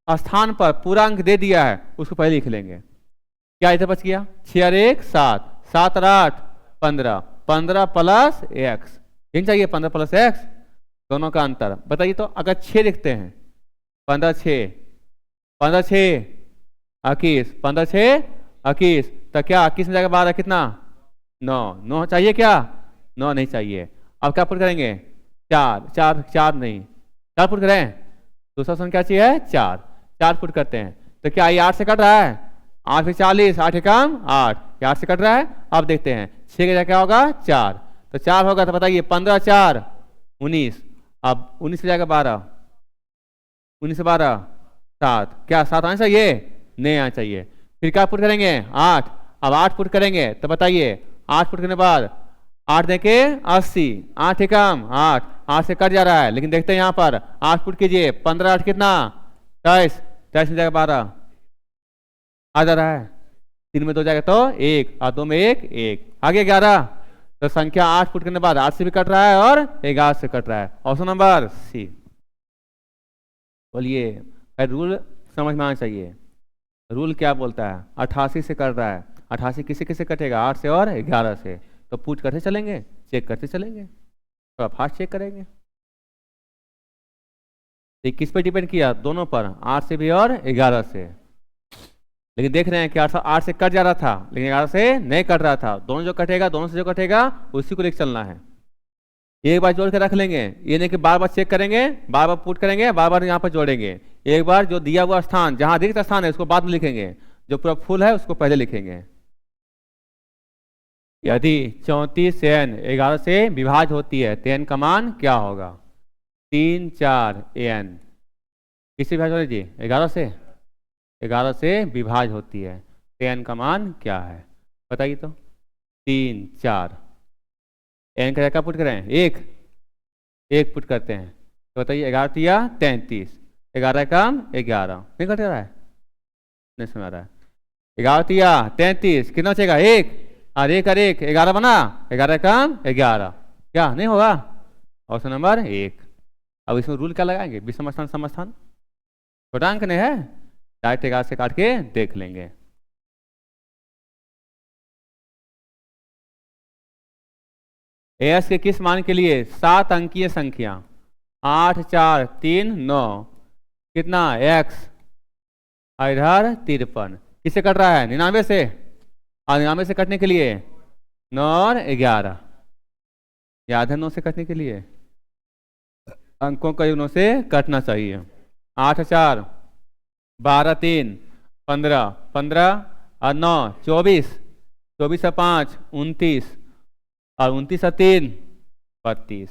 स्थान पर पूरा अंक दे दिया है उसको पहले लिख लेंगे। क्या इधर बच गया 6 और 1 7, 7 और 8 15, 15 प्लस x किन चाहिए 15 प्लस x दोनों का अंतर। बताइए तो अगर 6 लिखते हैं 15 6 15 6 21, 15 6 21 तो क्या 21 में जाएगा 12 कितना 9, 9 चाहिए क्या 9 नहीं चाहिए। अब क्या पुट करेंगे 4, 4 4 नहीं 4 पुट करें, दूसरा ऑप्शन क्या चाहिए 4, 4 पुट करते हैं। तो क्या ये 8 से कट रहा है 8 से 40 8 एकम 8, 8 से कट रहा है। अब देखते हैं 6 का क्या होगा 4, तो 4 होगा तो बताइए 15 4 19, अब 19 से जाएगा 12, 19 से 12 7, क्या 7 आना चाहिए नहीं आना चाहिए। फिर क्या पुट करेंगे 8, अब 8 पुट करेंगे तो बताइए 8 पुट करने के बाद 8 देके 80, 8 एकम 8, 8 से कट जा रहा है। लेकिन देखते हैं यहाँ पर 8 पुट कीजिए 15 8 कितना 23, 23 में जाएगा 12 आ जा रहा है, 3 में 2 जाएगा तो 1 और 2 में 1 1 आगे 11। तो संख्या 8 पुट करने के बाद 8 से भी कट रहा है और 11 से कट रहा है। Option number C. बोलिए रूल समझ में आना चाहिए, रूल क्या बोलता है 88 से कट रहा है, 88 किसे किसे कटेगा 8 से और 11 से, तो पुट करते चलेंगे चेक करते चलेंगे, तो आप फास्ट चेक करेंगे। तो किस पे डिपेंड किया दोनों पर 8 से भी और 11 से। लेकिन देख रहे हैं कि 8 से कट जा रहा था लेकिन 11 से नहीं कट रहा था, दोनों जो कटेगा दोनों से जो कटेगा उसी को लेकर चलना है। एक बार जोड़ के रख लेंगे, ये नहीं कि बार बार चेक करेंगे बार बार पुट करेंगे बार बार यहाँ पर जोड़ेंगे। एक बार जो दिया हुआ स्थान जहां रिक्त स्थान है उसको बाद में लिखेंगे, जो पूरा फुल है उसको पहले लिखेंगे। यदि 34 n 11 से विभाज्य होती है तो n का मान क्या होगा 3 4 n किससे विभाज्य हो जी 11 से विभाज्य होती है तो n का मान क्या है बताइए। तो 3 4 n का क्या पुट करें 1 पुट करते हैं तो बताइए 11 या 33, 11 कम 11 नहीं कट रहा है नहीं समझ रहा है 11 या 33 कितना बचेगा 1 और 1 और 1 11 बना 11 कम 11 क्या नहीं होगा ऑप्शन नंबर 1। अब इसमें रूल क्या लगाएंगे विषम स्थान समस्थान, छोटा अंक नहीं है डायरेक्ट 11 से काट के देख लेंगे। एस के किस मान के लिए 7 अंकीय संख्या 8 4 3 9 कितना x इधर 53 किससे कट रहा है 99 से, और 99 से कटने के लिए 9 और 11 याद है 9 से कटने के लिए अंकों का योग 9 से कटना चाहिए। 8 4 12 3 15 15 और 9 24, 24 और 5 29 और 29 और 3 32।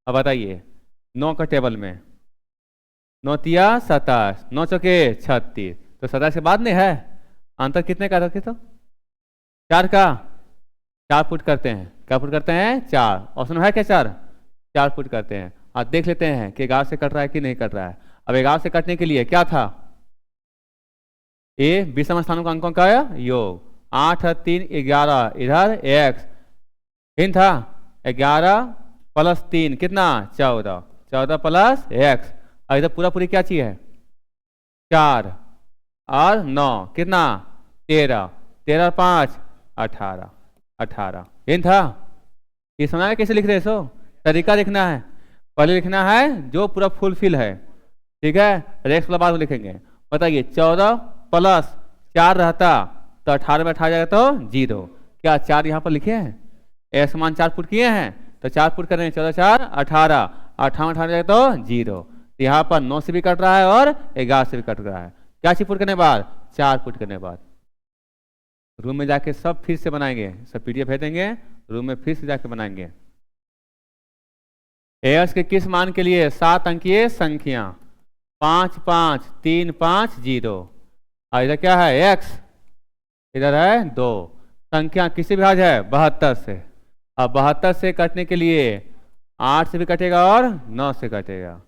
अब बताइए 9 का टेबल में 9 तिया 27 9 चौके 36, तो 27 के बाद नहीं है अंतर कितने का रखे तो 4 का 4 पुट करते हैं, क्या पुट करते हैं 4, ऑप्शन है क्या 4 पुट करते हैं। और देख लेते हैं कि 11 से कट रहा है कि नहीं कट रहा है। अब 11 से कटने के लिए क्या था ए विषम स्थानों का अंकों का योग 8 और 3 11 इधर x इन था 11 प्लस 3 कितना 14, 14 प्लस x और इधर पूरा पूरी क्या चीज है 4 और 9 कितना 13, 13 और 5 18 18 इन था। ये समझ में कैसे लिख रहे सो तरीका लिखना है, पहले लिखना है जो पूरा फुलफिल है ठीक है, रेक्स वाला बाद में लिखेंगे। बताइए 14 प्लस 4 रहता तो 18 में 18 जाएगा तो 0, क्या 4 यहाँ पर लिखे हैं एक्स मान 4 पुट किए हैं तो 4 पुट करेंगे 14 4 18 18 में 18 जाएगा तो 0। यहाँ पर 9 से भी कट रहा है और 11 से भी कट रहा है, क्या चीज पुट करने के बाद 4 पुट करने के बाद। रूम में जाके सब फिर से बनाएंगे, सब पीडीएफ भेजेंगे रूम में फिर से जाके बनाएंगे। एस के किस मान के लिए 7 अंकीय संख्या 5 5 3 5 0 और इधर क्या है x इधर है 2, संख्या किसी विभाज्य है 72 से। अब 72 से कटने के लिए 8 से भी कटेगा और 9 से कटेगा।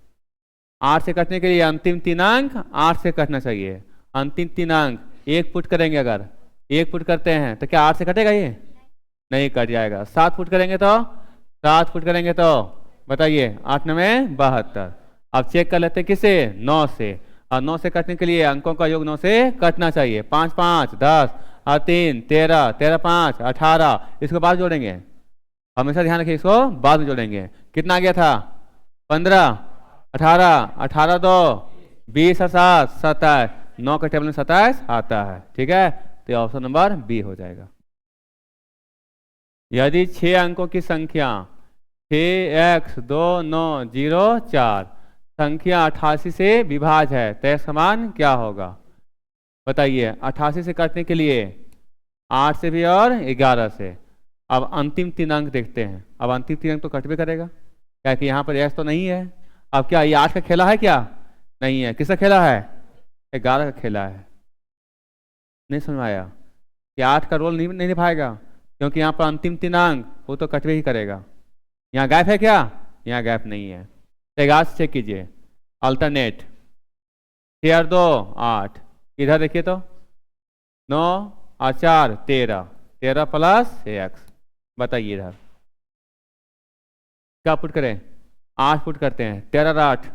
8 से कटने के लिए अंतिम 3 अंक 8 से कटना चाहिए, अंतिम 3 अंक 1 पुट करेंगे, अगर 1 पुट करते हैं तो क्या 8 से कटेगा ये नहीं कट जाएगा। 7 पुट करेंगे तो 7 पुट करेंगे तो बताइए 8 में 72। अब चेक कर लेते हैं किसे 9 से, और 9 से कटने के लिए अंकों का योग 9 से कटना चाहिए। 5 5 10 और 3 13 13 5 18 इसको बाद जोड़ेंगे, हमेशा ध्यान रखिए इसको बाद में जोड़ेंगे। कितना आ गया था 15 18 18 2 20 और 7 27, 9 के टेबल में 27 आता है ठीक है। तो ये ऑप्शन नंबर बी हो जाएगा। यदि 6 अंकों की संख्या 6x2904 संख्या 88 से विभाज्य है तो x समान क्या होगा? बताइए। 88 से काटने के लिए 8 से भी और 11 से। अब अंतिम 3 अंक देखते हैं। अब अंतिम 3 अंक तो कट भी करेगा, क्या कि यहाँ पर x तो नहीं है। अब क्या ये 8 का खेला है? क्या नहीं है। किसका खेला है? 11 का खेला है। नहीं समझ में आया कि 8 का रोल नहीं निभाएगा, क्योंकि यहाँ पर अंतिम 3 अंक वो तो कटवे ही करेगा। यहाँ गैप है क्या? यहाँ गैप नहीं है। तो 11 से चेक कीजिए, अल्टरनेट 6 और 2 8, इधर देखिए तो 9 और 4 13, 13 प्लस x। बताइए इधर क्या पुट करें? 8 पुट करते हैं। 13 और 8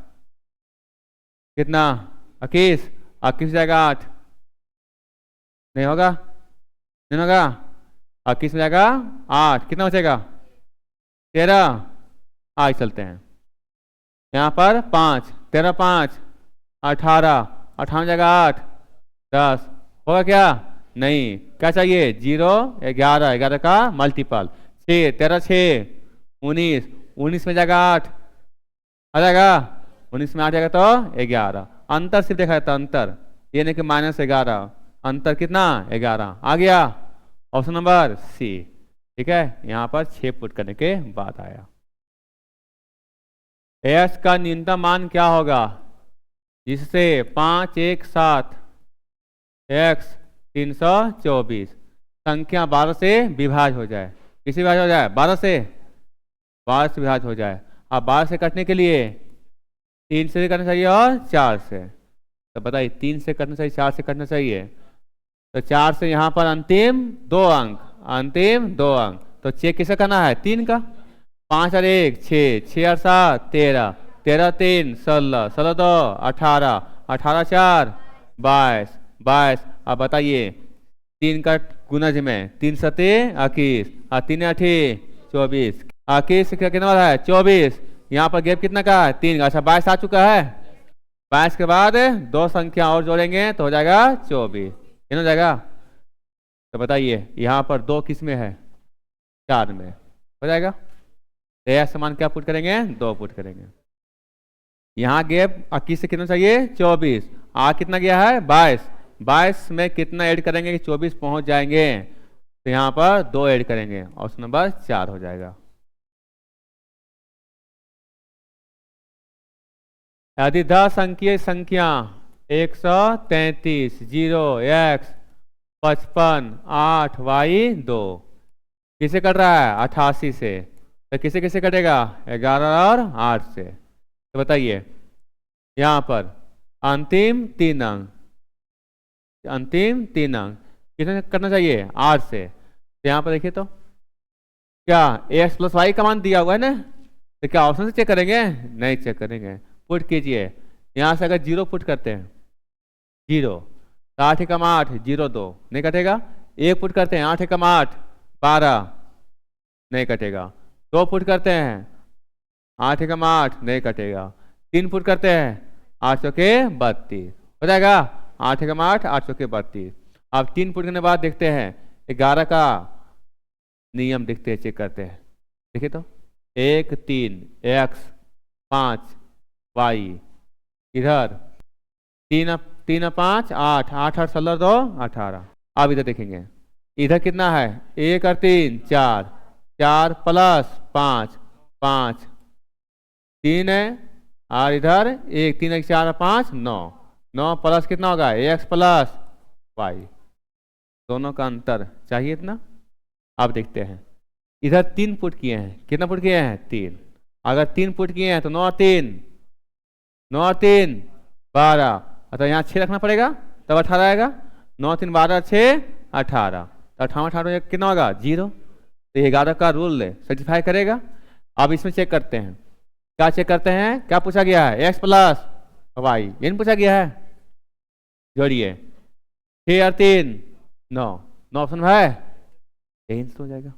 कितना? 21। 21 जाएगा 8, नहीं होगा, नहीं होगा। 21 में जाएगा 8, कितना बचेगा? 13। आगे चलते हैं। यहाँ पर 5, 13 5 18, 18 जगह 8 10 होगा क्या? नहीं। क्या चाहिए? 0 11, 11 का मल्टीपल 6, 13 6 19, 19 में जाएगा 8 आ जाएगा। 19 में आ जाएगा तो 11। अंतर सिर्फ देखा जाता, अंतर ये नहीं कि -11, अंतर कितना? 11 आ गया। Option number C. ठीक है, यहाँ पर 6 पुट करने के बाद आया। x का न्यूनतम मान क्या होगा जिससे 5 1 7 x 324 संख्या 12 से विभाज्य हो जाए? किसी विभाज्य हो जाए? 12 से विभाज्य हो जाए। अब 12 से कटने के लिए 3 से करना चाहिए और 4 से। तो बताइए 3 से करना चाहिए, 4 से करना चाहिए। तो 4 से यहाँ पर अंतिम 2 अंक, अंतिम 2 अंक तो चेक किसे करना है? 3 का। 5 और 1 6, 6 और 7 13, 13 3 16, 16 2 18, 18 4 22, 22। अब बताइए 3 का गुणज में 3 7 21 और 3 8 24, 21 कितना वाला है? 24। यहाँ पर गैप कितना का है? 3 का। अच्छा 22 आ चुका है। 22 के बाद 2 संख्या और जोड़ेंगे तो हो जाएगा 24, कितना हो जाएगा? तो बताइए यहाँ पर 2 किस में है? 4 में हो जाएगा। तो यह समान क्या पुट करेंगे? 2 पुट करेंगे। यहाँ गैप 21 से कितना चाहिए? 24। आ कितना गया है? 22। 22 में कितना ऐड करेंगे कि 24 पहुंच जाएंगे? तो यहाँ पर 2 ऐड करेंगे, ऑप्शन नंबर 4 हो जाएगा। यदि 10 अंकीय संख्या 133 0 x 55 8 y 2 किसे कट रहा है? 88 से। तो किसे किसे कटेगा? 11 और 8 से। तो बताइए यहाँ पर अंतिम 3 अंक, अंतिम 3 अंक किसे करना चाहिए? 8 से। तो यहाँ पर देखिए तो क्या x + y का मान दिया हुआ है ना, तो क्या ऑप्शन से चेक करेंगे? नहीं चेक करेंगे। पुट कीजिए। यहाँ से अगर 0 पुट करते हैं 0, 8 एकम 8 0 2 नहीं कटेगा। 1 पुट करते हैं 8 एकम 8 12 नहीं कटेगा। 2 पुट करते हैं 8 एकम 8 नहीं कटेगा। 3 पुट करते हैं 8 चौके 32 हो जाएगा। 8 एकम 8 8 चौके 32। अब 3 पुट करने के बाद देखते हैं 11 का नियम देखते हैं, चेक करते हैं। देखिए तो 1 3 x 5 y इधर 3 3 5 8 8 और 16 2 18। अब इधर देखेंगे इधर कितना है? 1 और 3 4, 4 प्लस 5 5 3 है और इधर 1 3 1 4 5 9 9 प्लस कितना होगा? x plus y। दोनों का अंतर चाहिए इतना। अब देखते हैं इधर 3 पुट किए हैं। कितना पुट किए हैं? 3। अगर 3 पुट किए हैं तो 9 3 9 3 12, तो यहाँ 6 रखना पड़ेगा तब 18 आएगा। 9 3 12 6 18, तो 18 18 कितना होगा? 0। तो ये 11 का रूल सेटिस्फाई करेगा। अब इसमें चेक करते हैं, क्या चेक करते हैं? क्या पूछा गया है? x प्लस y ये पूछा गया है। जोड़िए 6 और 3 9 9 ऑप्शन है, यही हो जाएगा।